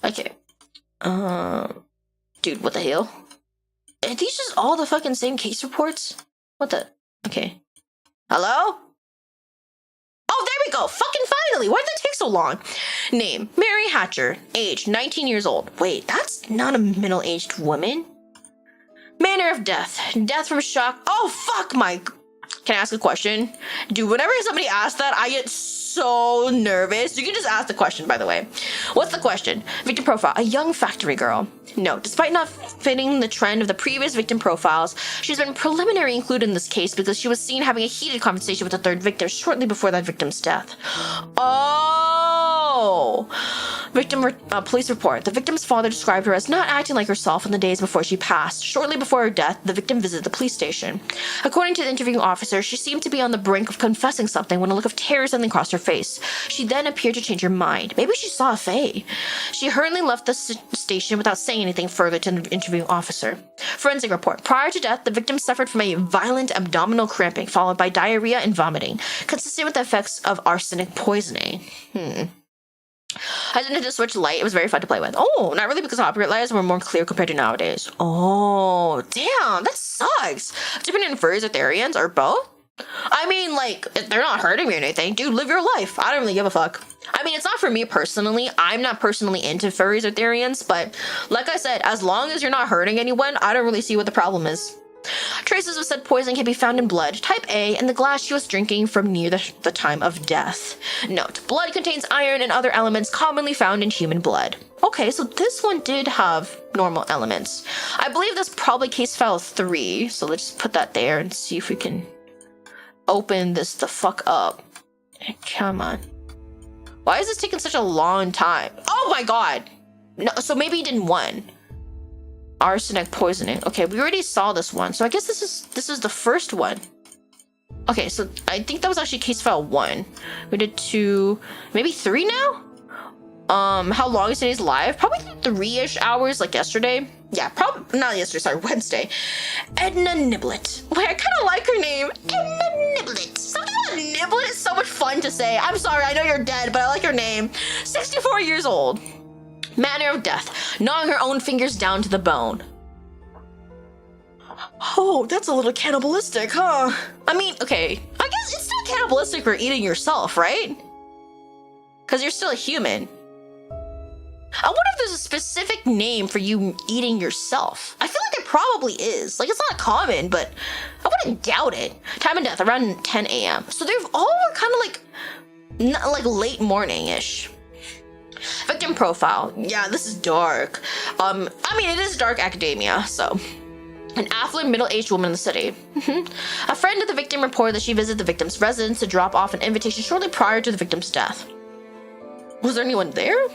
Okay. Dude, what the hell? Are these just all the fucking same case reports? What the? Okay. Hello? Oh, there we go. Fucking finally. Why did that take so long? Name, Mary Hatcher. Age, 19 years old. Wait, that's not a middle-aged woman. Manner of death. Death from shock. Oh, fuck my... Can I ask a question? Dude, whenever somebody asks that, I get so nervous. You can just ask the question, by the way. What's the question? Victim profile. A young factory girl. No, despite not fitting the trend of the previous victim profiles, she's been preliminary included in this case because she was seen having a heated conversation with the third victim shortly before that victim's death. Oh! Police report. The victim's father described her as not acting like herself in the days before she passed. Shortly before her death, the victim visited the police station. According to the interviewing officer, she seemed to be on the brink of confessing something when a look of terror suddenly crossed her face. She then appeared to change her mind. Maybe she saw a fae. She hurriedly left the station without saying anything further to the interviewing officer. Forensic report. Prior to death, the victim suffered from a violent abdominal cramping followed by diarrhea and vomiting, consistent with the effects of arsenic poisoning. I didn't just switch light. It was very fun to play with. Oh, not really because copyright lights were more clear compared to nowadays. Oh, damn, that sucks. Depending on furries or therians or both. I mean, like, if they're not hurting me or anything, dude, live your life. I don't really give a fuck. I mean, it's not for me personally. I'm not personally into furries or therians, but like I said, as long as you're not hurting anyone, I don't really see what the problem is. Traces of said poison can be found in blood, type A, and the glass she was drinking from near the time of death. Note, blood contains iron and other elements commonly found in human blood. Okay, so this one did have normal elements. I believe that's probably case file 3, so let's just put that there and see if we can open this the fuck up. Come on. Why is this taking such a long time? Oh my god! No, so maybe he didn't one. Arsenic poisoning. Okay, we already saw this one, so I guess this is the first one. Okay, so I think that was actually case file 1. We did 2, maybe 3 now? How long is today's live? Probably 3-ish hours, like yesterday. Yeah, probably not yesterday, sorry, Wednesday. Edna Niblet. Wait, I kind of like her name. Edna Niblet. Something about Niblet is so much fun to say. I'm sorry, I know you're dead, but I like your name. 64 years old. Manner of death, gnawing her own fingers down to the bone. Oh, that's a little cannibalistic, huh? I mean, okay, I guess it's still cannibalistic for eating yourself, right? Because you're still a human. I wonder if there's a specific name for you eating yourself. I feel like there probably is. Like, it's not common, but I wouldn't doubt it. Time of death, around 10 a.m. So they're all kind of like late morning-ish. Victim profile. Yeah, this is dark. I mean, it is dark academia, so. An affluent middle-aged woman in the city. A friend of the victim reported that she visited the victim's residence to drop off an invitation shortly prior to the victim's death. Was there anyone there?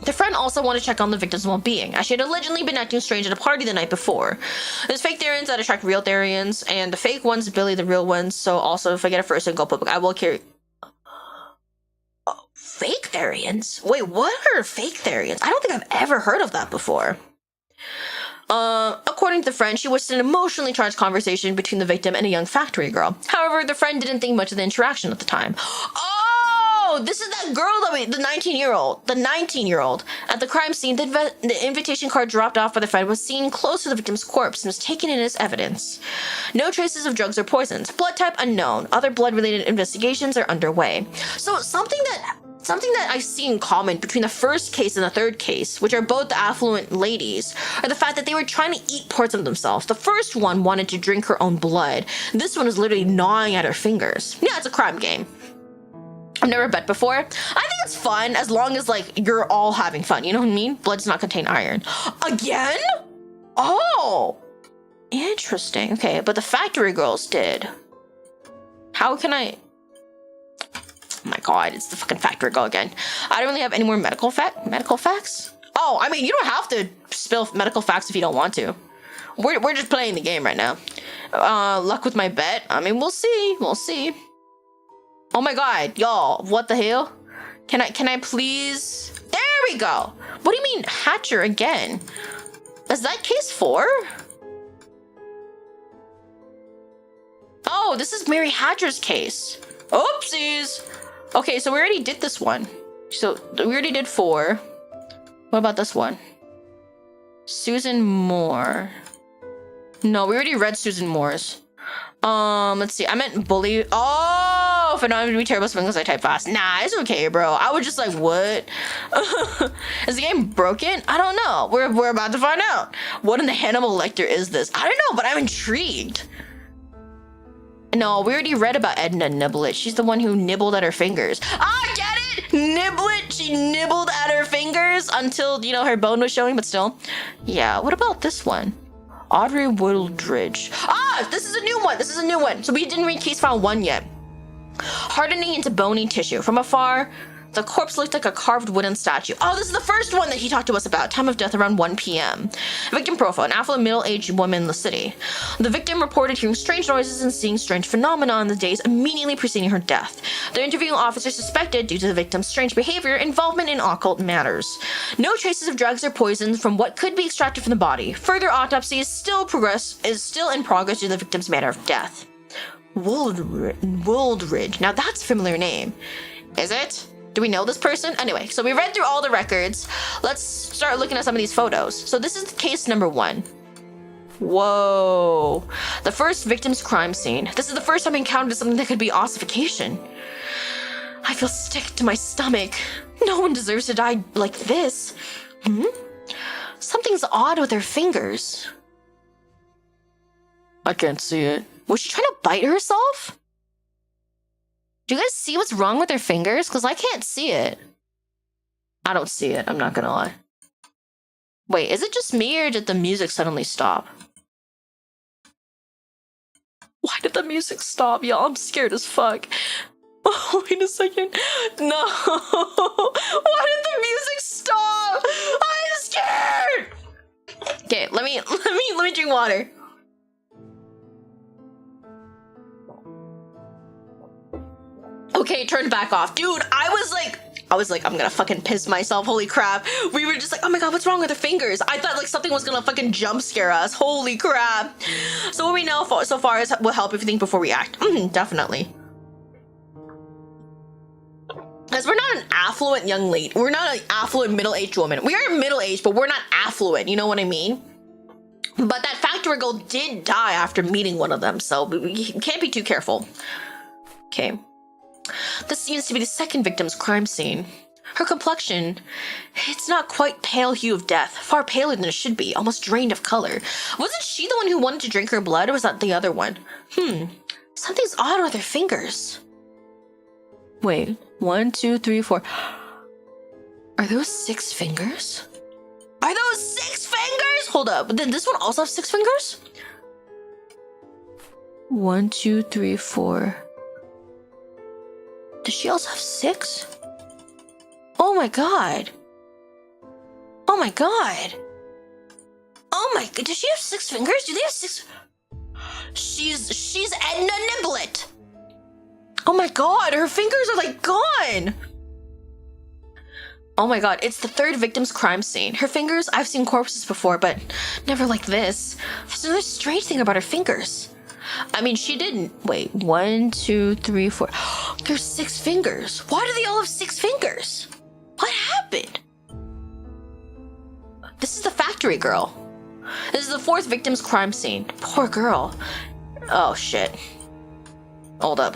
The friend also wanted to check on the victim's well-being, as she had allegedly been acting strange at a party the night before. There's fake therians that attract real therians, and the fake ones bully the real ones, so also if I get a first and go public, I will carry... Fake therians? Wait, what are fake therians? I don't think I've ever heard of that before. According to the friend, she witnessed an emotionally charged conversation between the victim and a young factory girl. However, the friend didn't think much of the interaction at the time. Oh, this is that girl that the 19-year-old. The 19-year-old. At the crime scene, the invitation card dropped off by the friend was seen close to the victim's corpse and was taken in as evidence. No traces of drugs or poisons. Blood type unknown. Other blood-related investigations are underway. So something that I see in common between the first case and the third case, which are both affluent ladies, are the fact that they were trying to eat parts of themselves. The first one wanted to drink her own blood. This one is literally gnawing at her fingers. Yeah, it's a crime game. I've never bet before. I think it's fun as long as, like, you're all having fun. You know what I mean? Blood does not contain iron. Again? Oh! Interesting. Okay, but the factory girls did. How can I... Oh my god, it's the fucking factory girl again. I don't really have any more medical facts? Oh, I mean, you don't have to spill medical facts if you don't want to. We're just playing the game right now. Luck with my bet? I mean, we'll see. We'll see. Oh my god, y'all, what the hell? Can I please? There we go. What do you mean Hatcher again? Is that case 4? Oh, this is Mary Hatcher's case. Oopsies. Okay, so we already did this one. So we already did 4. What about this one? Susan Moore. No, we already read Susan Moore's. Let's see. I meant bully. Oh, if I know I'm gonna be terrible because I type fast. Nah, it's okay, bro. I was just like, what? Is the game broken? I don't know. We're about to find out. What in the Hannibal Lecter is this? I don't know, but I'm intrigued. No, we already read about Edna Niblet. She's the one who nibbled at her fingers. I get it! Niblet! She nibbled at her fingers until, you know, her bone was showing, but still. Yeah, what about this one? Audrey Woodridge. Ah, this is a new one. This is a new one. So we didn't read case file 1 yet. Hardening into bony tissue. From afar, the corpse looked like a carved wooden statue. Oh, this is the first one that he talked to us about. Time of death around 1 p.m. Victim profile, an affluent middle-aged woman in the city. The victim reported hearing strange noises and seeing strange phenomena in the days immediately preceding her death. The interviewing officer suspected, due to the victim's strange behavior, involvement in occult matters. No traces of drugs or poisons from what could be extracted from the body. Further autopsy is still in progress due to the victim's manner of death. Woodridge. Now that's a familiar name. Is it? Do we know this person? Anyway, so we read through all the records. Let's start looking at some of these photos. So this is case number 1. Whoa. The first victim's crime scene. This is the first time I encountered something that could be ossification. I feel sick to my stomach. No one deserves to die like this. Something's odd with her fingers. I can't see it. Was she trying to bite herself? Do you guys see what's wrong with her fingers? Because I can't see it. I don't see it, I'm not gonna lie. Wait, is it just me or did the music suddenly stop? Why did the music stop, y'all? I'm scared as fuck. Oh, wait a second. No. Why did the music stop? I'm scared. Okay, let me drink water. Okay, turned back off. Dude, I was like, I'm gonna fucking piss myself. Holy crap. We were just like, oh my god, what's wrong with her fingers? I thought like something was gonna fucking jump scare us. Holy crap. So what we know so far is will help if you think before we act. Definitely. Because we're not an affluent young lady. We're not an affluent middle-aged woman. We are middle-aged, but we're not affluent. You know what I mean? But that factory girl did die after meeting one of them, so we can't be too careful. Okay. This seems to be the second victim's crime scene. Her complexion, it's not quite pale hue of death, far paler than it should be, almost drained of color. Wasn't she the one who wanted to drink her blood, or was that the other one? Something's odd with her fingers. Wait, 1, 2, 3, 4. Are those 6 fingers? Are those 6 fingers? Hold up, did this one also have 6 fingers? 1, 2, 3, 4. Does she also have 6? Oh my god. Oh my god. Oh my god. Does she have 6 fingers? Do they have 6? She's Edna Niblet. Oh my god, her fingers are like gone. Oh my god, it's the third victim's crime scene. Her fingers, I've seen corpses before, but never like this. There's another strange thing about her fingers. I mean, she didn't. Wait, 1, 2, 3, 4. There's 6 fingers. Why do they all have 6 fingers? What happened? This is the factory girl. This is the 4th victim's crime scene. Poor girl. Oh, shit. Hold up.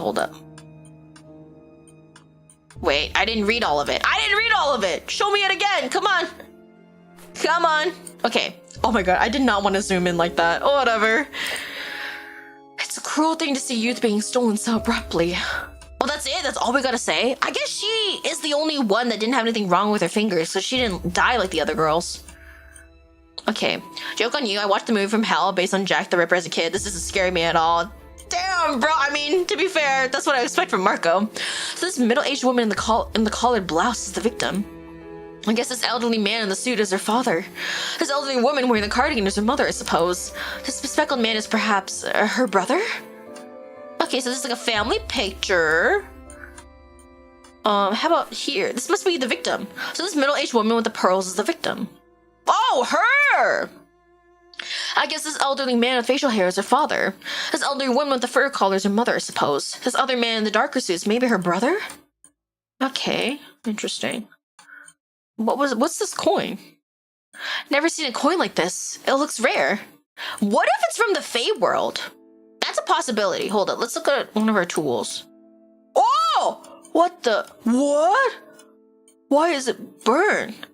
Wait, I didn't read all of it. Show me it again. Come on. Okay. Oh my god, I did not want to zoom in like that. Oh, whatever. It's a cruel thing to see youth being stolen so abruptly. Well, that's it? That's all we gotta say? I guess she is the only one that didn't have anything wrong with her fingers, so she didn't die like the other girls. Okay. Joke on you, I watched the movie From Hell based on Jack the Ripper as a kid. This doesn't scare me at all. Damn, bro. I mean, to be fair, that's what I expect from Marco. So this middle-aged woman in the collared blouse is the victim. I guess this elderly man in the suit is her father. This elderly woman wearing the cardigan is her mother, I suppose. This bespectacled man is perhaps her brother? Okay, so this is like a family picture. How about here? This must be the victim. So this middle-aged woman with the pearls is the victim. Oh, her! I guess this elderly man with facial hair is her father. This elderly woman with the fur collar is her mother, I suppose. This other man in the darker suits, maybe her brother? Okay, interesting. What's this coin? Never seen a coin like this. It looks rare. What if it's from the Fae world? That's a possibility. Hold up, let's look at one of our tools. Oh! What? Why is it burned?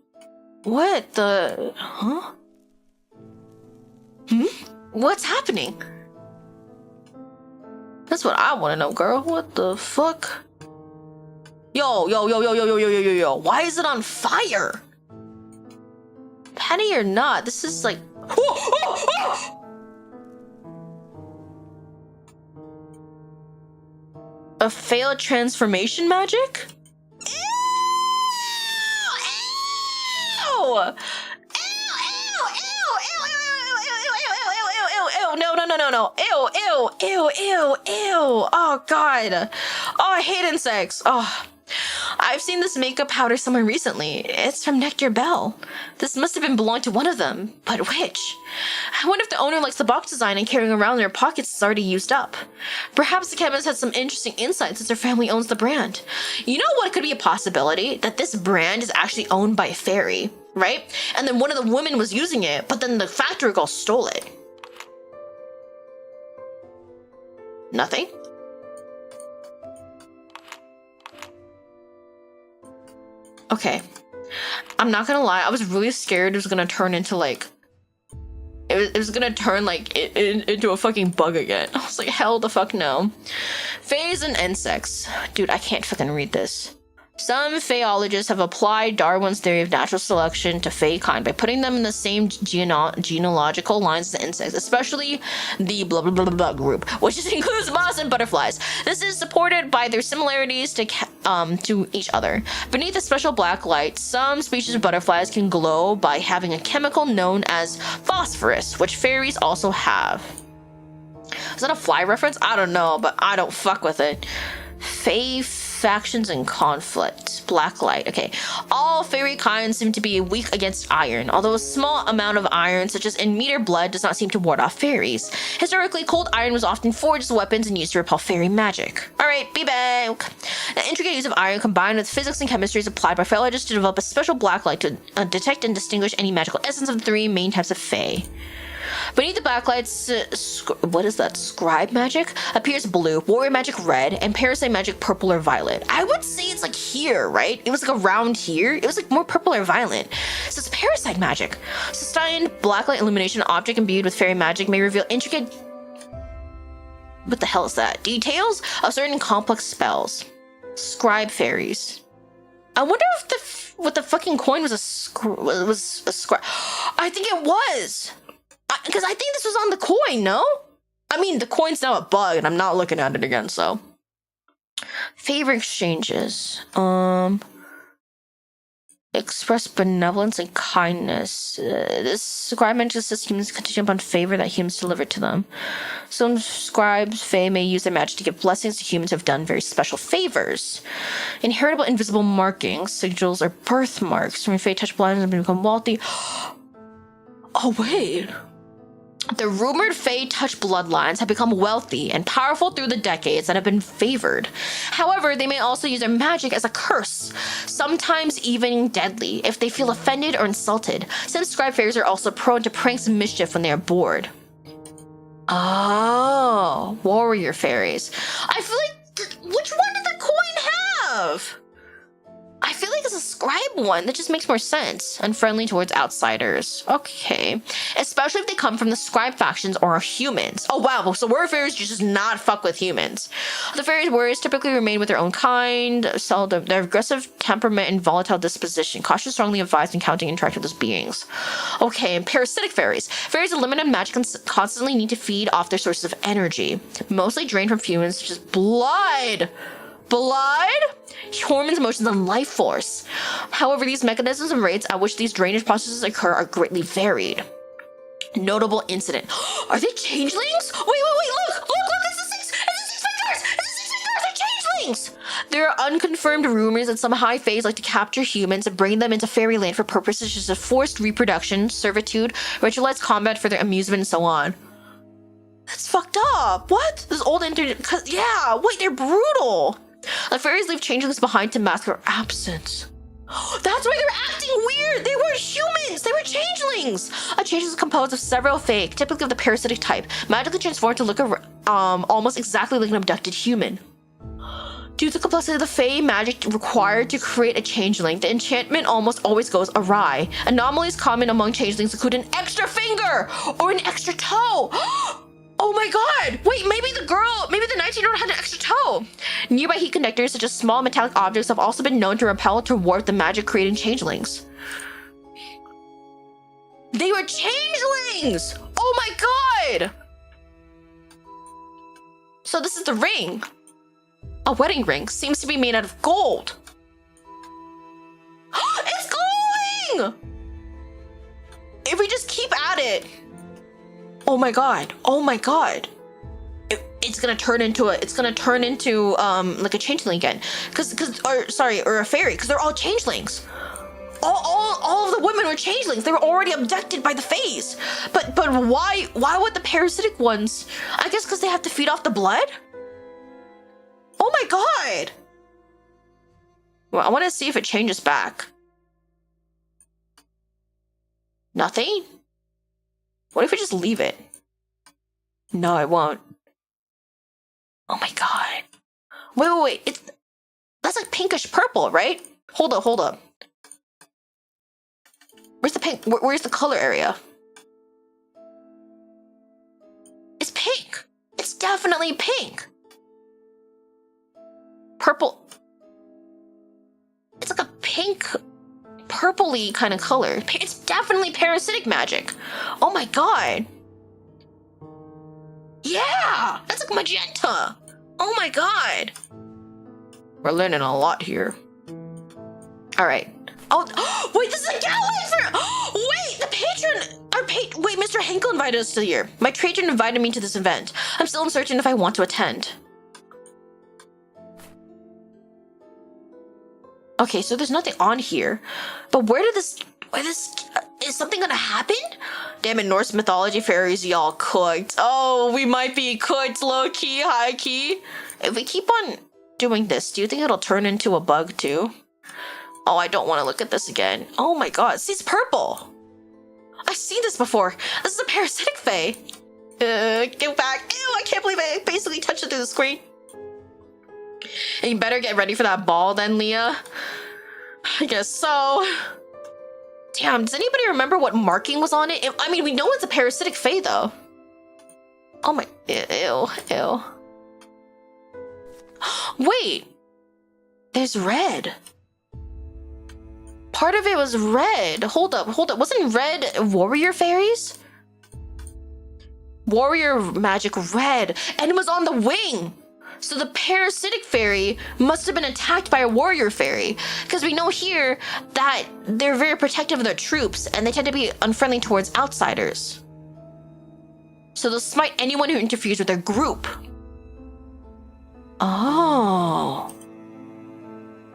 What the... Huh? What's happening? That's what I want to know, girl. What the fuck? Yo. Why is it on fire? Penny or not, this is like... A failed transformation magic? Ew! No. Ew. Oh, God. Oh, I hate insects. Oh. I've seen this makeup powder somewhere recently. It's from Nectar Bell. This must have been belonged to one of them. But which? I wonder if the owner likes the box design and carrying around in their pockets is already used up. Perhaps the chemist had some interesting insights since their family owns the brand. You know what could be a possibility? That this brand is actually owned by a fairy, right? And then one of the women was using it, but then the factory girl stole it. Nothing? Okay. I'm not gonna lie, I was really scared it was gonna turn into like... It was gonna turn like into a fucking bug again. I was like, hell the fuck no. Faes and insects. Dude, I can't fucking read this. Some Faeologists have applied Darwin's theory of natural selection to Fae kind by putting them in the same genealogical lines as the insects, especially the blah blah blah blah group, which includes moths and butterflies. This is supported by their similarities to each other. Beneath a special black light, some species of butterflies can glow by having a chemical known as phosphorus, which fairies also have. Is that a fly reference? I don't know, but I don't fuck with it. Fae factions and conflict. Black light. Okay. All fairy kinds seem to be weak against iron, although a small amount of iron, such as in meat or blood, does not seem to ward off fairies. Historically, cold iron was often forged as weapons and used to repel fairy magic. Alright, be back! The intricate use of iron combined with physics and chemistry is applied by Faeologists to develop a special black light to detect and distinguish any magical essence of the 3 main types of Fae. Beneath the blacklight's, what is that, scribe magic, appears blue, warrior magic red, and parasite magic purple or violet. I would say it's like here, right? It was like around here. It was like more purple or violet. So it's parasite magic. Sustained blacklight illumination object imbued with fairy magic may reveal intricate... What the hell is that? Details of certain complex spells. Scribe fairies. I wonder if what the fucking coin was a scribe. I think it was. Because I think this was on the coin, no? I mean, the coin's now a bug, and I'm not looking at it again, so. Favor exchanges. Express benevolence and kindness. This scribe magic assists humans contingent upon favor that humans deliver to them. Some scribes, fae, may use their magic to give blessings to humans who have done very special favors. Inheritable invisible markings, sigils, or birthmarks. When fae touch blindness and become wealthy. Oh, wait. The rumored Fae touch bloodlines have become wealthy and powerful through the decades and have been favored. However, they may also use their magic as a curse, sometimes even deadly, if they feel offended or insulted, since scribe fairies are also prone to pranks and mischief when they are bored. Oh, warrior fairies. I feel like, which one did the coin have? I feel like it's a scribe one. That just makes more sense. Unfriendly towards outsiders. Okay. Especially if they come from the scribe factions or are humans. Oh wow, so warrior fairies just not fuck with humans. The fairies warriors typically remain with their own kind, seldom. Their aggressive temperament and volatile disposition. Caution strongly advised when counting interact with those beings. Okay, and parasitic fairies. Fairies with limited magic constantly need to feed off their sources of energy. Mostly drained from humans, such as blood. Blood, hormones, emotions, and life force. However, these mechanisms and rates at which these drainage processes occur are greatly varied. Notable incident. Are they changelings? Wait, look, it's the six fingers, they're changelings! There are unconfirmed rumors that some high faes like to capture humans and bring them into fairyland for purposes such as forced reproduction, servitude, ritualized combat for their amusement, and so on. That's fucked up. What? This old internet, yeah, wait, they're brutal. The fairies leave changelings behind to mask their absence. That's why they're acting weird! They weren't humans! They were changelings! A changeling is composed of several fae, typically of the parasitic type, magically transformed to look almost exactly like an abducted human. Due to the complexity of the fae magic required to create a changeling, the enchantment almost always goes awry. Anomalies common among changelings include an extra finger or an extra toe. Oh my god! Wait, maybe the 19-year-old had an extra toe! Nearby heat conductors, such as small metallic objects, have also been known to repel to warp the magic-creating changelings. They were changelings! Oh my god! So this is the ring. A wedding ring seems to be made out of gold. It's glowing! If we just keep at it. Oh my god. It's gonna turn into like a changeling again. Or a fairy, because they're all changelings. All of the women were changelings. They were already abducted by the faes. But why would the parasitic ones? I guess because they have to feed off the blood? Oh my god. Well, I want to see if it changes back. Nothing? What if we just leave it? No, I won't. Oh my god. Wait. That's like pinkish purple, right? Hold up. Where's the pink? Where's the color area? It's pink. It's definitely pink. Purple. It's like a pink, purpley kind of color. It's definitely parasitic magic. Oh my god. Yeah, that's like magenta. Oh my god. We're learning a lot here. All right. Oh, wait, this is a gala for. Wait, the patron. Wait, Mr. Henkel invited us to here. My patron invited me to this event. I'm still uncertain if I want to attend. Okay, so there's nothing on here, but is something gonna happen? Damn it, Norse mythology fairies, y'all cooked. Oh, we might be cooked, low key, high key. If we keep on doing this, do you think it'll turn into a bug too? Oh, I don't want to look at this again. Oh my god, see, it's purple. I've seen this before. This is a parasitic fae. Get back. Ew, I can't believe I basically touched it through the screen. And you better get ready for that ball then, Leah. I guess so. Damn, does anybody remember what marking was on it? I mean, we know it's a parasitic fae, though. Oh my, ew. Wait. There's red. Part of it was red. Hold up. Wasn't red warrior fairies? Warrior magic red. And it was on the wing. So the parasitic fairy must have been attacked by a warrior fairy, because we know here that they're very protective of their troops and they tend to be unfriendly towards outsiders. So they'll smite anyone who interferes with their group. Oh.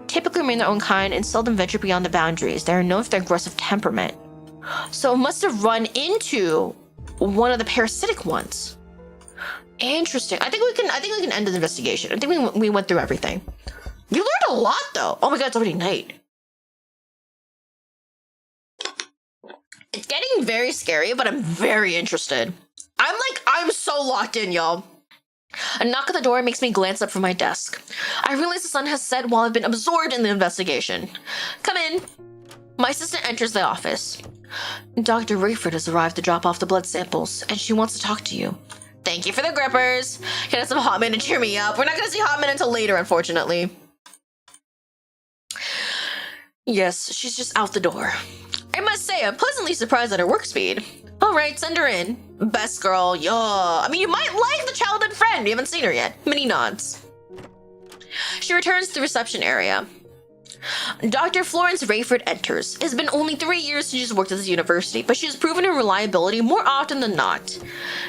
Typically remain their own kind and seldom venture beyond the boundaries. They are known for their aggressive temperament. So it must have run into one of the parasitic ones. Interesting. I think we can end the investigation. I think we went through everything. You learned a lot though. Oh my god, it's already night. It's getting very scary, but I'm very interested. I'm so locked in, y'all. A knock at the door makes me glance up from my desk. I realize the sun has set while I've been absorbed in the investigation. Come in. My assistant enters the office. Dr. Rayford has arrived to drop off the blood samples, and she wants to talk to you. Thank you for the grippers. Can I have some hot men to cheer me up? We're not going to see hot men until later, unfortunately. Yes, she's just out the door. I must say, I'm pleasantly surprised at her work speed. All right, send her in. Best girl, yeah. I mean, you might like the childhood friend. You haven't seen her yet. Many nods. She returns to the reception area. Dr. Florence Rayford enters. It has been only 3 years since she's worked at this university, but she has proven her reliability more often than not.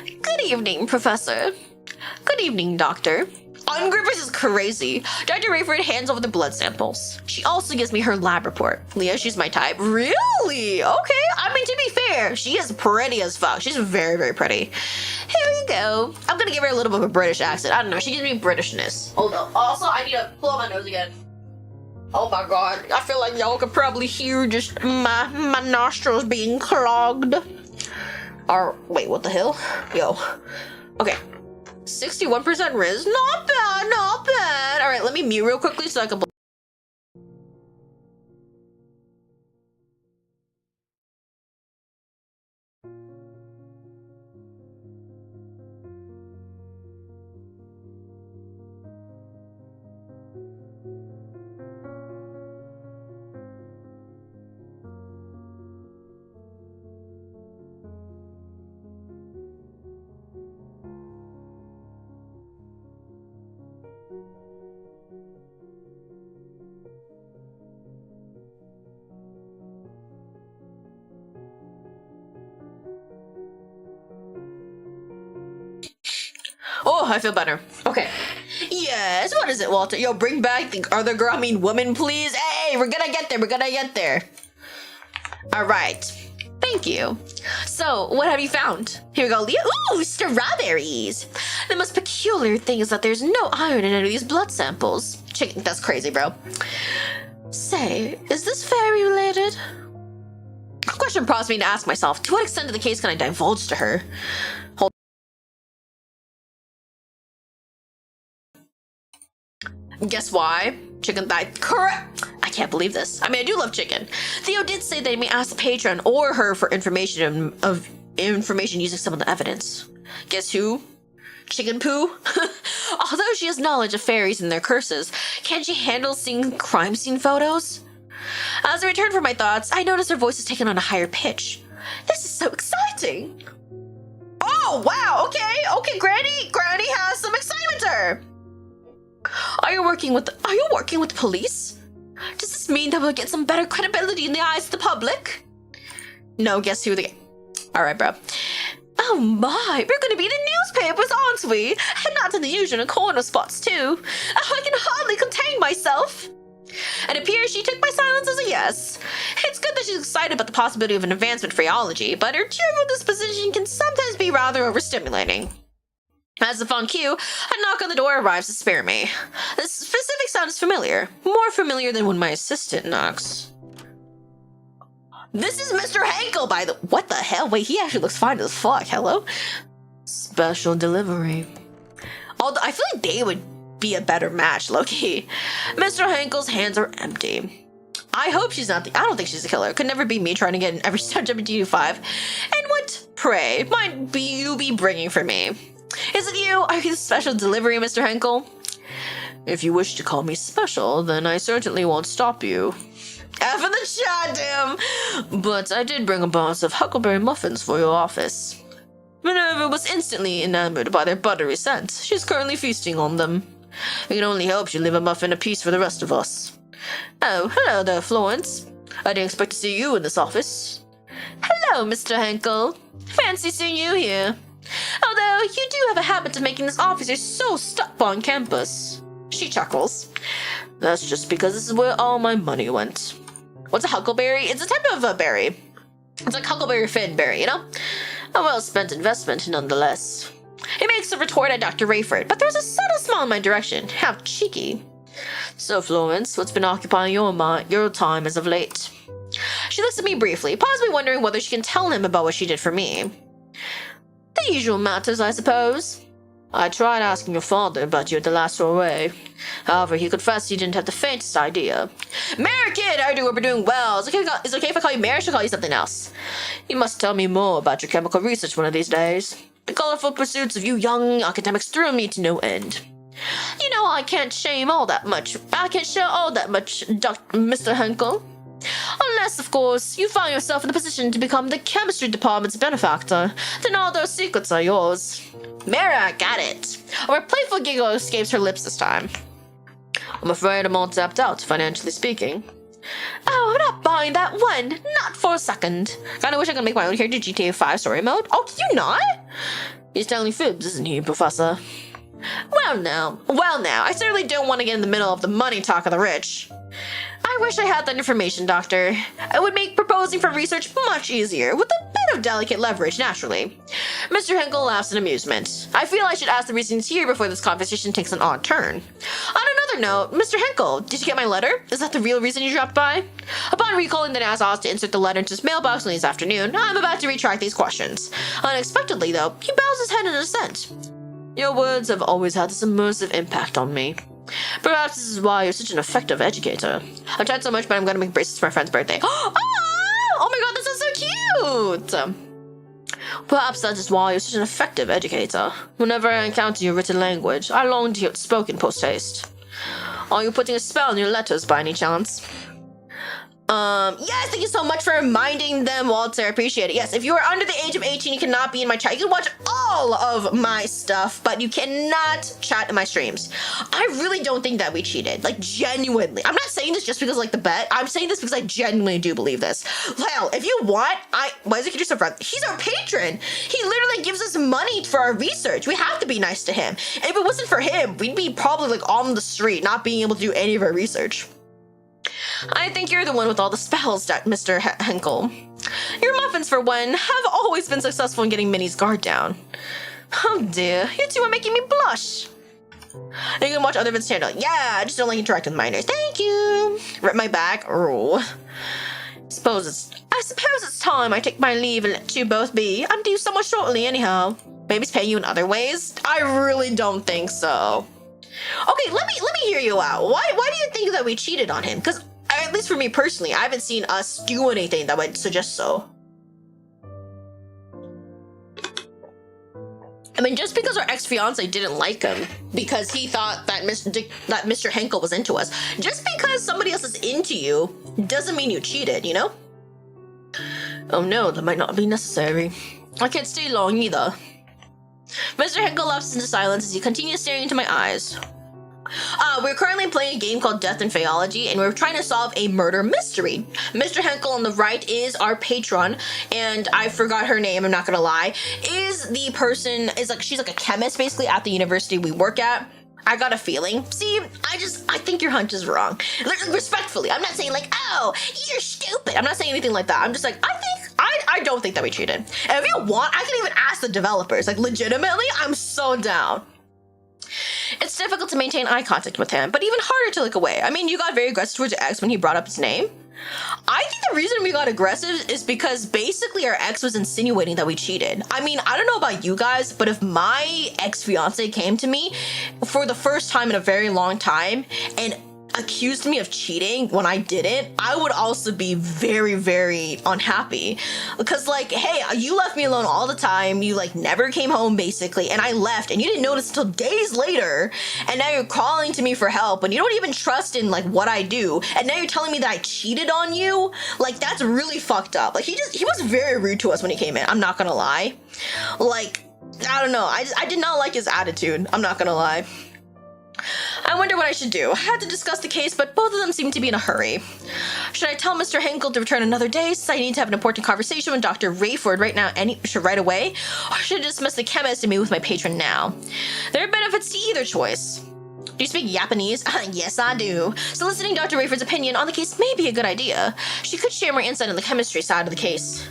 Good evening, Professor. Good evening, Doctor. Ungrippers is crazy. Dr. Rayford hands over the blood samples. She also gives me her lab report. Leah, she's my type. Really? Okay. I mean, to be fair, she is pretty as fuck. She's very, very pretty. Here you go. I'm gonna give her a little bit of a British accent. I don't know. She gives me Britishness. Hold up. Also, I need to pull out my nose again. Oh my god. I feel like y'all could probably hear just my nostrils being clogged. Or, wait, what the hell? Yo. Okay. 61% Riz. Not bad, not bad. All right, let me mute real quickly so I can... Oh, I feel better. Okay. Yes, what is it, Walter? Yo, bring back the other girl, I mean woman, please. Hey, we're gonna get there, we're gonna get there. All right. Thank you. So, what have you found? Here we go, Leah. Ooh, strawberries. The most peculiar thing is that there's no iron in any of these blood samples. Chicken, that's crazy, bro. Say, is this fairy related? A question prompts me to ask myself, to what extent of the case can I divulge to her? Hold. Guess why? Chicken thigh. Correct. I can't believe this. I mean, I do love chicken. Theo did say that he may ask the patron or her for information using some of the evidence. Guess who? Chicken poo? Although she has knowledge of fairies and their curses, can she handle seeing crime scene photos? As I return from my thoughts, I notice her voice is taken on a higher pitch. This is so exciting! Oh, wow, okay, Granny has some excitement to her! Are you working with the police? Does this mean that we'll get some better credibility in the eyes of the public? No, guess who Alright, bro. Oh my, we're gonna be in the newspapers, aren't we? And not in the usual corner spots, too. Oh, I can hardly contain myself. It appears she took my silence as a yes. It's good that she's excited about the possibility of an advancement in Faeology, but her cheerful disposition can sometimes be rather overstimulating. As if on cue, a knock on the door arrives to spare me. The specific sound is familiar, more familiar than when my assistant knocks. This is Mr. Henkel, by the— What the hell? Wait, he actually looks fine as fuck. Hello? Special delivery. Although I feel like they would be a better match, low-key. Mr. Henkel's hands are empty. I hope she's not I don't think she's a killer. It could never be me trying to get in every step of GU5. And what, pray, might you be bringing for me? Is it you? Are you the special delivery, Mr. Henkel? If you wish to call me special, then I certainly won't stop you. F in the chat, damn! But I did bring a box of huckleberry muffins for your office. Minerva was instantly enamored by their buttery scent. She's currently feasting on them. I can only hope you leave a muffin apiece for the rest of us. Oh, hello there, Florence. I didn't expect to see you in this office. Hello, Mr. Henkel. Fancy seeing you here. Although, you do have a habit of making this officer so stuck on campus. She chuckles. That's just because this is where all my money went. What's a huckleberry? It's a type of a berry. It's like huckleberry fin berry, you know? A well-spent investment, nonetheless. He makes a retort at Dr. Rayford, but throws a subtle smile in my direction. How cheeky. So, Florence, what's been occupying your time as of late? She looks at me briefly, possibly wondering whether she can tell him about what she did for me. The usual matters, I suppose. I tried asking your father about you at the last soiree. However, he confessed he didn't have the faintest idea. Mare, kid, I hope we're doing well. Is it okay if I call you Mare or should I call you something else? You must tell me more about your chemical research one of these days. The colorful pursuits of you young academics thrill me to no end. You know, I can't share all that much, Mr. Henkel. Unless, of course, you find yourself in the position to become the chemistry department's benefactor, then all those secrets are yours. Mara, got it. A playful giggle escapes her lips this time. I'm afraid I'm all tapped out, financially speaking. Oh, I'm not buying that one. Not for a second. Kinda wish I could make my own character GTA 5 story mode. Oh, can you not? He's telling fibs, isn't he, Professor? Well now, I certainly don't want to get in the middle of the money talk of the rich. I wish I had that information, Doctor. It would make proposing for research much easier, with a bit of delicate leverage, naturally. Mr. Henkel laughs in amusement. I feel I should ask the reasons here before this conversation takes an odd turn. On another note, Mr. Henkel, did you get my letter? Is that the real reason you dropped by? Upon recalling that I was asked to insert the letter into his mailbox late this afternoon, I'm about to retract these questions. Unexpectedly, though, he bows his head in assent. Your words have always had this immersive impact on me. Perhaps this is why you're such an effective educator. I've tried so much, but I'm gonna make bracelets for my friend's birthday. Oh my god, this is so cute! Perhaps that is why you're such an effective educator. Whenever I encounter your written language, I long to hear it spoken post-haste. Are you putting a spell on your letters by any chance? Yes, thank you so much for reminding them, Walter. I appreciate it. Yes, if you are under the age of 18, you cannot be in my chat. You can watch all of my stuff, but you cannot chat in my streams. I really don't think that we cheated. Like, genuinely. I'm not saying this just because, like, the bet. I'm saying this because I genuinely do believe this. Well, if you want, why is it just so friend? He's our patron. He literally gives us money for our research. We have to be nice to him. If it wasn't for him, we'd be probably, like, on the street, not being able to do any of our research. I think you're the one with all the spells, Mr. Henkel. Your muffins, for one, have always been successful in getting Minnie's guard down. Oh dear, you two are making me blush. You can watch other Vince channel. Yeah, I just don't like interacting with minors. Thank you. Rip my back. Oh. I suppose it's time I take my leave and let you both be. I'm due somewhat shortly anyhow. Maybe it's paying you in other ways? I really don't think so. Okay, let me hear you out. Why do you think that we cheated on him? Because at least for me personally, I haven't seen us do anything that would suggest so. I mean, just because our ex-fiancé didn't like him because he thought that Mr. Henkel was into us, just because somebody else is into you doesn't mean you cheated, you know? Oh no, that might not be necessary. I can't stay long either. Mr. Henkel lapses into silence as he continues staring into my eyes. We're currently playing a game called Death and Faeology, and we're trying to solve a murder mystery. Mr. Henkel on the right is our patron, and I forgot her name, I'm not gonna lie. She's like a chemist basically at the university we work at. I got a feeling. See, I think your hunch is wrong. Respectfully, I'm not saying like, oh, you're stupid. I'm not saying anything like that. I'm just like, I don't think that we cheated. And if you want, I can even ask the developers. Like, legitimately, I'm so down. It's difficult to maintain eye contact with him, but even harder to look away. I mean, you got very aggressive towards your ex when he brought up his name. I think the reason we got aggressive is because basically our ex was insinuating that we cheated. I mean, I don't know about you guys, but if my ex-fiance came to me for the first time in a very long time and accused me of cheating when I didn't, I would also be very, very unhappy. Because like, hey, you left me alone all the time. You like never came home basically, and I left and you didn't notice until days later, and now you're calling to me for help and you don't even trust in like what I do, and now you're telling me that I cheated on you. Like, that's really fucked up. Like, he was very rude to us when he came in. I'm not gonna lie. Like, I don't know. I did not like his attitude. I'm not gonna lie. I wonder what I should do. I had to discuss the case, but both of them seem to be in a hurry. Should I tell Mr. Henkel to return another day since I need to have an important conversation with Dr. Rayford right away? Or should I dismiss the chemist and meet with my patron now? There are benefits to either choice. Do you speak Japanese? Yes, I do. Soliciting Dr. Rayford's opinion on the case may be a good idea. She could share more insight on the chemistry side of the case.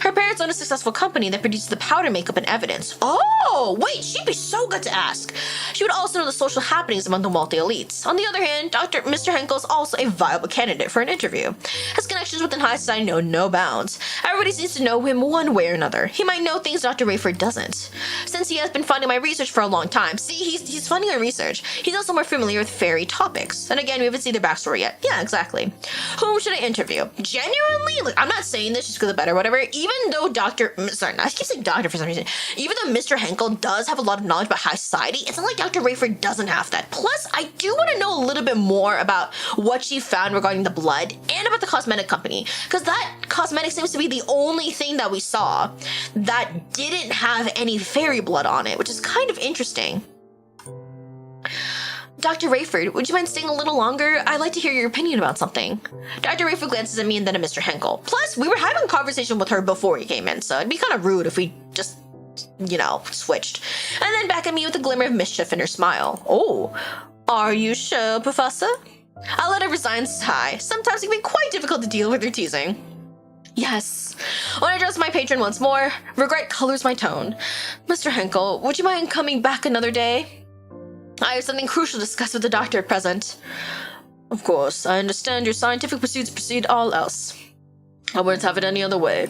Her parents own a successful company that produces the powder, makeup, and evidence. Oh, wait, she'd be so good to ask. She would also know the social happenings among the wealthy elites. On the other hand, Mr. Henkel is also a viable candidate for an interview. His connections within high society know no bounds. Everybody seems to know him one way or another. He might know things Dr. Rayford doesn't. Since he has been funding my research for a long time. See, he's funding our research. He's also more familiar with fairy topics. And again, we haven't seen their backstory yet. Yeah, exactly. Whom should I interview? Genuinely, like, I'm not saying this just because of better, whatever. Even though I keep saying doctor for some reason. Even though Mr. Henkel does have a lot of knowledge about high society, it's not like Dr. Rayford doesn't have that. Plus, I do want to know a little bit more about what she found regarding the blood and about the cosmetic company, because that cosmetic seems to be the only thing that we saw that didn't have any fairy blood on it, which is kind of interesting. Dr. Rayford, would you mind staying a little longer? I'd like to hear your opinion about something. Dr. Rayford glances at me and then at Mr. Henkel. Plus, we were having a conversation with her before he came in, so it'd be kind of rude if we just, switched. And then back at me with a glimmer of mischief in her smile. Oh, are you sure, Professor? I'll let a resigned sigh. Sometimes it can be quite difficult to deal with her teasing. Yes. When I address my patron once more, regret colors my tone. Mr. Henkel, would you mind coming back another day? I have something crucial to discuss with the doctor at present. Of course, I understand your scientific pursuits precede all else. I wouldn't have it any other way.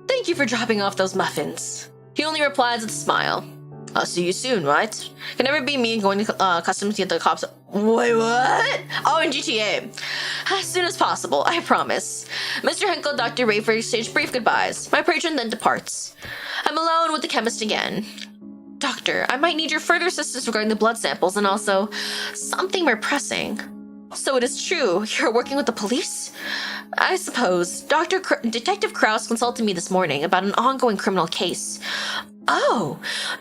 Thank you for dropping off those muffins. He only replies with a smile. I'll see you soon, right? Can never be me going to customs to get the cops. Wait, what? Oh, in GTA. As soon as possible, I promise. Mr. Henkel and Dr. Rayford exchange brief goodbyes. My patron then departs. I'm alone with the chemist again. Doctor, I might need your further assistance regarding the blood samples and also something more pressing. So it is true, you're working with the police? I suppose. Detective Krause consulted me this morning about an ongoing criminal case. Oh,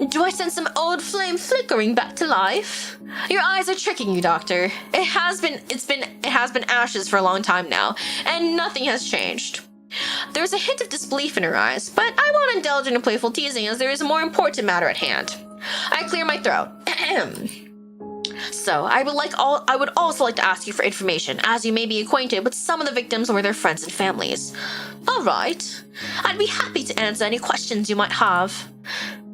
do I send some old flame flickering back to life? Your eyes are tricking you, Doctor. It has been ashes for a long time now, and nothing has changed. There's a hint of disbelief in her eyes, but I won't indulge in a playful teasing as there is a more important matter at hand. I clear my throat. So, I would also like to ask you for information, as you may be acquainted with some of the victims or their friends and families. Alright. I'd be happy to answer any questions you might have.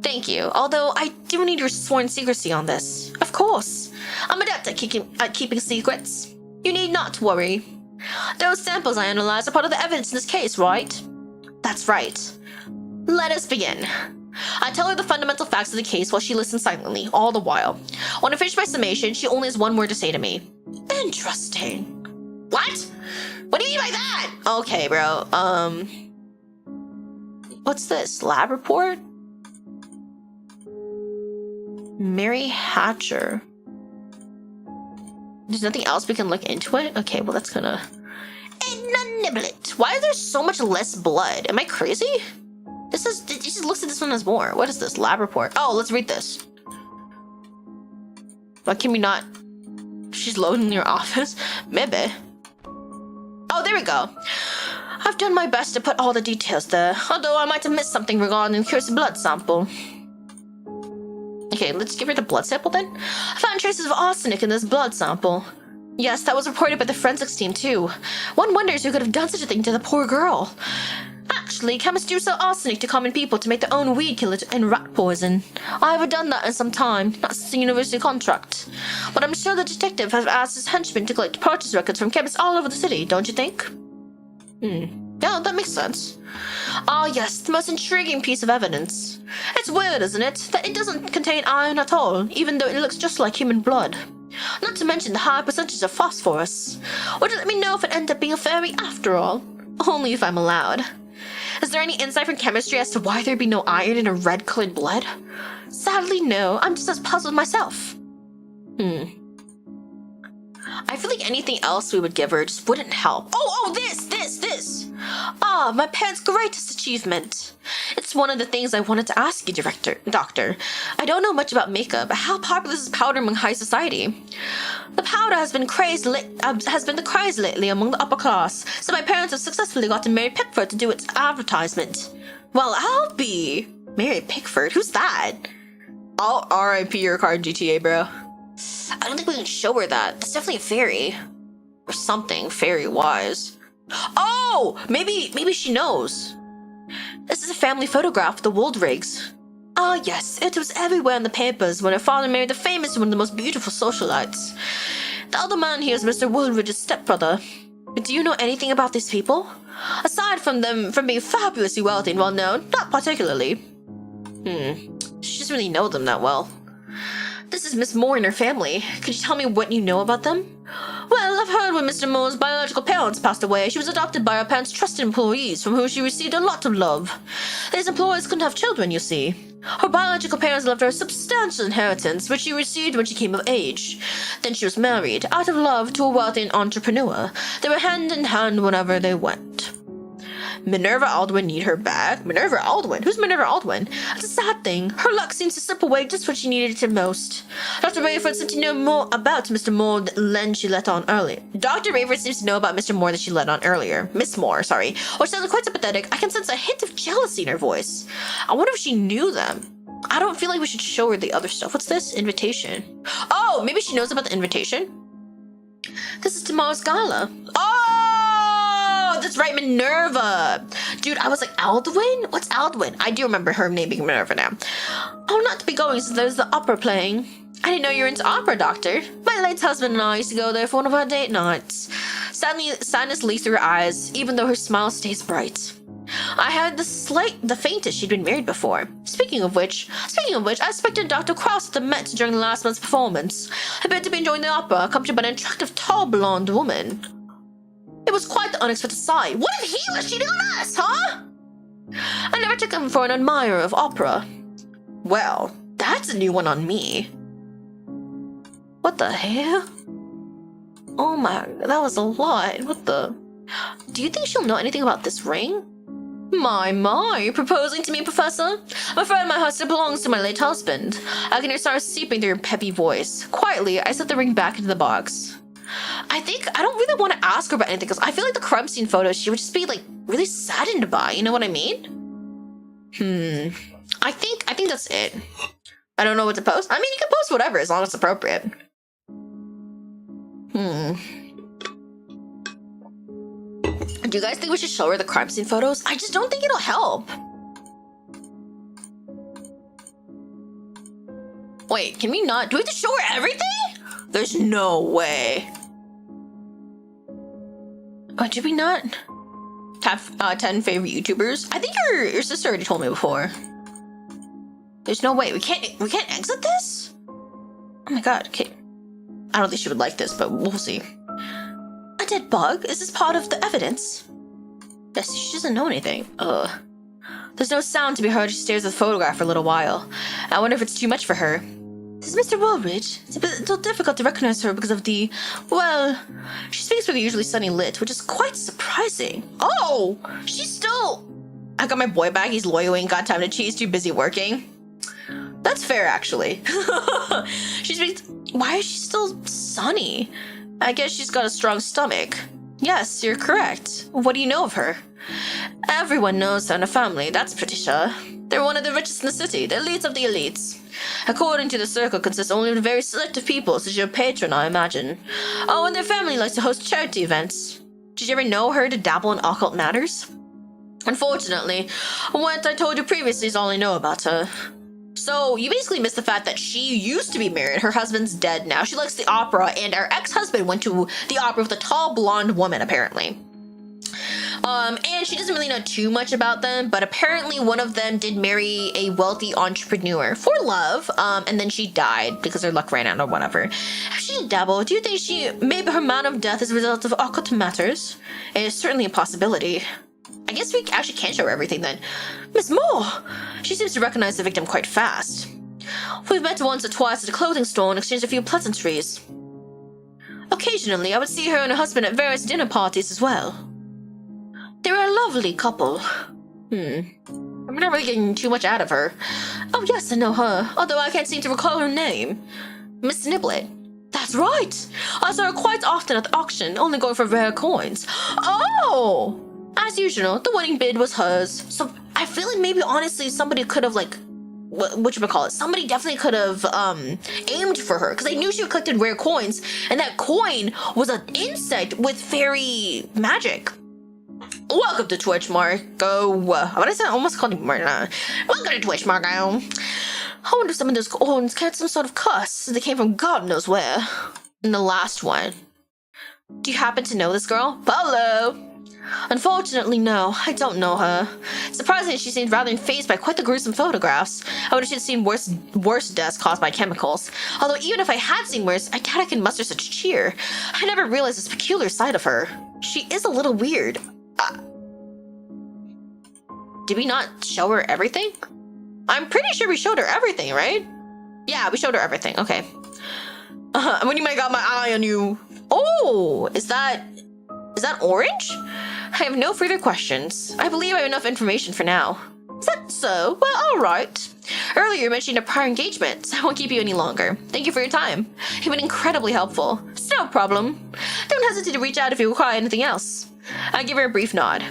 Thank you, although I do need your sworn secrecy on this. Of course. I'm adept at keeping secrets. You need not worry. Those samples I analyzed are part of the evidence in this case, right? That's right. Let us begin. I tell her the fundamental facts of the case while she listens silently, all the while. When I finish my summation, she only has one word to say to me. Interesting. What? What do you mean by that? Okay, bro. What's this? Lab report? Mary Hatcher. There's nothing else we can look into it? Okay, well that's gonna... Niblet. Why is there so much less blood? Am I crazy? It just looks at this one as more. What is this? Lab report. Oh, let's read this. Why can we not... She's loading in your office? Maybe. Oh, there we go. I've done my best to put all the details there, although I might have missed something regarding the curious blood sample. Okay, let's give her the blood sample then. I found traces of arsenic in this blood sample. Yes, that was reported by the forensics team too. One wonders who could have done such a thing to the poor girl. Actually, chemists do sell arsenic to common people to make their own weed killer and rat poison. I haven't done that in some time, not since the university contract. But I'm sure the detective has asked his henchmen to collect purchase records from chemists all over the city, don't you think? Yeah, that makes sense. Ah, yes, the most intriguing piece of evidence. It's weird, isn't it, that it doesn't contain iron at all, even though it looks just like human blood. Not to mention the high percentage of phosphorus. Would you let me know if it ended up being a fairy after all? Only if I'm allowed. Is there any insight from chemistry as to why there'd be no iron in a red-colored blood? Sadly, no. I'm just as puzzled myself. I feel like anything else we would give her just wouldn't help. Oh, this! Ah, my parents' greatest achievement. It's one of the things I wanted to ask you, Doctor. I don't know much about makeup, but how popular is powder among high society? The powder has been the craze lately among the upper class, so my parents have successfully gotten Mary Pickford to do its advertisement. Well, I'll be... Mary Pickford? Who's that? I'll RIP your card, GTA, bro. I don't think we can show her that. That's definitely a fairy. Or something fairy-wise. Oh! Maybe she knows. This is a family photograph of the Waldrigs. Ah, yes, it was everywhere in the papers when her father married the famous one of the most beautiful socialites. The other man here is Mr. Woolridge's stepbrother. But do you know anything about these people? Aside from them being fabulously wealthy and well-known, not particularly. She doesn't really know them that well. This is Miss Moore and her family. Could you tell me what you know about them? Well, I've heard when Mr. Moore's biological parents passed away, she was adopted by her parents' trusted employees, from whom she received a lot of love. These employees couldn't have children, you see. Her biological parents left her a substantial inheritance, which she received when she came of age. Then she was married, out of love, to a wealthy entrepreneur. They were hand in hand whenever they went. Minerva Aldwin need her back? Minerva Aldwin? Who's Minerva Aldwin? It's a sad thing. Her luck seems to slip away just when she needed it the most. Dr. Rayford seems to know more about Mr. Moore than she let on earlier. Dr. Rayford seems to know about Mr. Moore than she let on earlier. Miss Moore, sorry. Which sounds quite sympathetic. I can sense a hint of jealousy in her voice. I wonder if she knew them. I don't feel like we should show her the other stuff. What's this? Invitation. Oh, maybe she knows about the invitation? This is tomorrow's gala. Oh, that's right, Minerva. Dude, I was like, Aldwin? What's Aldwin? I do remember her name being Minerva now. Oh, not to be going since there's the opera playing. I didn't know you were into opera, Doctor. My late husband and I used to go there for one of our date nights. Sadness leaked through her eyes, even though her smile stays bright. I had the faintest she'd been married before. Speaking of which, I spotted Dr. Krauss at the Met during last month's performance. He appeared to be enjoying the opera, accompanied by an attractive, tall, blonde woman. It was quite the unexpected sight. What if he was cheating on us, huh? I never took him for an admirer of opera. Well, that's a new one on me. What the hell? Oh my, that was a lot. What the? Do you think she'll know anything about this ring? My, proposing to me, Professor? I'm afraid my heart still belongs to my late husband. I can hear stars seeping through her peppy voice. Quietly, I set the ring back into the box. I don't really want to ask her about anything, because I feel like the crime scene photos she would just be, like, really saddened by, you know what I mean? I think that's it. I don't know what to post. I mean, you can post whatever, as long as it's appropriate. Do you guys think we should show her the crime scene photos? I just don't think it'll help. Wait, can we not? Do we have to show her everything? There's no way. Oh, did we not have 10 favorite YouTubers? I think your sister already told me before. There's no way. We can't exit this? Oh my god, okay. I don't think she would like this, but we'll see. A dead bug? Is this part of the evidence? Yes, she doesn't know anything. There's no sound to be heard. She stares at the photograph for a little while. I wonder if it's too much for her. This is Mr. Woolridge. It's a little difficult to recognize her because of the... Well, she speaks with a usually sunny lit, which is quite surprising. Oh! She's still... I got my boy back. He's loyal, ain't got time to cheat. He's too busy working. That's fair, actually. She speaks... Why is she still sunny? I guess she's got a strong stomach. Yes, you're correct. What do you know of her? Everyone knows her in her family, that's pretty sure. They're one of the richest in the city, the elites of the elites. According to the circle, consists only of very selective people, such as your patron, I imagine. Oh, and their family likes to host charity events. Did you ever know her to dabble in occult matters? Unfortunately, what I told you previously is all I know about her. So, you basically missed the fact that she used to be married. Her husband's dead now. She likes the opera, and our ex-husband went to the opera with a tall, blonde woman, apparently. And she doesn't really know too much about them, but apparently one of them did marry a wealthy entrepreneur for love, and then she died because her luck ran out or whatever. If she did dabble, do you think maybe her manner of death is a result of occult matters? It is certainly a possibility. I guess we actually can't show her everything then. Miss Moore! She seems to recognize the victim quite fast. We've met once or twice at a clothing store and exchanged a few pleasantries. Occasionally, I would see her and her husband at various dinner parties as well. They were a lovely couple. I'm not really getting too much out of her. Oh yes, I know her, although I can't seem to recall her name. Miss Niblet. That's right! I saw her quite often at the auction, only going for rare coins. Oh! As usual, the winning bid was hers. So I feel like maybe honestly somebody could have somebody definitely could have aimed for her because they knew she collected rare coins and that coin was an insect with fairy magic. Welcome to Twitch, Marco. What did I say? I almost called you Marco. Welcome to Twitch, Marco. I wonder if some of those horns catch some sort of cuss. They came from God knows where. And the last one. Do you happen to know this girl? Polo! Unfortunately, no. I don't know her. Surprisingly, she seemed rather unfazed by quite the gruesome photographs. I wonder if she'd seen worse deaths caused by chemicals. Although even if I had seen worse, I doubt I can muster such cheer. I never realized this peculiar side of her. She is a little weird. Did we not show her everything? I'm pretty sure we showed her everything, right? Yeah, we showed her everything. Okay. When you got my eye on you. Oh, is that orange? I have no further questions. I believe I have enough information for now. Is that so? Well, alright. Earlier you mentioned a prior engagement, so I won't keep you any longer. Thank you for your time. You've been incredibly helpful. It's no problem. Don't hesitate to reach out if you require anything else. I give her a brief nod.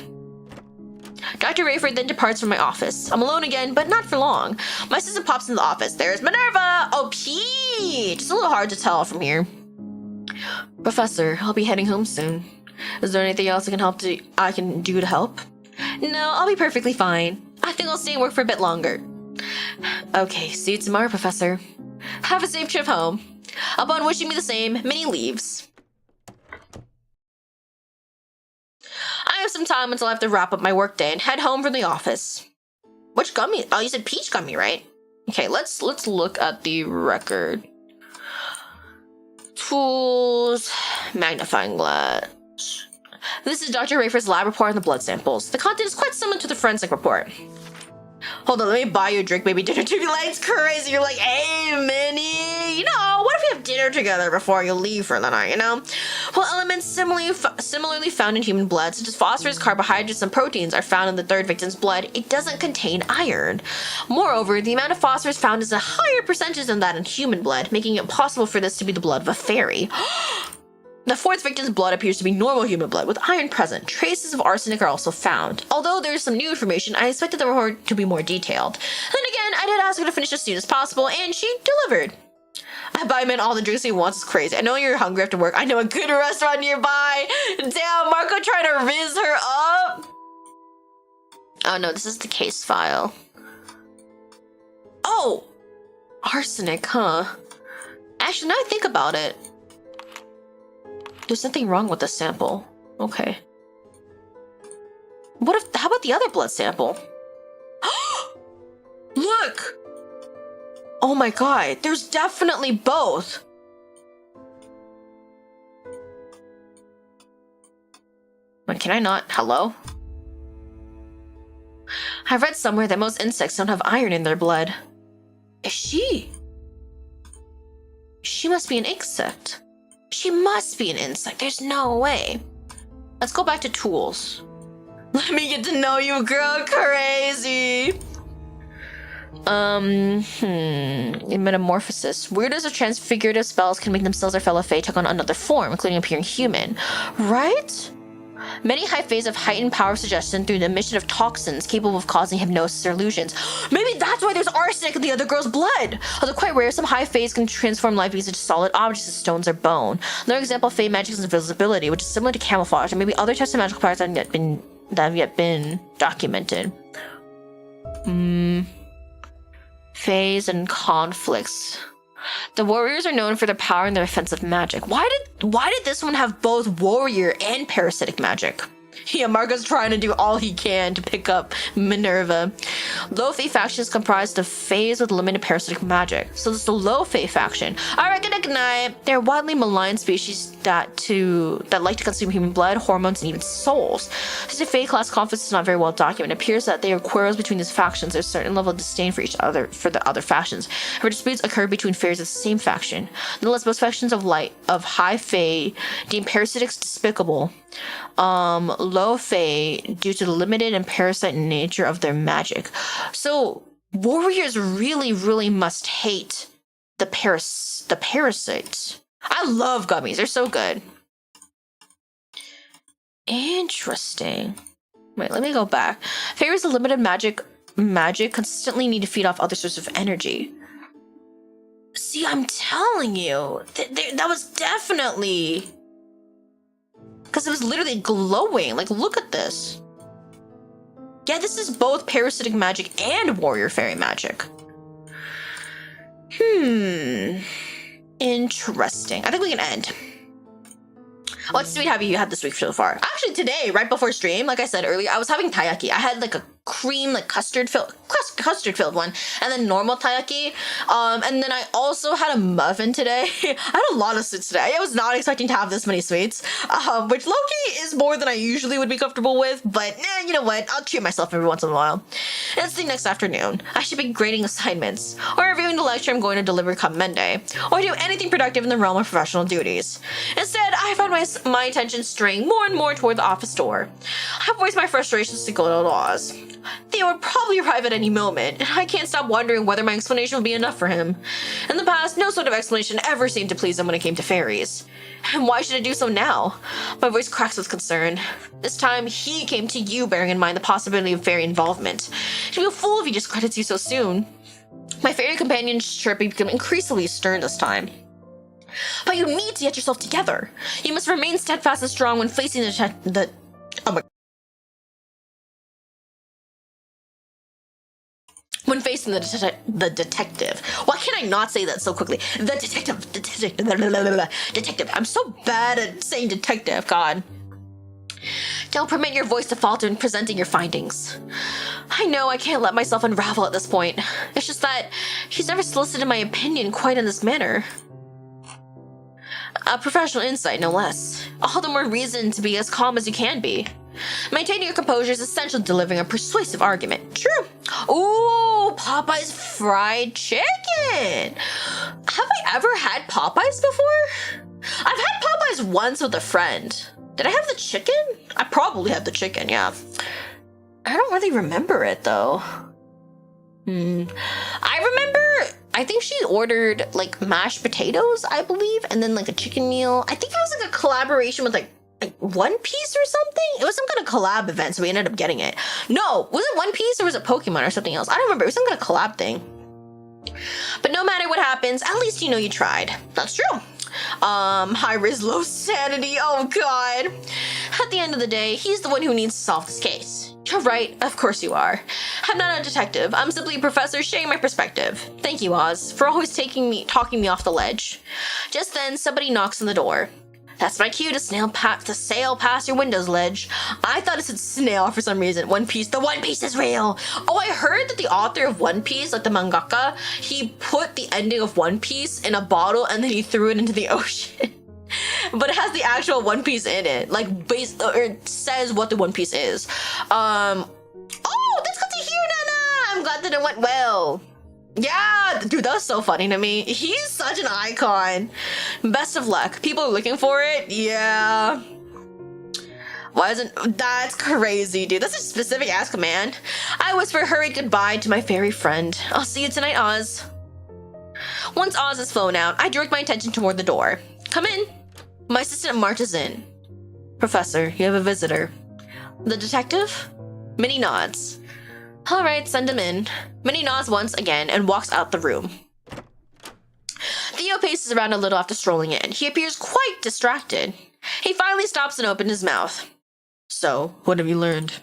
Dr. Rayford then departs from my office. I'm alone again, but not for long. My assistant pops in the office. There's Minerva! Oh, Pete! It's a little hard to tell from here. Professor, I'll be heading home soon. Is there anything else I can do to help? No, I'll be perfectly fine. I think I'll stay and work for a bit longer. Okay, see you tomorrow, Professor. Have a safe trip home. Upon wishing me the same, Minnie leaves. I have some time until I have to wrap up my workday and head home from the office. Which gummy? Oh, you said peach gummy, right? Okay, let's look at the record. Tools, magnifying glass. This is Dr. Rayford's lab report on the blood samples. The content is quite similar to the forensic report. Hold on, let me buy you a drink, baby. Dinner tonight's crazy. You're like, hey, Minnie. You know, what if we have dinner together before you leave for the night, you know? Well, elements similarly found in human blood, such as phosphorus, carbohydrates, and proteins, are found in the third victim's blood. It doesn't contain iron. Moreover, the amount of phosphorus found is a higher percentage than that in human blood, making it possible for this to be the blood of a fairy. The fourth victim's blood appears to be normal human blood with iron present. Traces of arsenic are also found. Although there's some new information, I expected the report to be more detailed. Then again, I did ask her to finish as soon as possible, and she delivered. I buy him all the drinks he wants. Is crazy. I know you're hungry after work. I know a good restaurant nearby. Damn, Marco trying to riz her up. Oh no, this is the case file. Oh, arsenic, huh? Actually, now I think about it, there's nothing wrong with the sample. Okay. How about the other blood sample? Look! Oh my god, there's definitely both. But can I not? Hello? I've read somewhere that most insects don't have iron in their blood. Is she? She must be an insect. She must be an insect. There's no way. Let's go back to tools. Let me get to know you, girl. Crazy. In metamorphosis, weirdos or transfigurative spells can make themselves or fellow fae take on another form, including appearing human. Right? Many high faes have heightened power of suggestion through the emission of toxins capable of causing hypnosis or illusions. Maybe that's why there's arsenic in the other girl's blood. Although quite rare, some high faes can transform life beings into solid objects as stones or bone. Another example of fae magic is invisibility, which is similar to camouflage, and maybe other types of magical powers that have yet been documented. Faes and conflicts. The warriors are known for their power and their offensive magic. Why did this one have both warrior and parasitic magic? Yeah, Marco's trying to do all he can to pick up Minerva. Low Fae faction is comprised of Faes with limited parasitic magic. So this is the Low Fae faction. I reckon good night. They're widely maligned species that like to consume human blood, hormones, and even souls. Since the Fae class conflict is not very well documented, it appears that there are quarrels between these factions. There's a certain level of disdain for the other factions. However, disputes occur between Faes of the same faction. Nonetheless, most factions of high Fae deem parasitics despicable. Low Fae due to the limited and parasite nature of their magic. So warriors really, really must hate the parasites. I love gummies. They're so good. Interesting. Wait, let me go back. Fairies with limited magic consistently need to feed off other sources of energy. See, I'm telling you, that was definitely because it was literally glowing. Like, look at this. Yeah, this is both parasitic magic and warrior fairy magic. Interesting. I think we can end. What sweet have you had this week so far? Actually, today, right before stream, like I said earlier, I was having taiyaki. I had like a cream, like custard filled one, and then normal taiyaki. And then I also had a muffin today. I had a lot of sweets today. I was not expecting to have this many sweets, which low-key is more than I usually would be comfortable with, but you know what? I'll treat myself every once in a while. It's the next afternoon. I should be grading assignments, or reviewing the lecture I'm going to deliver come Monday, or do anything productive in the realm of professional duties. Instead, I find my attention straying more and more toward the office door. I voice my frustrations to good old Oz. Theo would probably arrive at any moment, and I can't stop wondering whether my explanation will be enough for him. In the past, no sort of explanation ever seemed to please him when it came to fairies. And why should it do so now? My voice cracks with concern. This time, he came to you bearing in mind the possibility of fairy involvement. He'd be a fool if he discredits you so soon. My fairy companion's chirp became increasingly stern this time. But you need to get yourself together. You must remain steadfast and strong when facing the detective. Why can't I not say that so quickly? The detective. I'm so bad at saying detective, God. Don't permit your voice to falter in presenting your findings. I know I can't let myself unravel at this point. It's just that he's never solicited my opinion quite in this manner. A professional insight, no less. All the more reason to be as calm as you can be. Maintaining your composure is essential to delivering a persuasive argument. True. Ooh, Popeye's fried chicken. Have I ever had Popeye's before? I've had Popeye's once with a friend. Did I have the chicken? I probably had the chicken, yeah. I don't really remember it, though. I think she ordered, like, mashed potatoes, I believe, and then, like, a chicken meal. I think it was, like, a collaboration with, like One Piece or something? It was some kind of collab event, so we ended up getting it. No, was it One Piece or was it Pokemon or something else? I don't remember. It was some kind of collab thing. But no matter what happens, at least you know you tried. That's true. High risk, low sanity. Oh, God. At the end of the day, he's the one who needs to solve this case. You're right. Of course you are. I'm not a detective. I'm simply a professor sharing my perspective. Thank you, Oz, for always talking me off the ledge. Just then, somebody knocks on the door. That's my cue to sail past your window's ledge. I thought it said snail for some reason. One Piece. The One Piece is real. Oh, I heard that the author of One Piece, like the mangaka, he put the ending of One Piece in a bottle and then he threw it into the ocean. But it has the actual One Piece in it. Like, it says what the One Piece is. Oh, that's good to hear, Nana! I'm glad that it went well. Yeah, dude, that was so funny to me. He's such an icon. Best of luck. People are looking for it. Yeah. Why isn't... That's crazy, dude. That's a specific ass command. I whisper hurried goodbye to my fairy friend. I'll see you tonight, Oz. Once Oz is flown out, I direct my attention toward the door. Come in. My assistant marches in. Professor, you have a visitor. The detective? Minnie nods. All right, send him in. Minnie nods once again and walks out the room. Theo paces around a little after strolling in. He appears quite distracted. He finally stops and opens his mouth. So, what have you learned?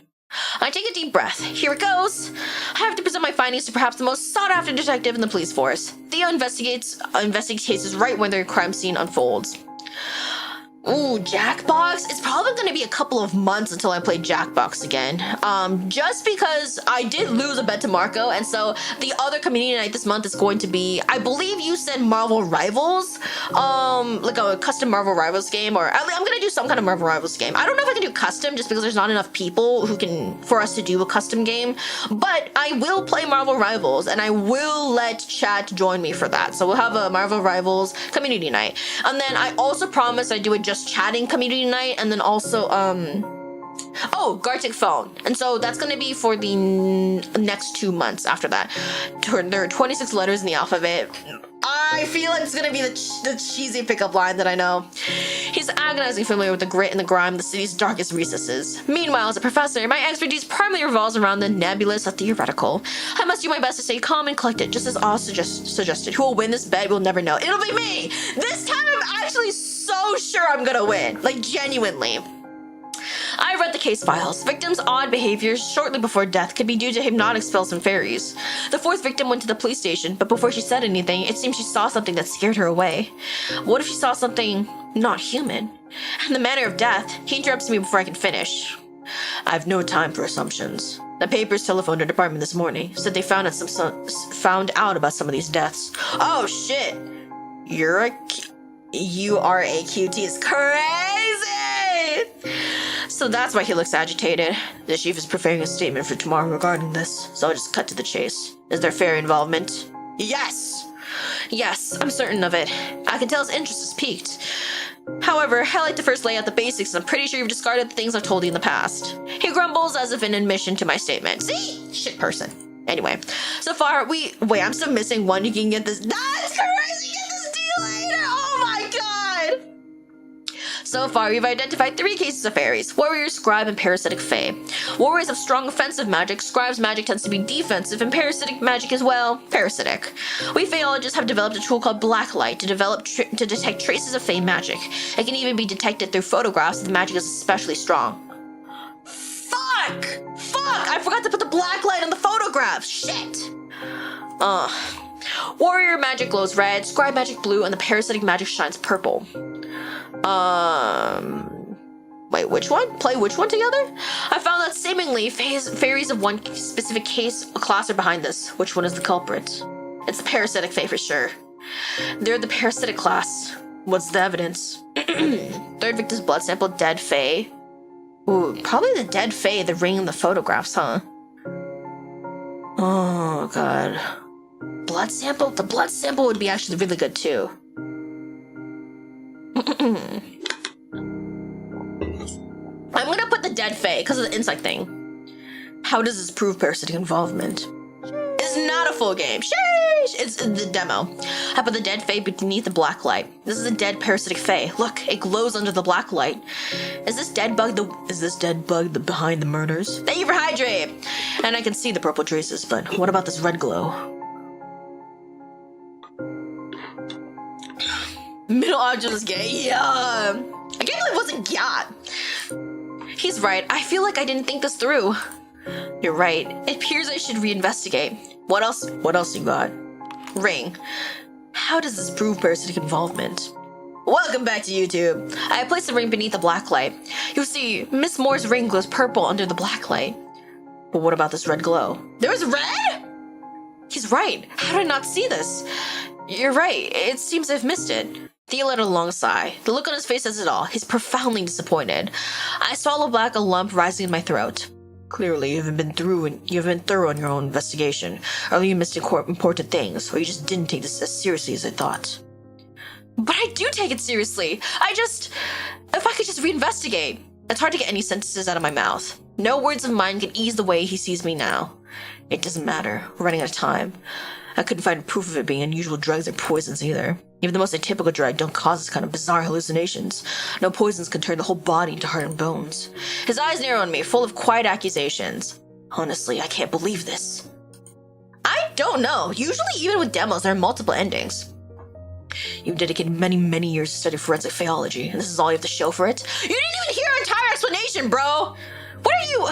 I take a deep breath. Here it goes. I have to present my findings to perhaps the most sought-after detective in the police force. Theo investigates cases right when their crime scene unfolds. Ooh, Jackbox? It's probably going to be a couple of months until I play Jackbox again. Just because I did lose a bet to Marco, and so the other community night this month is going to be, I believe you said Marvel Rivals, like a custom Marvel Rivals game, or I'm going to do some kind of Marvel Rivals game. I don't know if I can do custom just because there's not enough people for us to do a custom game, but I will play Marvel Rivals, and I will let chat join me for that. So we'll have a Marvel Rivals community night. And then I also promise I do a just chatting community night, and then also Gartic Phone, and so that's going to be for the next 2 months after that. There are 26 letters in the alphabet. I feel like it's going to be the cheesy pickup line that I know. He's agonizingly familiar with the grit and the grime of the city's darkest recesses. Meanwhile, as a professor, my expertise primarily revolves around the nebulous and theoretical. I must do my best to stay calm and collected, just as Oz suggested. Who will win this bet, we'll never know. It'll be me! This time I'm actually so sure I'm gonna win. Like, genuinely. read the case files. Victim's odd behavior shortly before death could be due to hypnotic spells and fairies. The fourth victim went to the police station, but before she said anything, it seemed she saw something that scared her away. What if she saw something not human? And the manner of death, he interrupts me before I can finish. I have no time for assumptions. The papers telephoned our department this morning, said they found out about some of these deaths. Oh shit! You are a QT is crazy! So that's why he looks agitated. The chief is preparing a statement for tomorrow regarding this, so I'll just cut to the chase. Is there fairy involvement? Yes! Yes, I'm certain of it. I can tell his interest is piqued. However, I like to first lay out the basics, and I'm pretty sure you've discarded the things I've told you in the past. He grumbles as if in admission to my statement. See? Shit person. Anyway, so far wait, I'm still missing one. You can get this. That's crazy! Get this deal later! Oh my god! So far, we've identified 3 cases of fairies: warrior, scribe, and parasitic fae. Warriors have strong offensive magic, scribes' magic tends to be defensive, and parasitic magic is, well, parasitic. We Faeologists have developed a tool called Blacklight to detect traces of fae magic. It can even be detected through photographs if the magic is especially strong. Fuck! Fuck! I forgot to put the blacklight on the photographs! Shit! Warrior magic glows red, scribe magic blue, and the parasitic magic shines purple. Wait, which one? Play which one together? I found that seemingly fairies of one specific class are behind this. Which one is the culprit? It's the parasitic fae for sure. They're the parasitic class. What's the evidence? Third victim's blood sample, dead fae. Ooh, probably the dead fae, the ring in the photographs, huh? Oh, god. Blood sample? The blood sample would be actually really good, too. I'm gonna put the dead fae because of the insight thing. How does this prove parasitic involvement? It's not a full game. Sheesh! It's the demo. I put the dead fae beneath the black light. This is a dead parasitic fae. Look, it glows under the black light. Is this dead bug the behind the murders? Thank you for hydrate! And I can see the purple traces, but what about this red glow? Middle object is gay. Yeah. I can't believe it wasn't yacht. He's right. I feel like I didn't think this through. You're right. It appears I should reinvestigate. What else? What else you got? Ring. How does this prove parasitic involvement? Welcome back to YouTube. I placed the ring beneath the black light. You'll see, Miss Moore's ring glows purple under the black light. But what about this red glow? There was red? He's right. How did I not see this? You're right. It seems I've missed it. Theo let a long sigh. The look on his face says it all. He's profoundly disappointed. I swallow back a lump rising in my throat. Clearly, you haven't been thorough in your own investigation. Or you missed important things, or you just didn't take this as seriously as I thought. But I do take it seriously. If I could just reinvestigate. It's hard to get any sentences out of my mouth. No words of mine can ease the way he sees me now. It doesn't matter. We're running out of time. I couldn't find proof of it being unusual drugs or poisons either. Even the most atypical drug don't cause this kind of bizarre hallucinations. No poisons can turn the whole body into heart and bones. His eyes narrow on me, full of quiet accusations. Honestly, I can't believe this. I don't know. Usually, even with demos, there are multiple endings. You've dedicated many, many years to study forensic Faeology, and this is all you have to show for it? You didn't even hear our entire explanation, bro! What are you?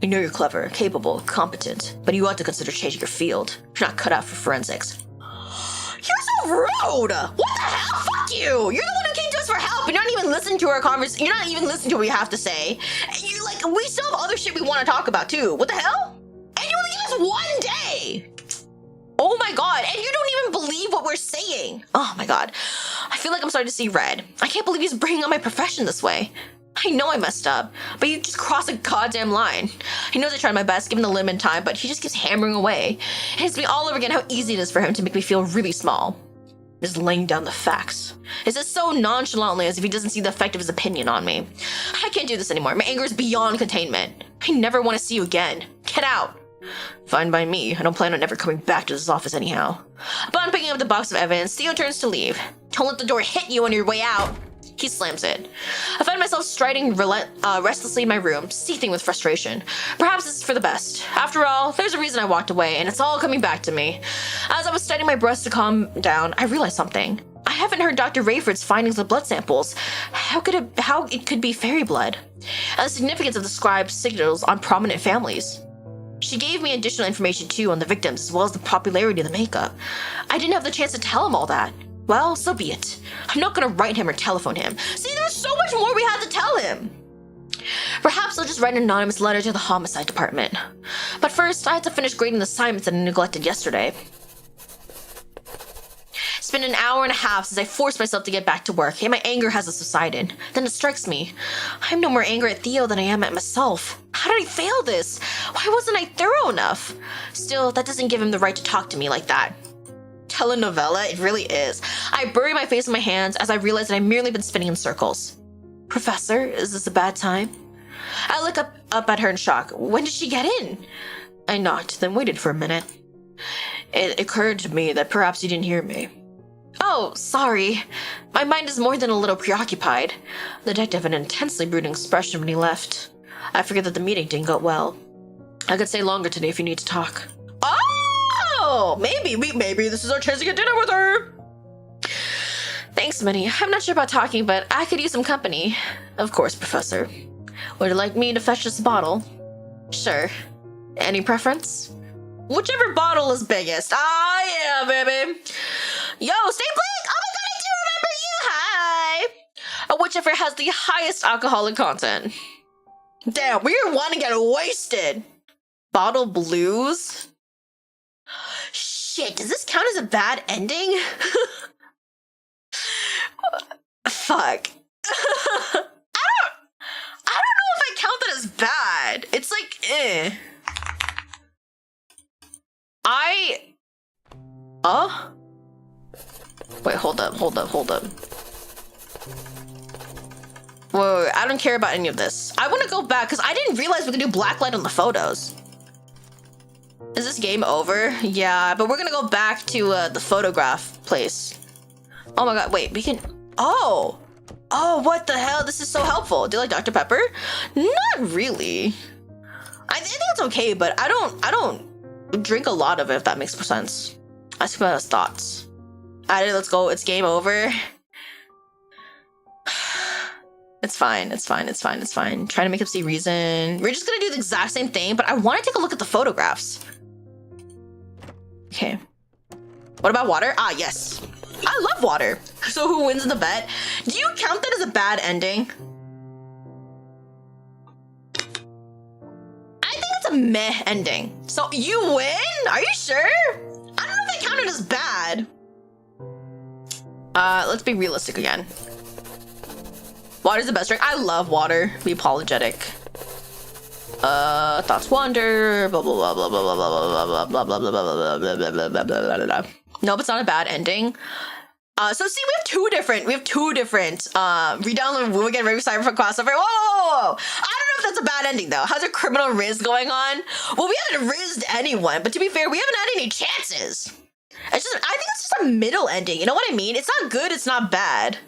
I know you're clever, capable, competent, but you ought to consider changing your field. You're not cut out for forensics. You're so rude! What the hell? Fuck you! You're the one who came to us for help, and you're not even listening to our conversation. You're not even listening to what we have to say. And you're like, we still have other shit we want to talk about too. What the hell? And you only give us 1 day! Oh my god, and you don't even believe what we're saying. Oh my god. I feel like I'm starting to see red. I can't believe he's bringing on my profession this way. I know I messed up, but you just crossed a goddamn line. He knows I tried my best, given the limited time, but he just keeps hammering away. It hits me all over again how easy it is for him to make me feel really small. Just laying down the facts. It says so nonchalantly as if he doesn't see the effect of his opinion on me. I can't do this anymore. My anger is beyond containment. I never want to see you again. Get out. Fine by me. I don't plan on ever coming back to this office anyhow. Upon picking up the box of evidence, Theo turns to leave. Don't let the door hit you on your way out. He slams it. I find myself striding restlessly in my room, seething with frustration. Perhaps this is for the best. After all, there's a reason I walked away, and it's all coming back to me. As I was steadying my breath to calm down, I realized something. I haven't heard Dr. Rayford's findings of blood samples. How it could be fairy blood? And the significance of the scribe's signals on prominent families. She gave me additional information too on the victims as well as the popularity of the makeup. I didn't have the chance to tell him all that. Well, so be it. I'm not gonna write him or telephone him. See, there's so much more we had to tell him. Perhaps I'll just write an anonymous letter to the homicide department. But first, I have to finish grading the assignments that I neglected yesterday. It's been an hour and a half since I forced myself to get back to work, and my anger hasn't subsided. Then it strikes me. I'm no more angry at Theo than I am at myself. How did I fail this? Why wasn't I thorough enough? Still, that doesn't give him the right to talk to me like that. Telenovela, it really is. I bury my face in my hands as I realize that I've merely been spinning in circles. Professor, is this a bad time? I look up at her in shock. When did she get in? I knocked, then waited for a minute. It occurred to me that perhaps you didn't hear me. Oh, sorry. My mind is more than a little preoccupied. The detective had an intensely brooding expression when he left. I figured that the meeting didn't go well. I could stay longer today if you need to talk. Oh! Maybe this is our chance to get dinner with her! Thanks, Minnie. I'm not sure about talking, but I could use some company. Of course, Professor. Would you like me to fetch this bottle? Sure. Any preference? Whichever bottle is biggest. Ah, yeah, baby. Yo, stay blank! Oh my god, I do remember you! Hi! Whichever has the highest alcoholic content. Damn, we want to get wasted. Bottle blues? Shit, does this count as a bad ending? Fuck. I don't know if I count that as bad. It's like, eh. Wait, hold up. Whoa, I don't care about any of this. I want to go back because I didn't realize we could do blacklight on the photos. Is this game over? Yeah, but we're gonna go back to the photograph place. Oh my god, wait, we can... Oh, what the hell? This is so helpful. Do you like Dr. Pepper? Not really. I think it's okay, but I don't drink a lot of it, if that makes sense. I see my thoughts. Alright, let's go. It's game over. It's fine. Trying to make up see reason. We're just gonna do the exact same thing, but I want to take a look at the photographs. Okay. What about water? Ah, yes. I love water. So who wins in the bet? Do you count that as a bad ending? I think it's a meh ending. So you win? Are you sure? I don't know if I count it as bad. Let's be realistic again. Water's the best drink. I love water. Be apologetic. Thoughts wander. Blah blah blah blah blah blah blah blah blah blah blah blah blah blah blah blah blah. Nope, it's not a bad ending. So see, we have two different redownload Woo Again Raven Cyberpunk crossover. Whoa! I don't know if that's a bad ending though. How's your criminal riz going on? Well, we haven't rizzed anyone, but to be fair, we haven't had any chances. I think it's just a middle ending. You know what I mean? It's not good. It's not bad.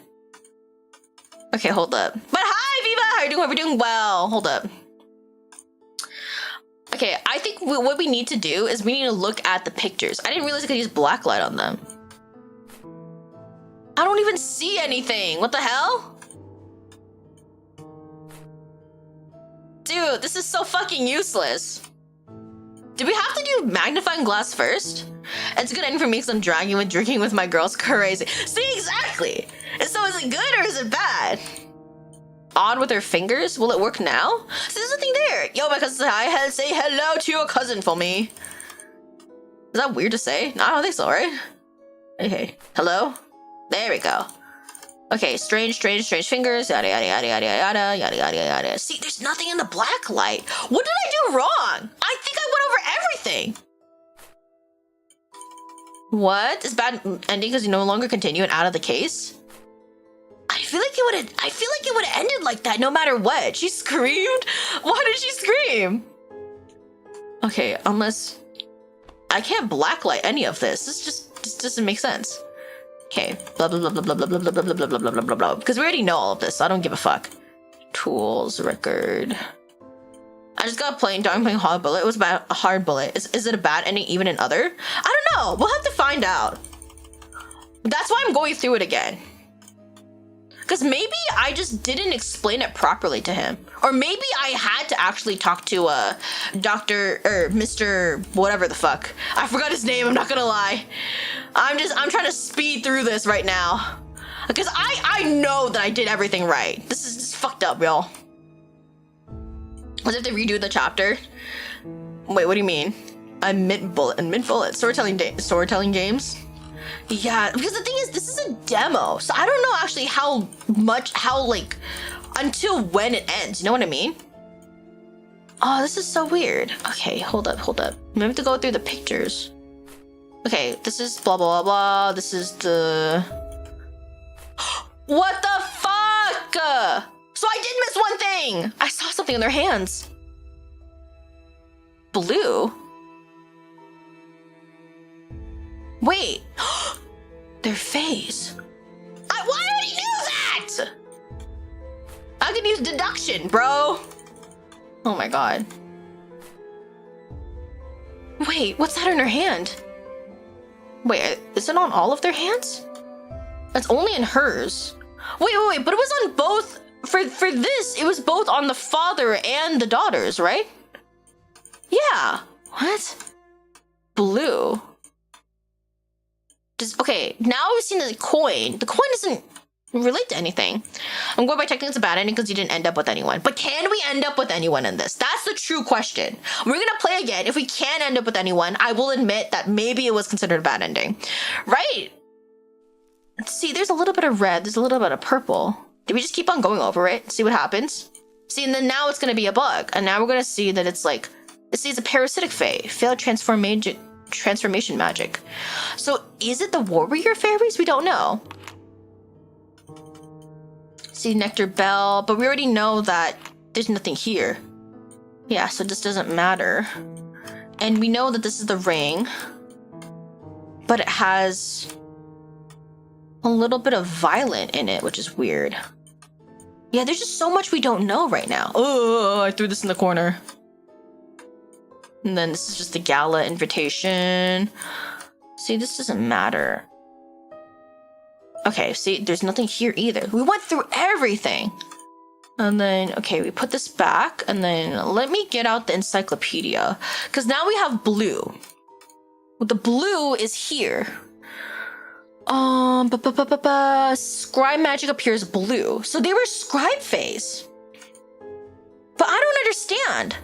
Okay, hold up. But hi, Viva. How are you doing? We're doing well. Hold up. Okay, I think what we need to do is we need to look at the pictures. I didn't realize I could use blacklight on them. I don't even see anything. What the hell? Dude, this is so fucking useless. Do we have to do magnifying glass first? It's a good ending for me because I'm dragging with drinking with my girls. Crazy. See, exactly. So is it good or is it bad? Odd with her fingers? Will it work now? See, there's nothing there. Yo, my cousin, say hello to your cousin for me. Is that weird to say? No, I don't think so, right? Hey. Hello? There we go. Okay, strange fingers, yada yada yada yada yada yada yada yada. See, there's nothing in the black light. What did I do wrong? I think I went over everything. What? Is bad ending because you no longer continue and out of the case? I feel like it would have ended like that no matter what. She screamed? Why did she scream? Okay, unless I can't blacklight any of this. This doesn't make sense. Okay, blah blah blah blah blah blah blah blah blah blah blah blah blah blah. Because we already know all of this, so I don't give a fuck. Tools, record. I just got playing hard bullet. It was about a hard bullet. Is it a bad ending even in other? I don't know. We'll have to find out. That's why I'm going through it again. Because maybe I just didn't explain it properly to him. Or maybe I had to actually talk to Dr. or Mr. whatever the fuck. I forgot his name, I'm not gonna lie. I'm trying to speed through this right now. Because I know that I did everything right. This is just fucked up, y'all. As if they redo the chapter. Wait, what do you mean? A mint bullet and mint bullet. Storytelling games? Yeah, because the thing is, this is a demo, so I don't know actually how like, until when it ends, you know what I mean? Oh, this is so weird. Okay, hold up. We have to go through the pictures. Okay, this is blah, blah, blah, blah. This is the... What the fuck? So I did miss one thing. I saw something in their hands. Blue? Wait, they're faeries. Why would he do that? I could use deduction, bro. Oh my god. Wait, what's that in her hand? Wait, is it on all of their hands? That's only in hers. Wait, but it was on both. For this, it was both on the father and the daughters, right? Yeah. What? Blue. Okay, now we've seen the coin. The coin doesn't relate to anything. I'm going by technically it's a bad ending because you didn't end up with anyone. But can we end up with anyone in this? That's the true question. We're gonna play again. If we can end up with anyone, I will admit that maybe it was considered a bad ending. Right? See, there's a little bit of red. There's a little bit of purple. Did we just keep on going over it? See what happens? See, and then now it's gonna be a bug. And now we're gonna see that it's like, it's a parasitic fae. Failed transformation magic. So is it the warrior fairies? We don't know. See nectar bell, but we already know that there's nothing here. Yeah, so this doesn't matter. And we know that this is the ring, but it has a little bit of violet in it, which is weird. Yeah, there's just so much we don't know right now. Oh, I threw this in the corner. And then this is just the gala invitation. See, this doesn't matter. Okay, see, there's nothing here either. We went through everything. And then, okay, we put this back. And then let me get out the encyclopedia. Because now we have blue. The blue is here. Scribe magic appears blue. So they were scribe phase. But I don't understand.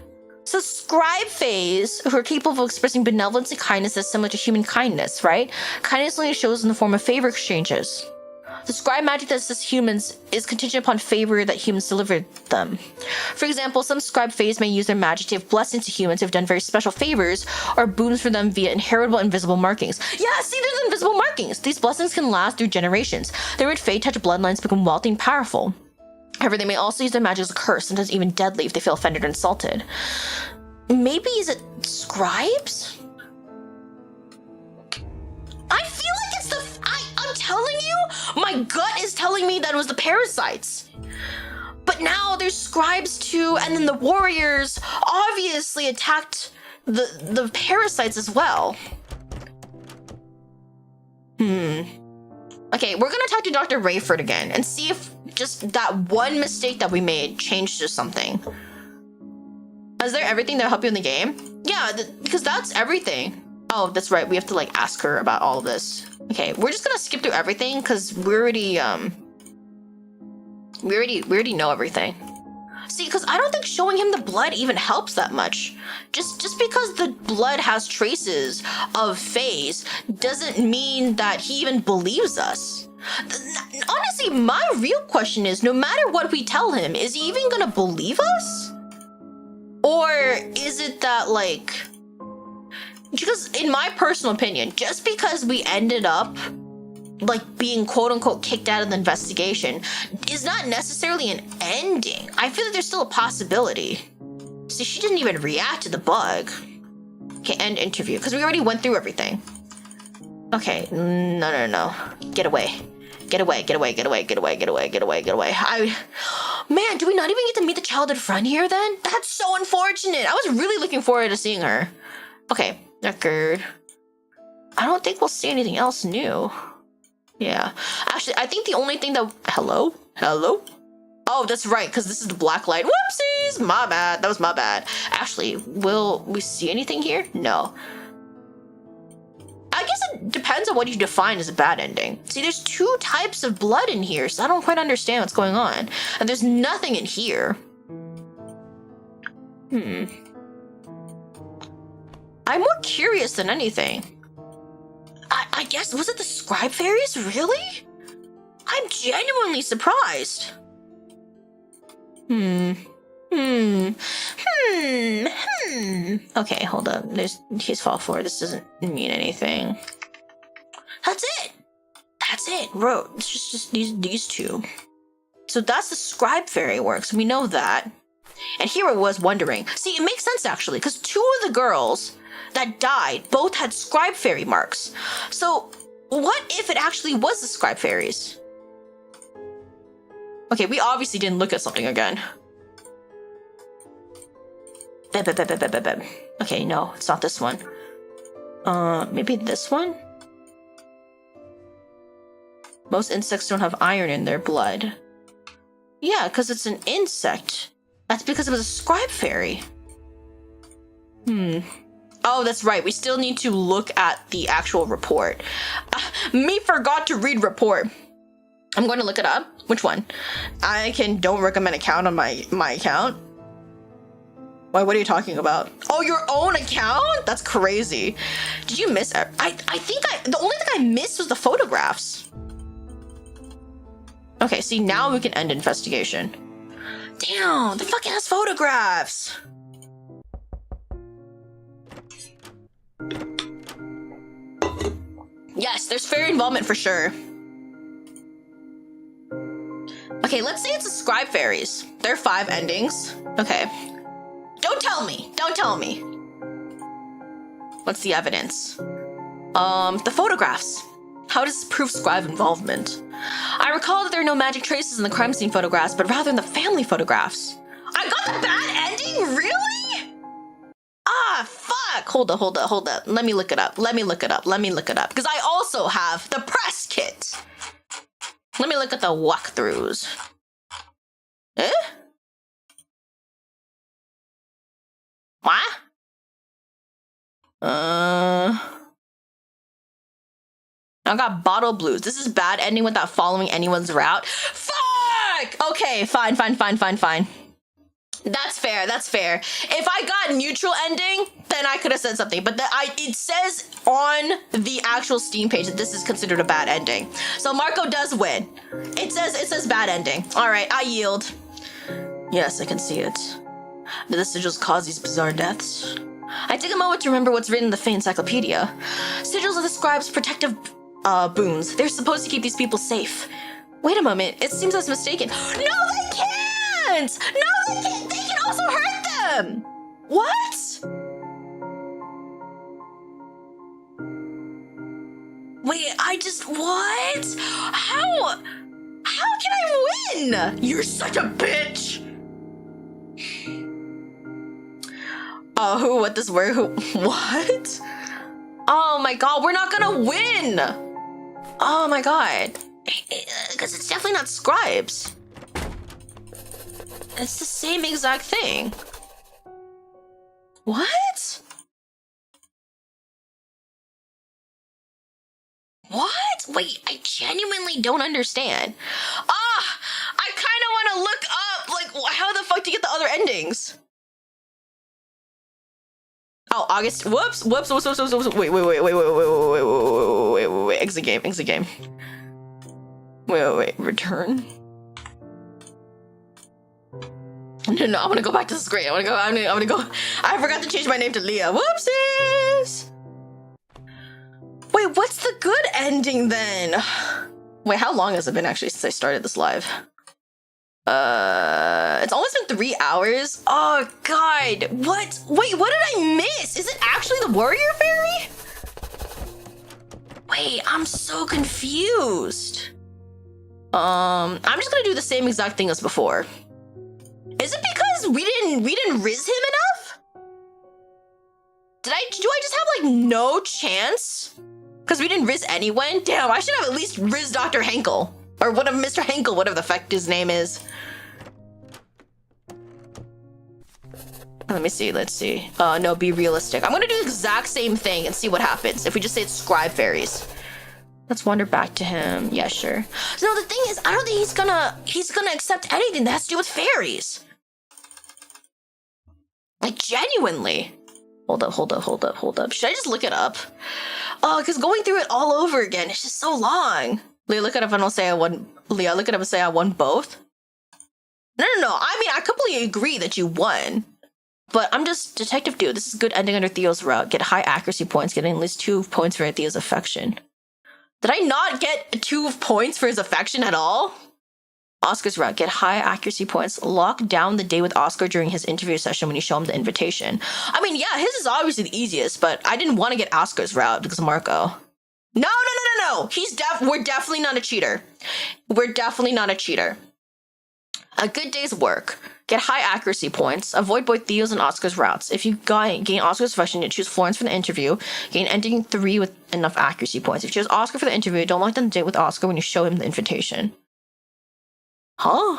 So scribe phase, who are capable of expressing benevolence and kindness that's similar to human kindness, right? Kindness only shows in the form of favor exchanges. The scribe magic that assists humans is contingent upon favor that humans deliver them. For example, some scribe phase may use their magic to give blessings to humans who have done very special favors or boons for them via inheritable invisible markings. Yeah, see, there's invisible markings. These blessings can last through generations. The word fae touch bloodlines become wealthy and powerful. However, they may also use their magic as a curse, sometimes even deadly if they feel offended or insulted. Maybe is it scribes? I feel like it's the... I'm telling you, my gut is telling me that it was the parasites. But now there's scribes too, and then the warriors obviously attacked the parasites as well. Okay, we're gonna talk to Dr. Rayford again and see if just that one mistake that we made changed to something. Is there everything that'll help you in the game? Yeah, because that's everything. Oh, that's right. We have to like ask her about all of this. Okay, we're just gonna skip through everything because we already know everything. See, because I don't think showing him the blood even helps that much. Just because the blood has traces of faes doesn't mean that he even believes us. Honestly, my real question is, no matter what we tell him, is he even gonna believe us? Or is it that, like... Because in my personal opinion, just because we ended up like being quote-unquote kicked out of the investigation is not necessarily an ending. I feel like there's still a possibility. See, she didn't even react to the bug. Okay, end interview, because we already went through everything. Okay, no. Get away. Get away. Man, do we not even get to meet the childhood friend here then? That's so unfortunate. I was really looking forward to seeing her. Okay, record. I don't think we'll see anything else new. Yeah. Actually, I think the only thing that... Hello? Hello? Oh, that's right, because this is the black light. Whoopsies! My bad. That was my bad. Actually, will we see anything here? No. I guess it depends on what you define as a bad ending. See, there's 2 types of blood in here, so I don't quite understand what's going on. And there's nothing in here. I'm more curious than anything. I guess, was it the scribe fairies? Really? I'm genuinely surprised. Okay, hold up. He's fall 4. This doesn't mean anything. That's it. That's it. Bro, it's just these 2. So that's the scribe fairy works. We know that. And here I was wondering. See, it makes sense actually, because 2 of the girls that died both had scribe fairy marks. So what if it actually was the scribe fairies? Okay, we obviously didn't look at something again. Okay, no, it's not this one. Maybe this one? Most insects don't have iron in their blood. Yeah, because it's an insect. That's because it was a scribe fairy. Oh, that's right. We still need to look at the actual report. Me forgot to read report. I'm going to look it up. Which one? Don't recommend account on my account. Why, what are you talking about? Oh, your own account? That's crazy. Did you miss? I think the only thing I missed was the photographs. Okay, see, now we can end investigation. Damn, the fucking has photographs. Yes, there's fairy involvement for sure. Okay, let's say it's the scribe fairies. There are 5 endings. Okay. Don't tell me. Don't tell me. What's the evidence? The photographs. How does this prove scribe involvement? I recall that there are no magic traces in the crime scene photographs, but rather in the family photographs. I got the bad ending? Really? Ah, fuck. Hold up. Let me look it up. Because I also have the press kit. Let me look at the walkthroughs. Eh? What? I got bottle blues. This is bad ending without following anyone's route. Fuck! Okay, fine. That's fair. If I got neutral ending, then I could have said something. But it says on the actual Steam page that this is considered a bad ending. So Marco does win. It says bad ending. All right, I yield. Yes, I can see it. Did the sigils cause these bizarre deaths? I take a moment to remember what's written in the Fae Encyclopedia. Sigils are the scribe's protective boons. They're supposed to keep these people safe. Wait a moment, it seems I was mistaken. No, they can't! No, they can't! They can also hurt them! What? Wait, what? How can I win? You're such a bitch! Oh, what? Oh my god, we're not gonna win! Oh my god. Because it's definitely not scribes. It's the same exact thing. What? What? Wait, I genuinely don't understand. I kind of want to look up, like, how the fuck do you get the other endings? Oh, August. Whoops. Wait. Exit game. Wait. Return. No, I'm gonna go back to the screen. I'm gonna go. I forgot to change my name to Leah. Whoopsies. Wait, what's the good ending then? Wait, how long has it been actually since I started this live? It's almost been 3 hours. Oh god, what? Wait, what did I miss? Is it actually the warrior fairy? Wait, I'm so confused. I'm just gonna do the same exact thing as before. Is it because we didn't riz him enough? Do I just have like no chance? Because we didn't riz anyone? Damn, I should have at least riz Dr. Henkel. Or whatever, Mr. Henkel, whatever the fuck his name is. Let me see, let's see. No, be realistic. I'm gonna do the exact same thing and see what happens. If we just say it's scribe fairies. Let's wander back to him. Yeah, sure. So no, the thing is, I don't think he's gonna accept anything that has to do with fairies. Like, genuinely. Hold up. Should I just look it up? Oh, because going through it all over again, it's just so long. Leah, look it up and I'll say I won. Leah, look it up and say I won both. No. I mean, I completely agree that you won. But I'm just Detective Dude. This is good ending under Theo's route. Get high accuracy points, getting at least 2 points for Theo's affection. Did I not get 2 points for his affection at all? Oscar's route. Get high accuracy points. Lock down the day with Oscar during his interview session when you show him the invitation. I mean, yeah, his is obviously the easiest, but I didn't want to get Oscar's route because of Marco. No. We're definitely not a cheater. We're definitely not a cheater. A good day's work. Get high accuracy points. Avoid both Theo's and Oscar's routes. If you gain Oscar's affection, you choose Florence for the interview. Gain ending 3 with enough accuracy points. If you choose Oscar for the interview, don't lock down the date with Oscar when you show him the invitation. Huh?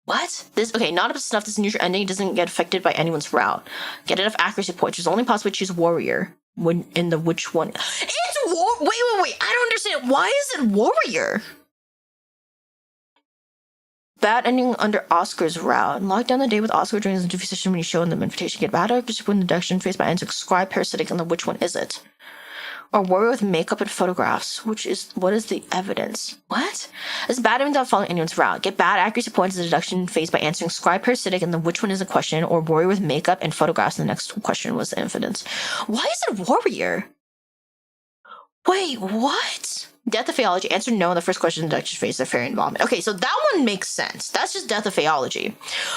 What? Okay, not enough this neutral ending doesn't get affected by anyone's route. Get enough accuracy points. It's only possible to choose warrior. When in the which one? It's wait. I don't understand. Why is it warrior? Bad ending under Oscar's route. Lock down the day with Oscar during his interview session when you show him the invitation. Get bad accuracy point deduction faced by answering scribe parasitic, and then which one is it? Or warrior with makeup and photographs. What is the evidence? What? It's bad without following anyone's route. Get bad accuracy points in the deduction phase by answering scribe parasitic, and then which one is a question? Or warrior with makeup and photographs. And the next question was the evidence. Why is it warrior? Wait, what? Death of Faeology. Answer no in the first question in the deduction phase of fairy involvement. Okay, so that one makes sense. That's just Death of Faeology.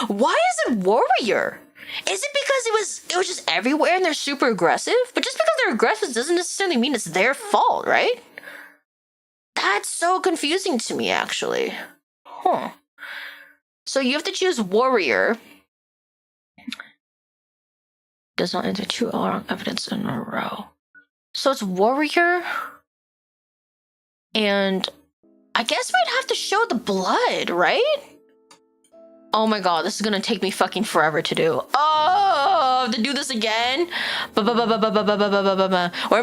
Why is it warrior? Is it because it was just everywhere and they're super aggressive? But just because they're aggressive doesn't necessarily mean it's their fault, right? That's so confusing to me, actually. Huh. So you have to choose warrior. Does not enter 2 wrong evidence in a row. So it's warrior. And I guess we'd have to show the blood, right? Oh my god, this is gonna take me fucking forever to do. Oh, to do this again? Or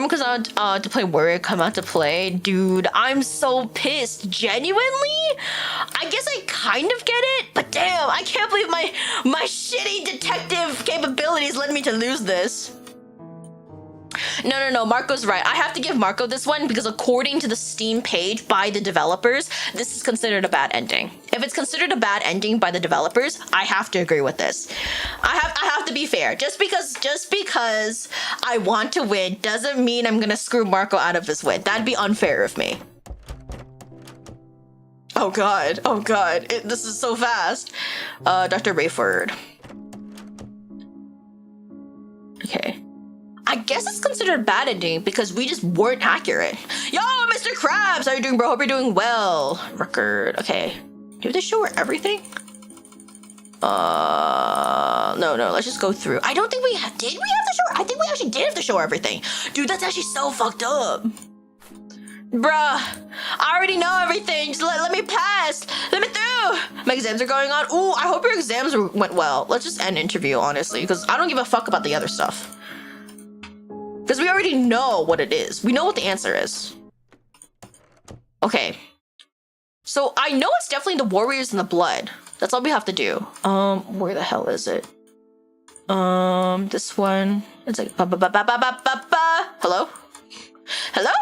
because to play warrior come out to play? Dude, I'm so pissed. Genuinely? I guess I kind of get it, but damn, I can't believe my shitty detective capabilities led me to lose this. No, Marco's right. I have to give Marco this one because according to the Steam page by the developers, this is considered a bad ending. If it's considered a bad ending by the developers, I have to agree with this. I have to be fair. Just because I want to win doesn't mean I'm gonna screw Marco out of his win. That'd be unfair of me. Oh god. This is so fast. Dr. Rayford. Okay. I guess it's considered a bad ending because we just weren't accurate. Yo, Mr. Krabs, how you doing, bro? Hope you're doing well. Record. Okay. Do they show her everything? No. Let's just go through. I don't think we did. We have to show her? I think we actually did have to show her everything. Dude, that's actually so fucked up. Bruh, I already know everything. Just let me pass. Let me through. My exams are going on. Ooh, I hope your exams went well. Let's just end interview, honestly, because I don't give a fuck about the other stuff. Because we already know what it is. We know what the answer is. Okay. So I know it's definitely the warriors and the blood. That's all we have to do. Where the hell is it? This one. It's like Hello? Hello?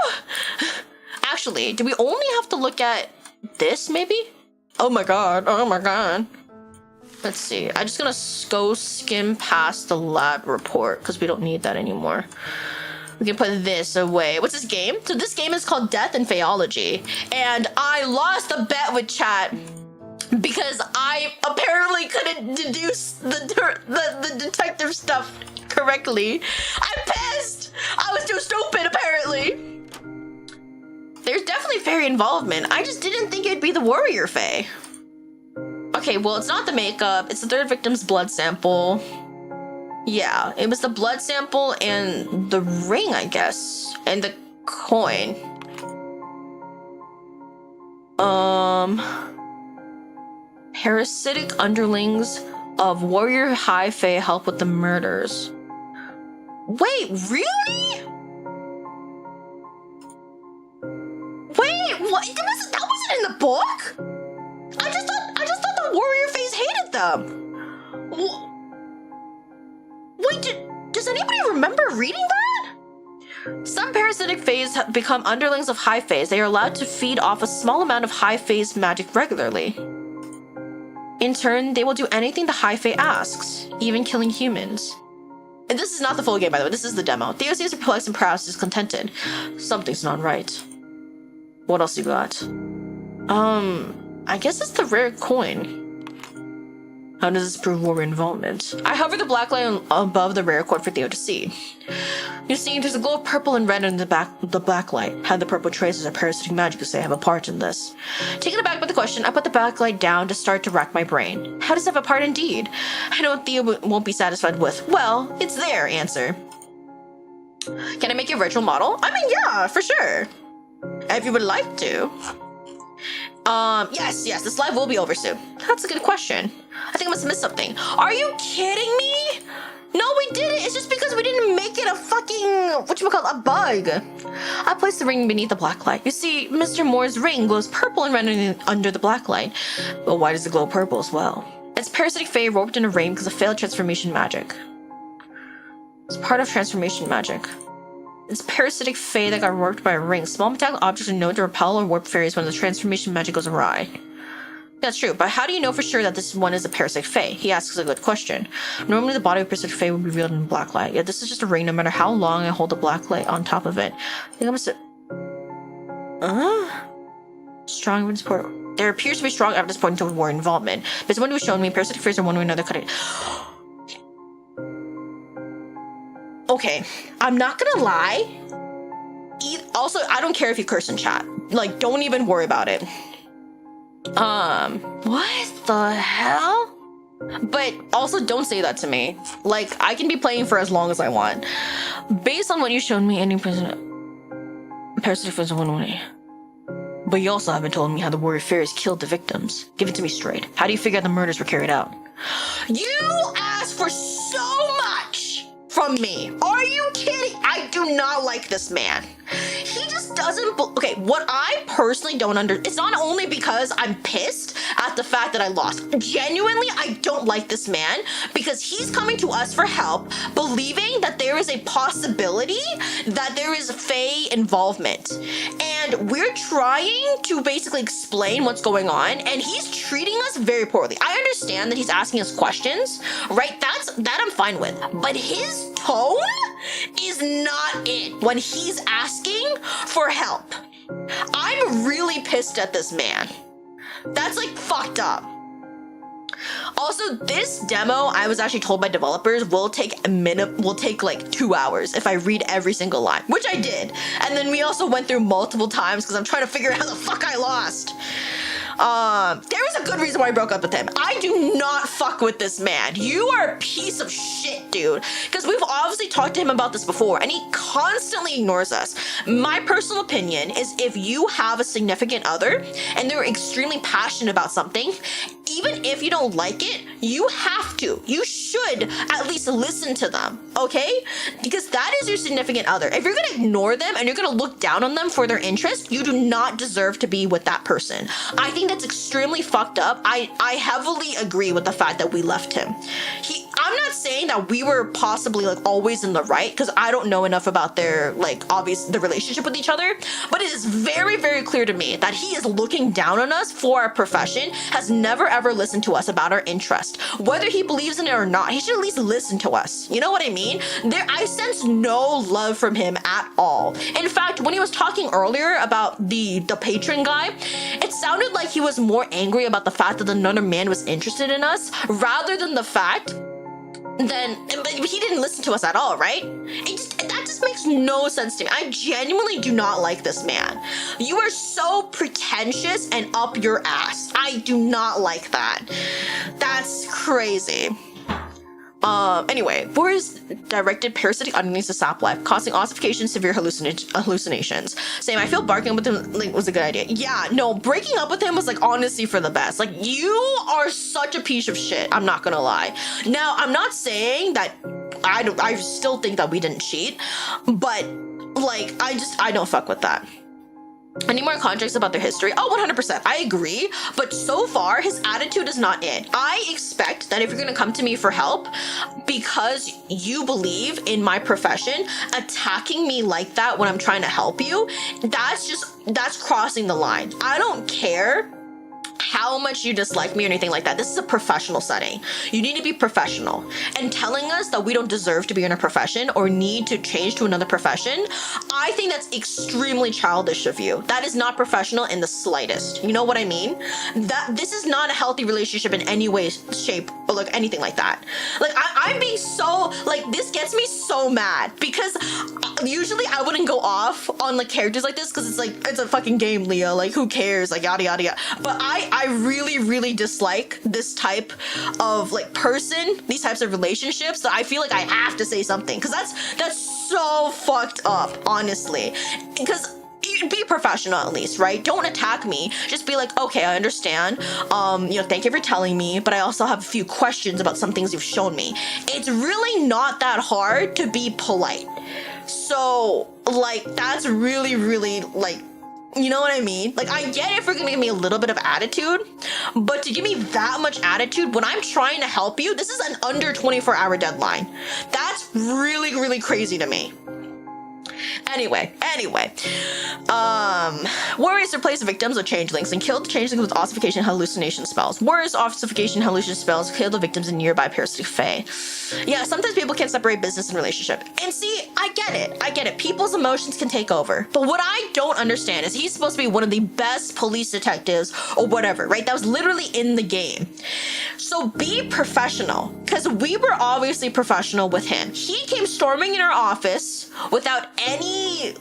Actually, do we only have to look at this, maybe? Oh my god. Let's see. I'm just gonna go skim past the lab report because we don't need that anymore. We can put this away. What's this game? So this game is called Death and Faeology. And I lost a bet with chat because I apparently couldn't deduce the detective stuff correctly. I'm pissed! I was too stupid, apparently. There's definitely fairy involvement. I just didn't think it'd be the warrior fae. Okay, well, it's not the makeup. It's the third victim's blood sample. Yeah, it was the blood sample and the ring, I guess, and the coin. Parasitic underlings of warrior high fae help with the murders. Wait, really? Wait, what? That wasn't in the book? I just thought the warrior faes hated them. Wait, does anybody remember reading that? Some parasitic faes become underlings of high faes. They are allowed to feed off a small amount of high faes magic regularly. In turn, they will do anything the high fae asks, even killing humans. And this is not the full game, by the way. This is the demo. Theo seems perplexed and perhaps discontented. Something's not right. What else you got? I guess it's the rare coin. How does this prove warrior involvement? I hover the black line above the rare coin for Theo to see. You see, there's a glow of purple and red in the black light. Had the purple traces of parasitic magic to say have a part in this. Taken aback by the question, I put the backlight down to start to rack my brain. How does it have a part indeed? I know what Theo won't be satisfied with. Well, it's there, answer. Can I make a virtual model? I mean, yeah, for sure. If you would like to. Yes, this live will be over soon. That's a good question. I think I must have missed something. Are you kidding me? No, we didn't. It's just because we didn't make it a fucking, a bug. I placed the ring beneath the black light. You see, Mr. Moore's ring glows purple and red under the black light. But why does it glow purple as well? It's parasitic fae roped in a ring because of failed transformation magic. It's part of transformation magic. It's parasitic fae that got warped by a ring. Small metallic objects are known to repel or warp fairies when the transformation magic goes awry. That's true, but how do you know for sure that this one is a parasitic fae? He asks a good question. Normally the body of a parasitic fae would be revealed in black light, yet this is just a ring no matter how long I hold the black light on top of it. I think I must strong evidence point. There appears to be strong evidence pointing to war involvement. Based on what was shown me, parasitic fairies are one way or another cut it. Okay, I'm not gonna lie. Also, I don't care if you curse in chat. Like, don't even worry about it. What the hell? But also, don't say that to me. Like, I can be playing for as long as I want. Based on what you showed me, any parasitic fairies are one way. But you also haven't told me how the warrior fairies killed the victims. Give it to me straight. How do you figure out the murders were carried out? You asked for so much from me. Are you kidding? I do not like this man. He just doesn't. Okay, what I personally don't it's not only because I'm pissed at the fact that I lost. Genuinely, I don't like this man because he's coming to us for help, believing that there is a possibility that there is fae involvement. And we're trying to basically explain what's going on, and he's treating us very poorly. I understand that he's asking us questions, right? That I'm fine with. But his tone is not it when he's asking for help. I'm really pissed at this man. That's like fucked up. Also, this demo, I was actually told by developers, will take like 2 hours if I read every single line, which I did. And then we also went through multiple times because I'm trying to figure out how the fuck I lost. There was a good reason why I broke up with him. I do not fuck with this man. You are a piece of shit, dude. Because we've obviously talked to him about this before, and he constantly ignores us. My personal opinion is if you have a significant other and they're extremely passionate about something, even if you don't like it, you should at least listen to them, okay? Because that is your significant other. If you're gonna ignore them and you're gonna look down on them for their interest, you do not deserve to be with that person. I think that's extremely fucked up. I heavily agree with the fact that we left him. I'm not saying that we were possibly like always in the right, because I don't know enough about their the relationship with each other, but it is very, very clear to me that he is looking down on us for our profession, has never ever listened to us about our interest. Whether he believes in it or not, he should at least listen to us. You know what I mean? I sense no love from him at all. In fact, when he was talking earlier about the patron guy, it sounded like he was more angry about the fact that another man was interested in us rather than the fact but he didn't listen to us at all, right? That just makes no sense to me. I genuinely do not like this man. You are so pretentious and up your ass. I do not like that. That's crazy. Anyway, Boris directed parasitic underneath the sap life, causing ossification, severe hallucinations. Saying, I feel barking with him like was a good idea. Yeah, no, breaking up with him was like honestly for the best. Like, you are such a piece of shit. I'm not gonna lie. Now, I'm not saying that I still think that we didn't cheat, but like, I don't fuck with that. Any more context about their history? Oh, 100%. I agree. But so far, his attitude is not it. I expect that if you're going to come to me for help because you believe in my profession, attacking me like that when I'm trying to help you, that's crossing the line. I don't care how much you dislike me or anything like that. This is a professional setting. You need to be professional. And telling us that we don't deserve to be in a profession or need to change to another profession, I think that's extremely childish of you. That is not professional in the slightest. You know what I mean? That this is not a healthy relationship in any way, shape, or like anything like that. Like, I'm being so, like, this gets me so mad because usually I wouldn't go off on like characters like this because it's like, it's a fucking game, Leah. Like, who cares? Like, yada, yada, yada. But I really, really dislike this type of like person, these types of relationships. So I feel like I have to say something because that's so fucked up, honestly. Because be professional at least, right? Don't attack me. Just be like, okay, I understand. Thank you for telling me, but I also have a few questions about some things you've shown me. It's really not that hard to be polite. So like, that's really, really like, you know what I mean? Like, I get if you're gonna give me a little bit of attitude, but to give me that much attitude when I'm trying to help you, this is an under 24-hour deadline. That's really, really crazy to me. Anyway, warriors replace victims with changelings and kill the changelings with ossification hallucination spells. Warriors ossification hallucination spells kill the victims in nearby parasitic fae. Yeah, sometimes people can't separate business and relationship. And see, I get it. People's emotions can take over. But what I don't understand is he's supposed to be one of the best police detectives or whatever, right? That was literally in the game. So be professional, because we were obviously professional with him. He came storming in our office without any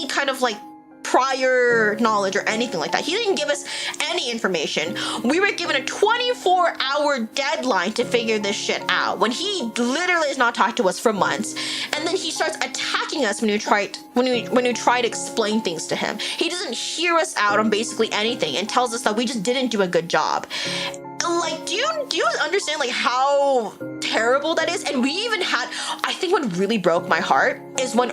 kind of like prior knowledge or anything like that. He didn't give us any information. We were given a 24-hour deadline to figure this shit out when he literally has not talked to us for months. And then he starts attacking us when we try to explain things to him. He doesn't hear us out on basically anything and tells us that we just didn't do a good job. Like, do you understand like how terrible that is? And we even had, I think what really broke my heart is when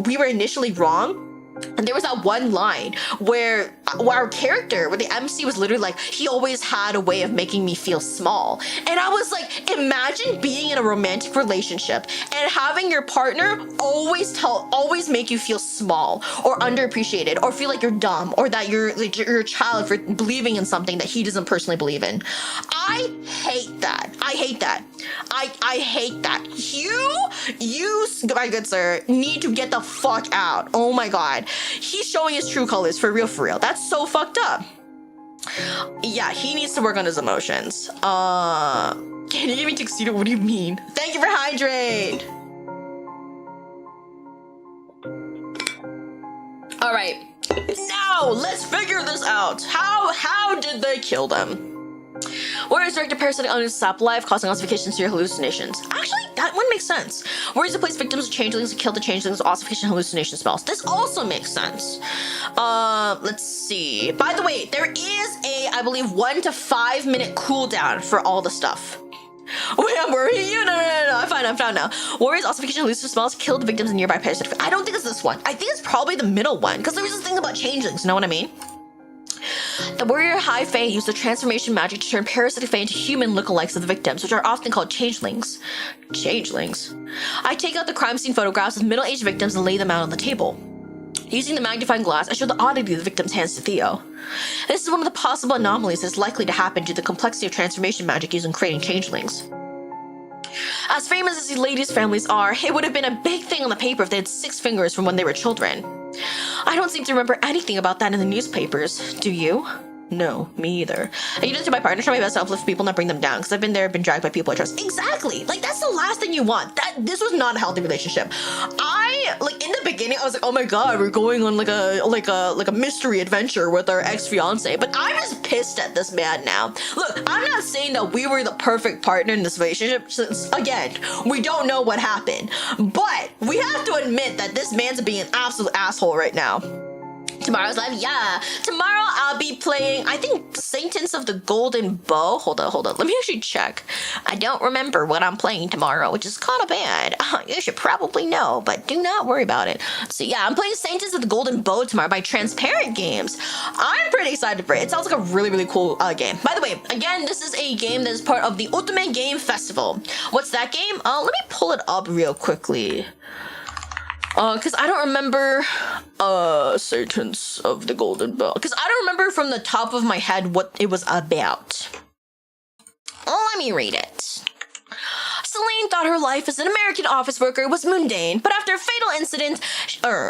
we were initially wrong, and there was that one line where our character, where the MC was literally like, he always had a way of making me feel small. And I was like, imagine being in a romantic relationship and having your partner always make you feel small or underappreciated or feel like you're dumb or that you're a child for believing in something that he doesn't personally believe in. I hate that. I hate that. You, my good sir, need to get the fuck out. Oh my god. He's showing his true colors for real. That's so fucked up. Yeah, he needs to work on his emotions. Can you give me tuxedo? What do you mean? Thank you for hydrate. All right, now let's figure this out. How did they kill them? Warriors direct a parasitic on his sap life, causing ossification to your hallucinations. Actually, that one makes sense. Warriors replace victims with changelings and kill the changelings with ossification hallucination spells. This also makes sense. Let's see. By the way, there is a, I believe, 1 to 5 minute cooldown for all the stuff. Wait, I'm worrying you? No, I'm fine now. Warriors ossification hallucination spells kill the victims in nearby parasitic. I don't think it's this one. I think it's probably the middle one, because there was this thing about changelings, you know what I mean? The warrior high fae use the transformation magic to turn parasitic fae into human lookalikes of the victims, which are often called changelings. Changelings? I take out the crime scene photographs of middle-aged victims and lay them out on the table. Using the magnifying glass, I show the oddity of the victim's hands to Theo. This is one of the possible anomalies that's likely to happen due to the complexity of transformation magic used in creating changelings. As famous as these ladies' families are, it would have been a big thing on the paper if they had 6 fingers from when they were children. I don't seem to remember anything about that in the newspapers, do you? No, me either. I need to do my partner, try my best to uplift people, not bring them down, because I've been there, been dragged by people I trust. Exactly! Like, that's the last thing you want. This was not a healthy relationship. Like, in the beginning, I was like, oh my god, we're going on like a mystery adventure with our ex-fiancé, but I'm just pissed at this man now. Look, I'm not saying that we were the perfect partner in this relationship, since, again, we don't know what happened, but we have to admit that this man's being an absolute asshole right now. Tomorrow's live, yeah. Tomorrow I'll be playing, I think, Sentence of the Golden Bow. Hold on. Let me actually check. I don't remember what I'm playing tomorrow, which is kind of bad. You should probably know, but do not worry about it. So yeah, I'm playing Sentence of the Golden Bow tomorrow by Transparent Games. I'm pretty excited for it. It sounds like a really, really cool game. By the way, again, this is a game that is part of the Ultimate Game Festival. What's that game? Let me pull it up real quickly. Because I don't remember, Sentence of the Golden Bow. Because I don't remember from the top of my head what it was about. Let me read it. Celine thought her life as an American office worker was mundane, but after a fatal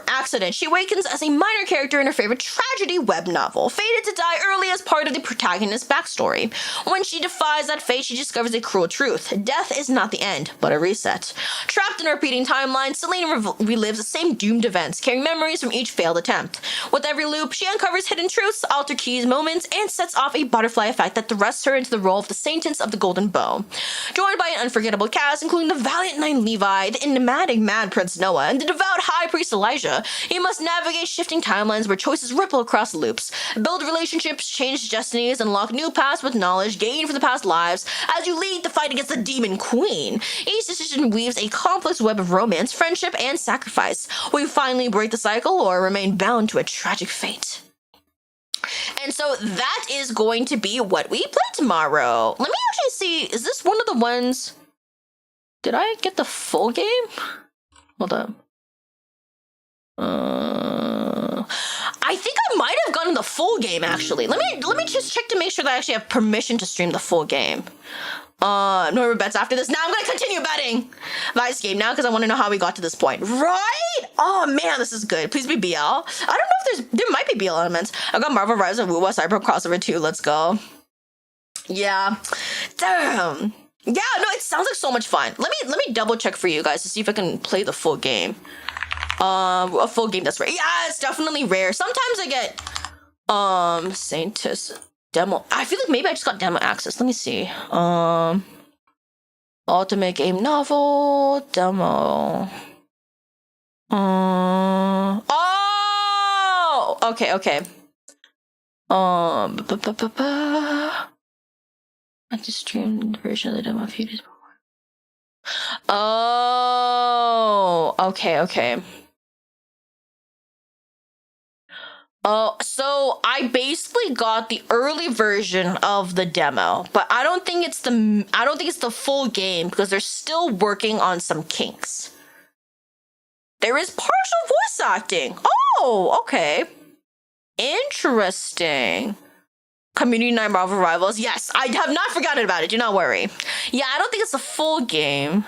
accident, she awakens as a minor character in her favorite tragedy web novel, fated to die early as part of the protagonist's backstory. When she defies that fate, she discovers a cruel truth. Death is not the end, but a reset. Trapped in a repeating timeline, Celine relives the same doomed events, carrying memories from each failed attempt. With every loop, she uncovers hidden truths, alter keys moments, and sets off a butterfly effect that thrusts her into the role of the Sentence of the Golden Bow. Joined by an unforgettable cast, including the valiant knight Levi, the enigmatic mad prince Noah, and the devout high priest Elijah, he must navigate shifting timelines where choices ripple across loops, build relationships, change destinies, unlock new paths with knowledge gained from the past lives as you lead the fight against the demon queen. Each decision weaves a complex web of romance, friendship, and sacrifice. Will you finally break the cycle or remain bound to a tragic fate? And so that is going to be what we play tomorrow. Let me actually see, is this one of the ones... Did I get the full game? Hold up. I think I might have gotten the full game, actually. Let me just check to make sure that I actually have permission to stream the full game. No more bets after this. Now I'm gonna continue betting Vice game now because I want to know how we got to this point. Right? Oh man, this is good. Please be BL. I don't know if there might be BL elements. I got Marvel Rise of Wuwa Cyber crossover 2. Let's go. Yeah. Damn. Yeah, no, it sounds like so much fun. Let me double check for you guys to see if I can play the full game. A full game that's rare. Yeah, it's definitely rare. Sometimes I get Saintus demo. I feel like maybe I just got demo access. Let me see. Ultimate game novel demo. Oh, okay. I just streamed the version of the demo a few days before. Oh, okay. So I basically got the early version of the demo, but I don't think it's the full game because they're still working on some kinks. There is partial voice acting. Oh, okay. Interesting. Community Night Marvel Rivals. Yes, I have not forgotten about it. Do not worry. Yeah, I don't think it's a full game.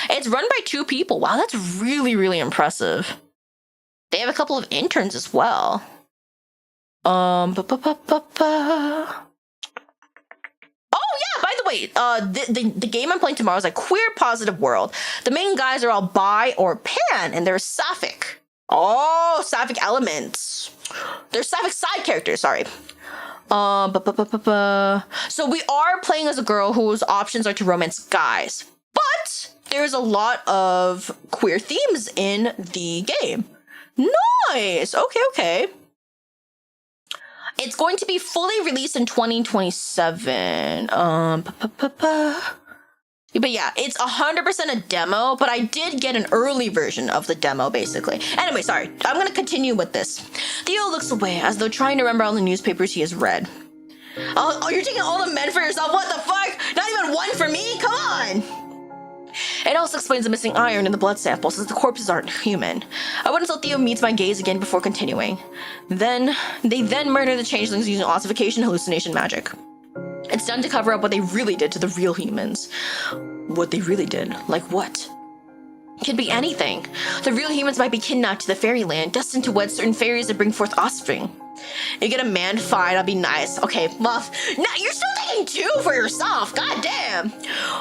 It's run by 2 people. Wow, that's really, really impressive. They have a couple of interns as well. Oh yeah, by the way, the game I'm playing tomorrow is a queer positive world. The main guys are all bi or pan, and they're sapphic. Oh, sapphic elements. They're sapphic side characters, sorry. So we are playing as a girl whose options are to romance guys, but there's a lot of queer themes in the game. Nice. Okay. It's going to be fully released in 2027. But yeah, it's 100% a demo, but I did get an early version of the demo, basically. Anyway, sorry. I'm going to continue with this. Theo looks away, as though trying to remember all the newspapers he has read. Oh, you're taking all the men for yourself? What the fuck? Not even one for me? Come on! It also explains the missing iron in the blood samples, since the corpses aren't human. I wait until Theo meets my gaze again before continuing. They then murder the changelings using ossification hallucination magic. It's done to cover up what they really did to the real humans. What they really did? Like what? Could be anything. The real humans might be kidnapped to the fairyland, destined to wed certain fairies that bring forth offspring. You get a man, fine, I'll be nice. Okay, Muff. Now you're still thinking two for yourself, god damn.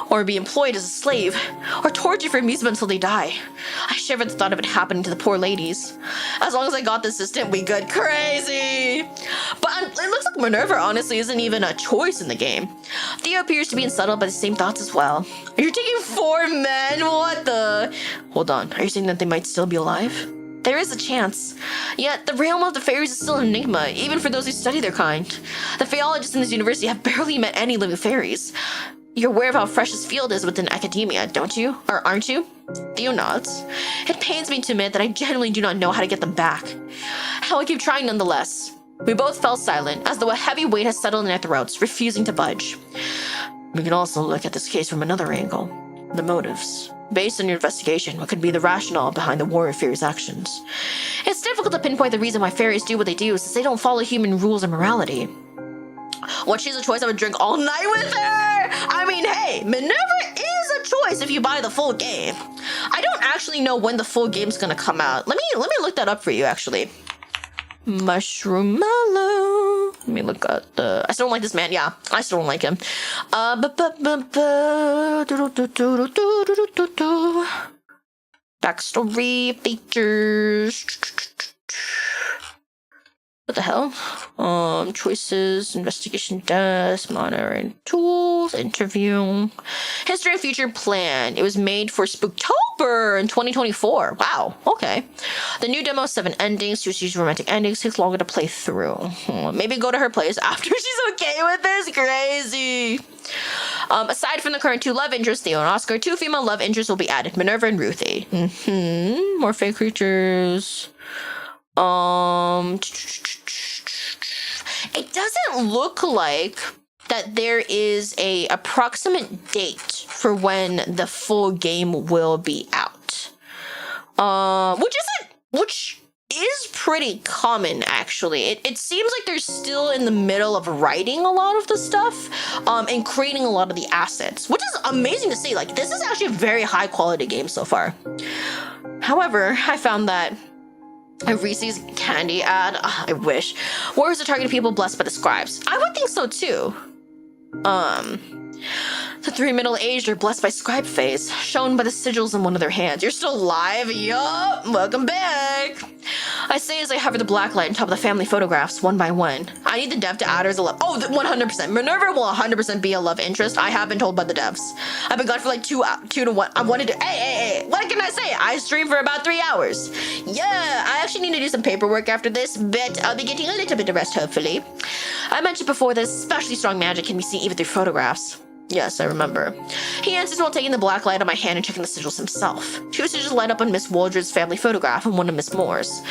Or be employed as a slave, or tortured for amusement until they die. I shiver at the thought of it happening to the poor ladies. As long as I got the assistant, we good. Crazy. But it looks like Minerva honestly isn't even a choice in the game. Theo appears to be unsettled by the same thoughts as well. You're taking 4 men? What the? Hold on, are you saying that they might still be alive? There is a chance. Yet, the realm of the faeries is still an enigma, even for those who study their kind. The Faeologists in this university have barely met any living fairies. You're aware of how fresh this field is within academia, don't you? Or aren't you? Theo nods. It pains me to admit that I genuinely do not know how to get them back. Hell, I keep trying nonetheless. We both fell silent, as though a heavy weight has settled in our throats, refusing to budge. We can also look at this case from another angle. The motives. Based on your investigation, what could be the rationale behind the warrior fairies' actions? It's difficult to pinpoint the reason why fairies do what they do, since they don't follow human rules or morality. What, she's a choice I would drink all night with her? I mean, hey, Minerva is a choice if you buy the full game. I don't actually know when the full game's gonna come out. Let me look that up for you, actually. Mushroom Mallow. Let me look at the... I still don't like this man. Yeah, I still don't like him. Backstory, features. What the hell? Choices, investigation desk, monitoring tools, interview. History and future plan. It was made for Spooktober in 2024. Wow, okay. The new demo, 7 endings, 2 series romantic endings, takes longer to play through. Maybe go to her place after she's okay with this? Crazy. Aside from the current 2 love interests, Theo and Oscar, 2 female love interests will be added, Minerva and Ruthie. More fake creatures. It doesn't look like that there is a approximate date for when the full game will be out. Which is pretty common, actually. It seems like they're still in the middle of writing a lot of the stuff, and creating a lot of the assets, which is amazing to see. Like, this is actually a very high quality game so far. However, I found that a Reese's candy ad, I wish. Warriors are targeting people blessed by the scribes. I would think so too. The 3 middle-aged are blessed by scribe phase, shown by the sigils in one of their hands. You're still alive? Yup! Welcome back! I say as I hover the black light on top of the family photographs, one by one. I need the dev to add her as a love. Oh, 100%. Minerva will 100% be a love interest. I have been told by the devs. I've been gone for like 2 to 1. I wanted to. Hey! What can I say? I streamed for about 3 hours. Yeah, I actually need to do some paperwork after this, but I'll be getting a little bit of rest, hopefully. I mentioned before that especially strong magic can be seen even through photographs. Yes, I remember. He answers while taking the black light on my hand and checking the sigils himself. 2 sigils light up on Miss Waldred's family photograph and one on Miss Moore's.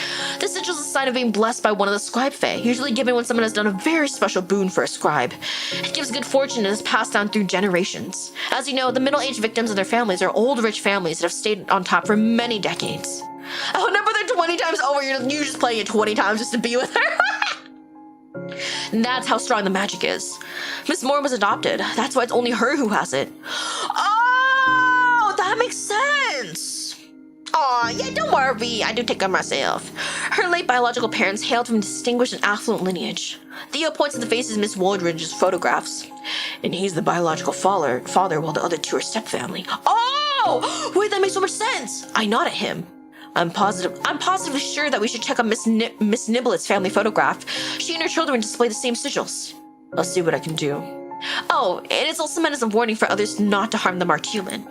The sigil is a sign of being blessed by one of the scribe fae, usually given when someone has done a very special boon for a scribe. It gives good fortune and is passed down through generations. As you know, the middle-aged victims and their families are old, rich families that have stayed on top for many decades. Oh, no, but they're 20 times over. You're just playing it 20 times just to be with her. And that's how strong the magic is. Miss Moore was adopted. That's why it's only her who has it. Oh, that makes sense. Aw, yeah, don't worry. I do take care of myself. Her late biological parents hailed from distinguished and affluent lineage. Theo points at the faces of Miss Waldridge's photographs. And he's the biological father while the other 2 are stepfamily. Oh, wait, that makes so much sense. I nod at him. I'm positively sure that we should check on Miss Nibblett's family photograph. She and her children display the same sigils. I'll see what I can do. Oh, and it's also meant as a warning for others not to harm the Martulan.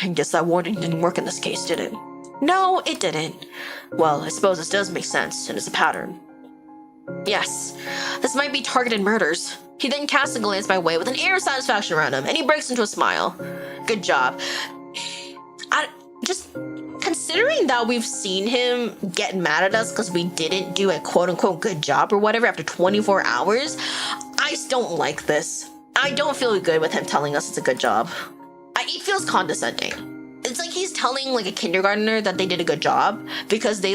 I guess that warning didn't work in this case, did it? No, it didn't. Well, I suppose this does make sense, and it's a pattern. Yes, this might be targeted murders. He then casts a glance my way with an air of satisfaction around him, and he breaks into a smile. Good job. Considering that we've seen him get mad at us because we didn't do a quote-unquote good job or whatever after 24 hours, I still don't like this. I don't feel good with him telling us it's a good job. It feels condescending. It's like he's telling like a kindergartner that they did a good job because they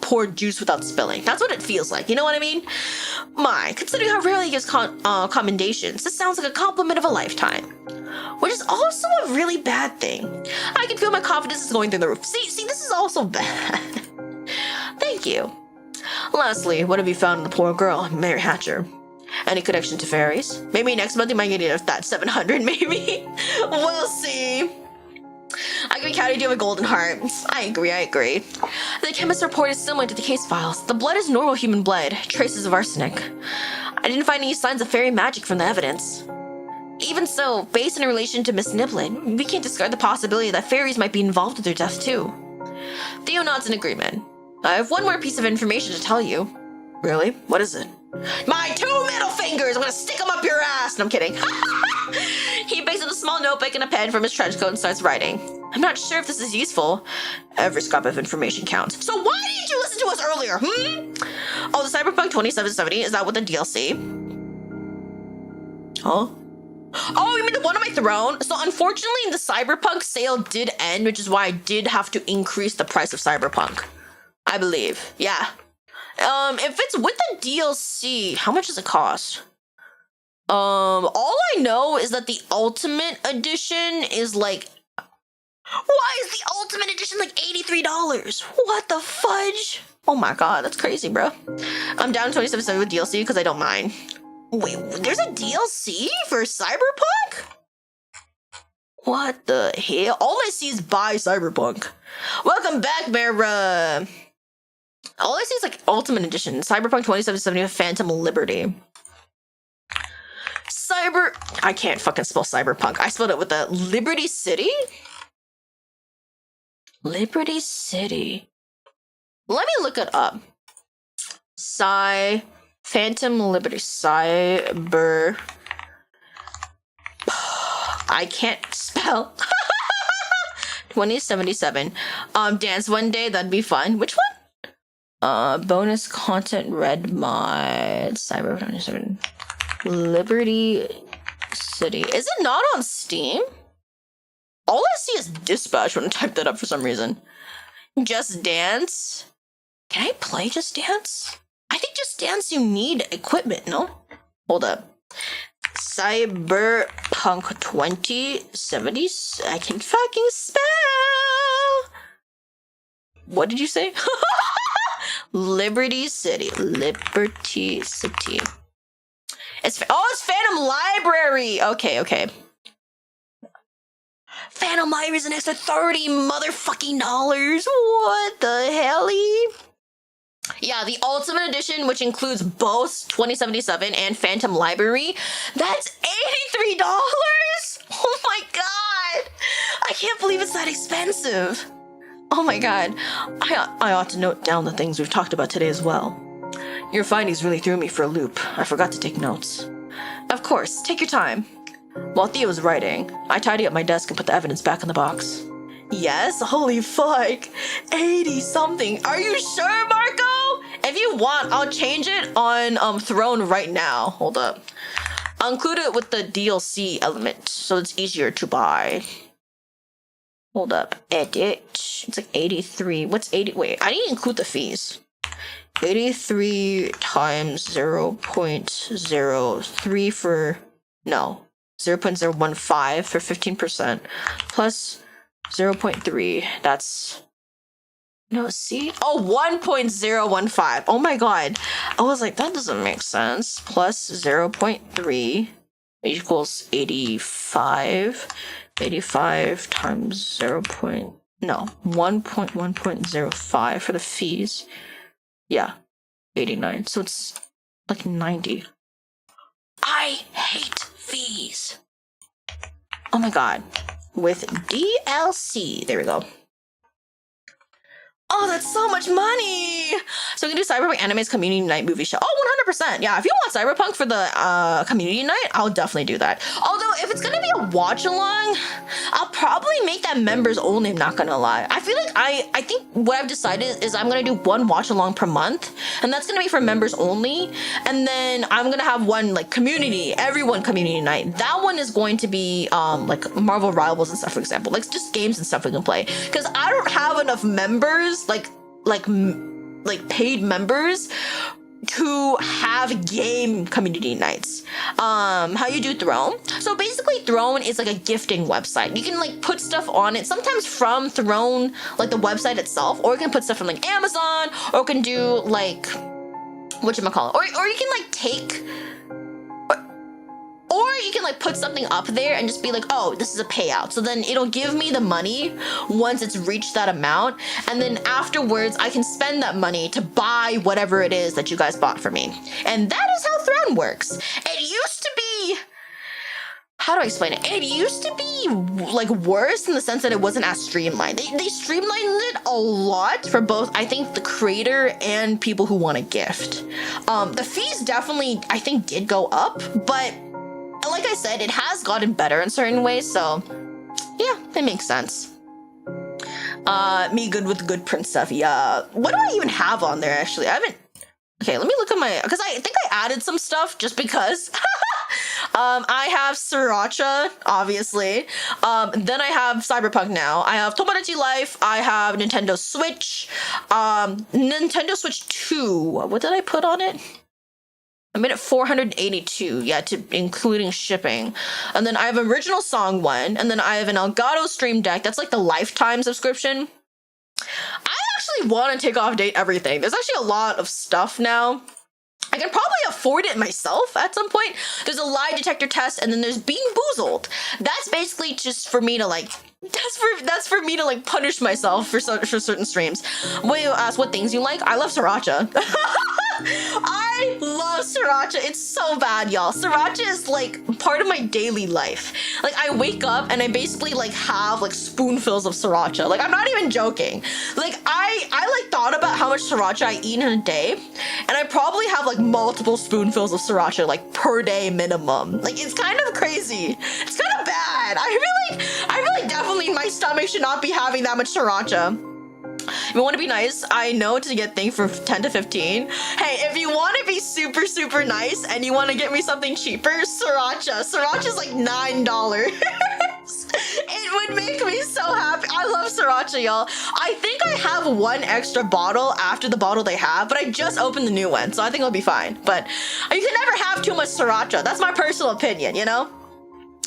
poured juice without spilling. That's what it feels like, you know what I mean? Considering how rarely he gives commendations, this sounds like a compliment of a lifetime. Which is also a really bad thing. I can feel my confidence is going through the roof. See, this is also bad. Thank you. Lastly, what have you found in the poor girl, Mary Hatcher? Any connection to fairies? Maybe next month you might get that 700, maybe? We'll see. I can count you have a golden heart. I agree. The chemist's report is similar to the case files. The blood is normal human blood, traces of arsenic. I didn't find any signs of fairy magic from the evidence. Even so, based in relation to Miss Niblet, we can't discard the possibility that fairies might be involved with her death too. Theo nods in agreement. I have one more piece of information to tell you. Really? What is it? My 2 middle fingers! I'm gonna stick them up your ass! No, I'm kidding. He picks up a small notebook and a pen from his trench coat and starts writing. I'm not sure if this is useful. Every scrap of information counts. So why didn't you listen to us earlier, Oh, the Cyberpunk 2770, is that what the DLC? Huh? Oh, you mean the one on my throne? So unfortunately, the Cyberpunk sale did end, which is why I did have to increase the price of Cyberpunk. I believe. Yeah. If it's with the DLC, how much does it cost? All I know is that the Ultimate Edition is like... Why is the Ultimate Edition like $83? What the fudge? Oh my god, that's crazy, bro. I'm down 27.70 with DLC because I don't mind. Wait, there's a DLC for Cyberpunk? What the hell? All I see is buy Cyberpunk. Welcome back, Mara. All I see is like Ultimate Edition, Cyberpunk 2770 with Phantom Liberty. I can't fucking spell Cyberpunk. I spelled it with a Liberty City? Liberty City. Let me look it up. Phantom Liberty. Cyber. I can't spell. 2077. Dance one day, that'd be fun. Which one? Bonus content, red mod, Cyber 27. Liberty City. Is it not on Steam? All I see is Dispatch when I type that up for some reason. Just Dance. Can I play Just Dance? I think Just Dance you need equipment, no? Hold up. Cyberpunk 2070. I can fucking spell. What did you say? Liberty City. Liberty City. It's Phantom Library. Okay. Phantom Library is an extra $30 motherfucking dollars. What the hell? Yeah, the Ultimate Edition, which includes both 2077 and Phantom Library, that's $83. Oh my god! I can't believe it's that expensive. Oh my god, I ought to note down the things we've talked about today as well. Your findings really threw me for a loop. I forgot to take notes. Of course, take your time. While Theo was writing, I tidied up my desk and put the evidence back in the box. Yes? Holy fuck. 80-something. Are you sure, Marco? If you want, I'll change it on Throne right now. Hold up. I'll include it with the DLC element, so it's easier to buy. Hold up. Edit. It's like 83. What's 80? Wait, I need to include the fees. 83 times 0.03 for... No. 0.015 for 15%. Plus 0.3. That's... No, see? Oh, 1.015. Oh my god. I was like, that doesn't make sense. Plus 0.3 equals 85. 85 times 1.1.05 for the fees. Yeah, 89. So it's like 90. I hate fees. Oh my god. With DLC. There we go. Oh, that's so much money! So we can do Cyberpunk Anime's Community Night movie show. Oh, 100%. Yeah, if you want Cyberpunk for the Community Night, I'll definitely do that. Although, if it's gonna be a watch-along, I'll probably make that members only, I'm not gonna lie. I feel like I think what I've decided is I'm gonna do one watch-along per month, and that's gonna be for members only, and then I'm gonna have one, like, everyone community night. That one is going to be, like, Marvel Rivals and stuff, for example. Like, just games and stuff we can play. Because I don't have enough members, like paid members to have game community nights. How you do Throne? So basically Throne is like a gifting website. You can like put stuff on it, sometimes from Throne, like the website itself, or you can put stuff from like Amazon, or you can do like whatchamacallit, or you can like take, or you can like put something up there and just be like, oh, this is a payout. So then it'll give me the money once it's reached that amount. And then afterwards, I can spend that money to buy whatever it is that you guys bought for me. And that is how Throne works. It used to be, how do I explain it? It used to be like worse in the sense that it wasn't as streamlined. They streamlined it a lot for both, I think, the creator and people who want a gift. The fees definitely, I think, did go up, but like I said, it has gotten better in certain ways, so yeah, it makes sense. Me good with good Prince stuff. Yeah. What do I even have on there, actually? I haven't... Okay, let me look at my... Because I think I added some stuff just because. I have Sriracha, obviously. Then I have Cyberpunk now. I have Tomodachi Life. I have Nintendo Switch. Nintendo Switch 2. What did I put on it? I made it 482, yeah, including shipping. And then I have Original Song 1, and then I have an Elgato Stream Deck. That's like the lifetime subscription. I actually want to take off date everything. There's actually a lot of stuff now. I can probably afford it myself at some point. There's a lie detector test, and then there's Being Boozled. That's basically just for me to like, that's for me to like punish myself for certain streams. When you ask what things you like, I love Sriracha. I love Sriracha. It's so bad, y'all. Sriracha is like part of my daily life. Like I wake up and I basically like have like spoonfuls of Sriracha. Like I'm not even joking. Like I like thought about how much Sriracha I eat in a day, and I probably have like multiple spoonfuls of Sriracha like per day minimum. Like it's kind of crazy. It's kind of bad. I feel like definitely my stomach should not be having that much Sriracha. If you want to be nice, I know to get things for 10 to 15. Hey, if you want to be super, super nice and you want to get me something cheaper, Sriracha. Sriracha's like $9. It would make me so happy. I love Sriracha, y'all. I think I have one extra bottle after the bottle they have, but I just opened the new one, so I think it'll be fine. But you can never have too much Sriracha. That's my personal opinion, you know?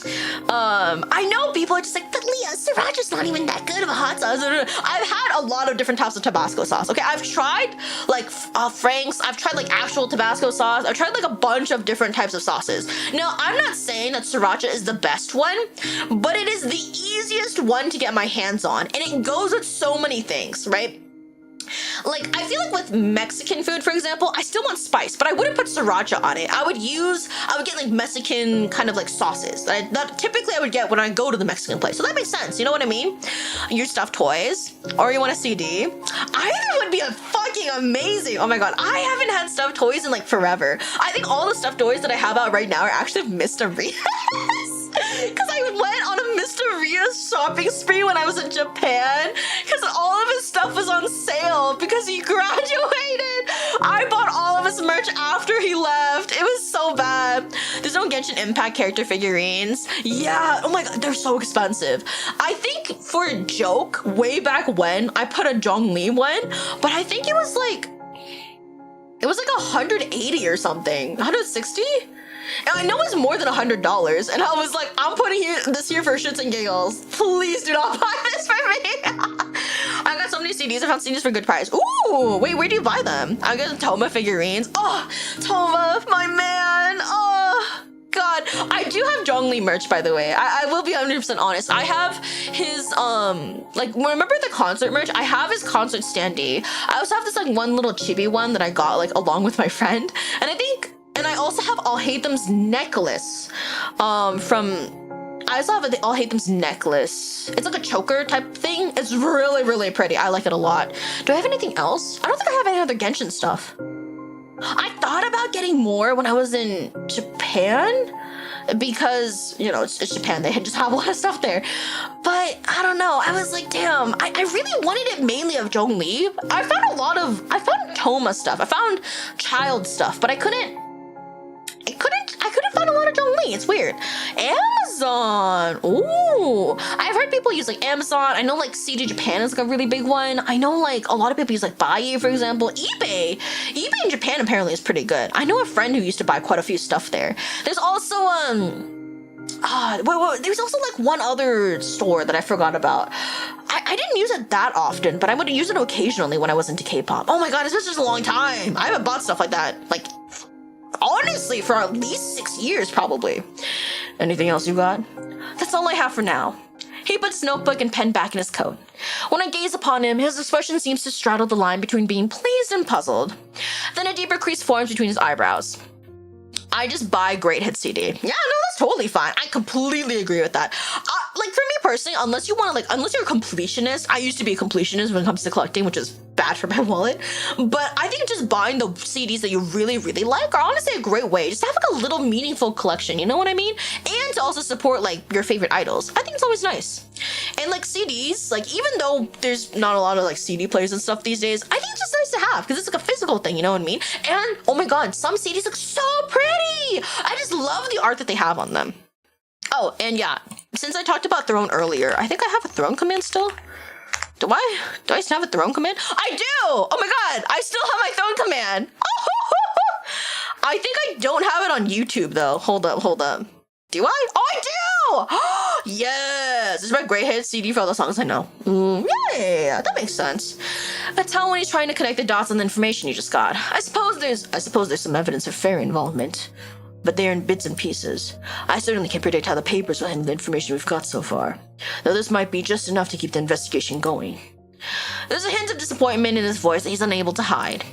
I know people are just like, but Leah, Sriracha's not even that good of a hot sauce. I've had a lot of different types of Tabasco sauce. Okay, I've tried like Frank's. I've tried like actual Tabasco sauce. I've tried like a bunch of different types of sauces. Now, I'm not saying that Sriracha is the best one, but it is the easiest one to get my hands on, and it goes with so many things, right? Like, I feel like with Mexican food, for example, I still want spice, but I wouldn't put Sriracha on it. I would get like Mexican kind of like sauces that typically I would get when I go to the Mexican place. So that makes sense. You know what I mean? Your stuffed toys, or you want a CD. Either would be a fucking amazing. Oh my God. I haven't had stuffed toys in like forever. I think all the stuffed toys that I have out right now are actually Mr. Rios. Because I went on a Mr. Rios shopping spree when I was in Japan, because all of his stuff was on sale because he graduated. I bought all of his merch after he left. It was so bad. There's no Genshin Impact character figurines. Yeah, oh my God, they're so expensive. I think for a joke, way back when, I put a Zhongli one, but I think it was like 180 or something, 160? And I know it's more than $100, and I was like, I'm putting this here for shits and giggles. Please do not buy this for me. I got so many CDs. I found CDs for good price. Ooh, wait, where do you buy them? I got Toma figurines. Oh, Toma, my man. Oh, God. I do have Zhongli merch, by the way. I will be 100% honest. I have his, like, remember the concert merch? I have his concert standee. I also have this, like, one little chibi one that I got, like, along with my friend. And I also have All Hate Them's necklace I also have the All Hate Them's necklace. It's like a choker type thing. It's really, really pretty. I like it a lot. Do I have anything else? I don't think I have any other Genshin stuff. I thought about getting more when I was in Japan because, you know, it's Japan. They just have a lot of stuff there. But I don't know. I was like, damn, I really wanted it mainly of Zhongli. I found Toma stuff. I found child stuff, but I couldn't find a lot of Zhongli. It's weird. Amazon. Ooh. I've heard people use like Amazon. I know like CJ Japan is like a really big one. I know like a lot of people use like Buyee, for example. eBay in Japan apparently is pretty good. I know a friend who used to buy quite a few stuff there. There's also there's also like one other store that I forgot about. I didn't use it that often, but I would use it occasionally when I was into K-pop. Oh my god, it's been just a long time. I haven't bought stuff like that, like, honestly, for at least 6 years, probably. Anything else you got? That's all I have for now. He puts notebook and pen back in his coat. When I gaze upon him, his expression seems to straddle the line between being pleased and puzzled. Then a deeper crease forms between his eyebrows. I just buy Great Hit CD. Yeah, no, that's totally fine. I completely agree with that. Like, for me personally, unless you're a completionist, I used to be a completionist when it comes to collecting, which is bad for my wallet. But I think just buying the CDs that you really, really like are honestly a great way. Just to have like a little meaningful collection, you know what I mean? And to also support like your favorite idols. I think it's always nice. And like CDs, like even though there's not a lot of like CD players and stuff these days, I think it's just nice to have because it's like a physical thing, you know what I mean? And oh my god, some CDs look so pretty! I just love the art that they have on them. Oh, and yeah, since I talked about Throne earlier, I think I have a Throne command still. Do I still have a Throne command? I do! Oh my god, I still have my Throne command! I think I don't have it on YouTube though. Hold up. Do I? Oh, I do! Yes! This is my Great Hit CD for all the songs I know. Yeah, that makes sense. I tell when he's trying to connect the dots on the information you just got. I suppose there's some evidence of fairy involvement, but they're in bits and pieces. I certainly can't predict how the papers will handle the information we've got so far, though this might be just enough to keep the investigation going. There's a hint of disappointment in his voice that he's unable to hide.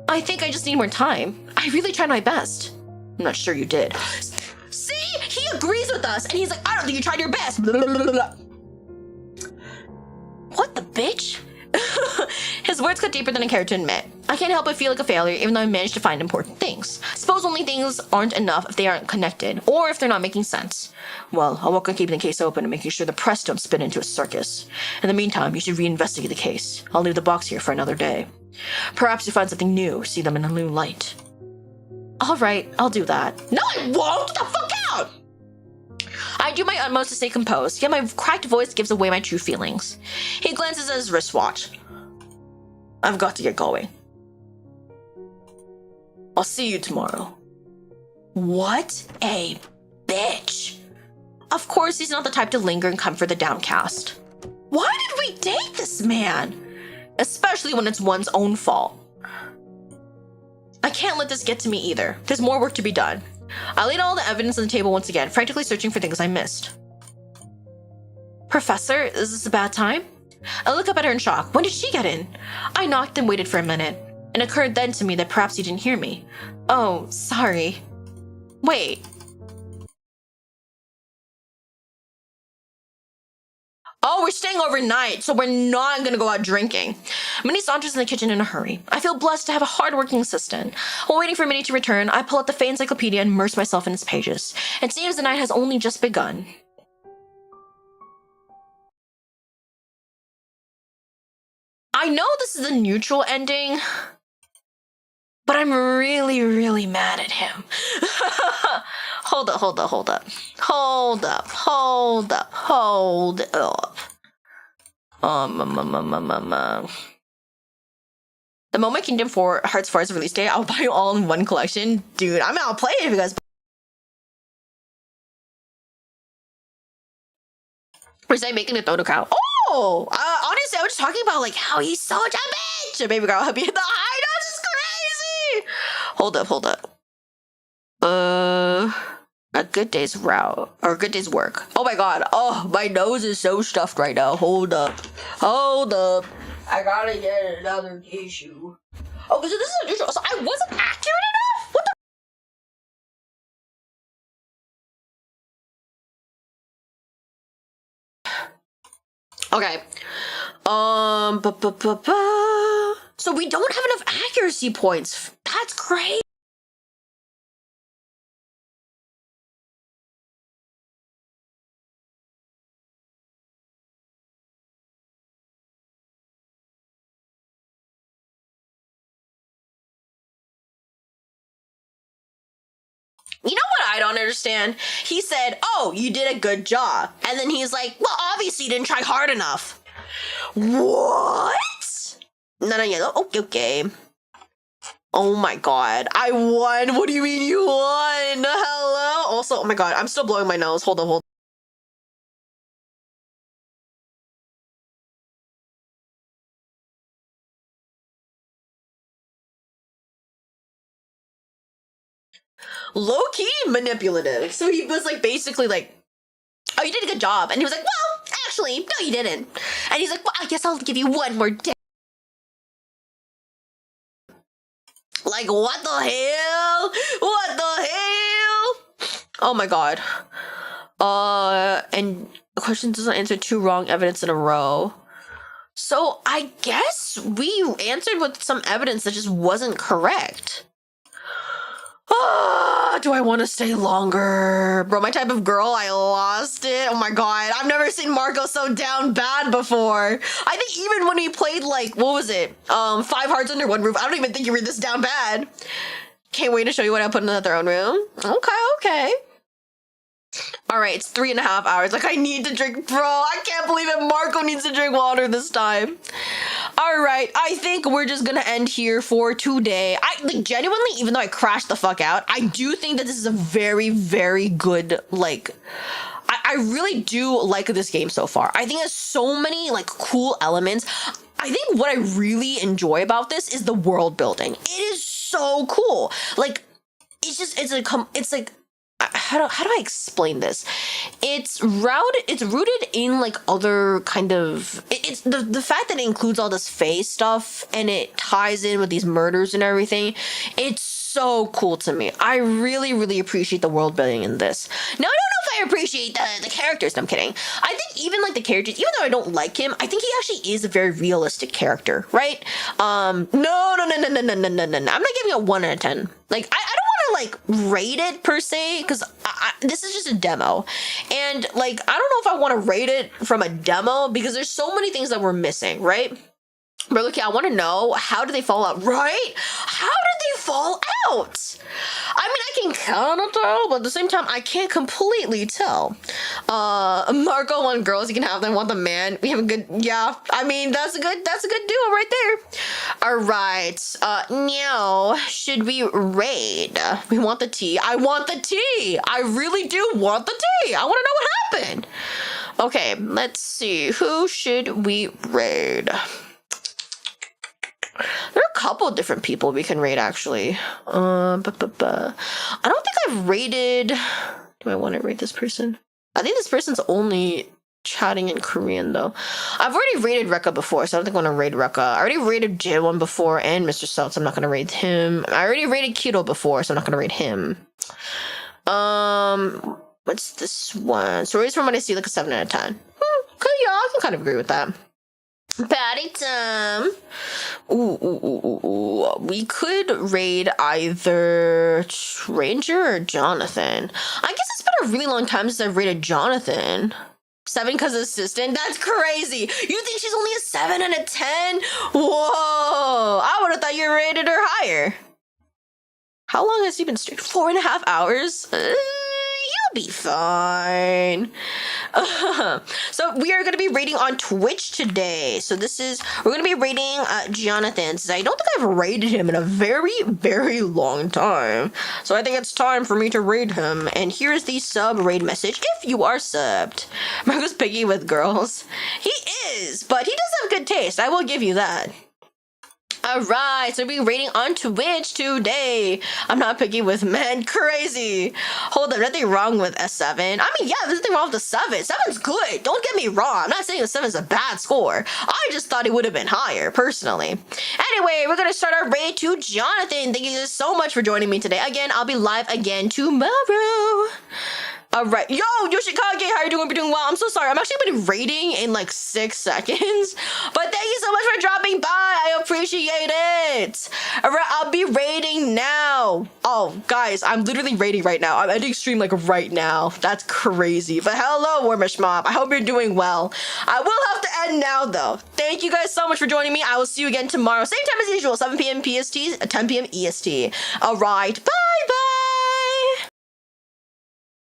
I think I just need more time. I really tried my best. I'm not sure you did. See? He agrees with us, and he's like, I don't think you tried your best. What the bitch? His words cut deeper than I cared to admit. I can't help but feel like a failure even though I managed to find important things. Suppose only things aren't enough if they aren't connected, or if they're not making sense. Well, I'll work on keeping the case open and making sure the press don't spin into a circus. In the meantime, you should reinvestigate the case. I'll leave the box here for another day. Perhaps you find something new, see them in a new light. Alright, I'll do that. No, I won't! Get the fuck out! I do my utmost to stay composed, yet my cracked voice gives away my true feelings. He glances at his wristwatch. I've got to get going. I'll see you tomorrow. What a bitch. Of course, he's not the type to linger and comfort the downcast. Why did we date this man? Especially when it's one's own fault. I can't let this get to me either. There's more work to be done. I laid all the evidence on the table once again, frantically searching for things I missed. Professor, is this a bad time? I look up at her in shock. When did she get in? I knocked and waited for a minute. It occurred then to me that perhaps you didn't hear me. Oh, sorry. Wait. Oh, we're staying overnight, so we're not gonna go out drinking. Minnie saunters in the kitchen in a hurry. I feel blessed to have a hard-working assistant. While waiting for Minnie to return, I pull out the Fae Encyclopedia and immerse myself in its pages. It seems the night has only just begun. I know this is a neutral ending, but I'm really, really mad at him. Hold up. The moment Kingdom Hearts 4's release date, I'll buy you all in one collection. Dude, I'm out playing if you guys. Was I making a Dodo cow? Oh! Honestly, I was just talking about like how he's such a bitch! Baby girl, happy at the high notes is crazy! Hold up. A good day's route, or a good day's work. Oh my god, oh, my nose is so stuffed right now. Hold up. I gotta get another tissue. Okay, so this is a neutral, so I wasn't accurate enough? What the? Okay. So we don't have enough accuracy points. That's great. You know what I don't understand? He said, oh, you did a good job. And then he's like, well, obviously you didn't try hard enough. What? No, yeah, okay. Oh my god, I won. What do you mean you won? Hello? Also, oh my god, I'm still blowing my nose. Hold on. low-key manipulative. So he was like basically like, oh, you did a good job. And he was like, well, actually, no, you didn't. And he's like, well, I guess I'll give you one more day. Like, what the hell? What the hell? Oh my god. And the question doesn't answer 2 wrong evidence in a row. So I guess we answered with some evidence that just wasn't correct. Do I want to stay longer? Bro, my type of girl, I lost it. Oh my god, I've never seen Marco so down bad before. I think even when we played, like, what was it? 5 Hearts Under One Roof, I don't even think you were this down bad. Can't wait to show you what I put in the throne room. Okay. All right, it's 3.5 hours. Like, I need to drink, bro. I can't believe it. Marco needs to drink water this time. All right, I think we're just gonna end here for today. I like genuinely, even though I crashed the fuck out, I do think that this is a very, very good, like, I really do like this game so far. I think it has so many like cool elements. I think what I really enjoy about this is the world building. It is so cool. Like, it's like how do I explain this? It's rooted in like other kind of, it's the fact that it includes all this fae stuff and it ties in with these murders and everything. It's so cool to me. I really, really appreciate the world building in this. Now, I don't know if I appreciate the characters. No, I'm kidding. I think even like the characters, even though I don't like him, I think he actually is a very realistic character, right? No. I'm not giving it a 1 out of 10. Like, I don't like rate it per se, because this is just a demo, and like I don't know if I want to rate it from a demo because there's so many things that we're missing, right? But look, I want to know, how did they fall out, right? How did they fall out? I mean, I can kind of tell, but at the same time, I can't completely tell. Marco want girls, you can have them. Want the man, we have a good, yeah. I mean, that's a good duo right there. All right. Now, should we raid? We want the tea. I want the tea. I really do want the tea. I want to know what happened. Okay, let's see. Who should we raid? There are a couple of different people we can raid, actually. I don't think I've raided... Do I want to raid this person? I think this person's only chatting in Korean, though. I've already raided Rekka before, so I don't think I want to raid Rekka. I already raided Jaewon before and Mr. Salt, so I'm not going to raid him. I already raided Kido before, so I'm not going to raid him. What's this one? Stories from what I see, like a 7 out of 10. Okay, yeah, I can kind of agree with that. Patty time. Ooh. We could raid either Stranger or Jonathan. I guess it's been a really long time since I've raided Jonathan. 7 because assistant? That's crazy. You think she's only a 7 out of 10? Whoa. I would have thought you rated her higher. How long has he been streaming? 4.5 hours? You'll be fine. So we are going to be raiding on Twitch today. So we're going to be raiding Jonathan. I don't think I've raided him in a very, very long time. So I think it's time for me to raid him. And here's the sub raid message if you are subbed. Marco's picky with girls. He is, but he does have good taste. I will give you that. Alright, so we'll be raiding on Twitch today. I'm not picky with men. Crazy. Hold on, nothing wrong with S7. I mean, yeah, there's nothing wrong with the 7. 7's good. Don't get me wrong. I'm not saying the 7 is a bad score. I just thought it would have been higher, personally. Anyway, we're going to start our raid to Jonathan. Thank you guys so much for joining me today. Again, I'll be live again tomorrow. All right. Yo, Yoshikage, how are you doing? We're doing well. I'm so sorry. I'm actually been raiding in like 6 seconds. But thank you so much for dropping by. I appreciate it. All right, I'll be raiding now. Oh, guys, I'm literally raiding right now. I'm ending stream like right now. That's crazy. But hello, Warmish Mob. I hope you're doing well. I will have to end now, though. Thank you guys so much for joining me. I will see you again tomorrow. Same time as usual, 7 p.m. PST, 10 p.m. EST. All right, bye.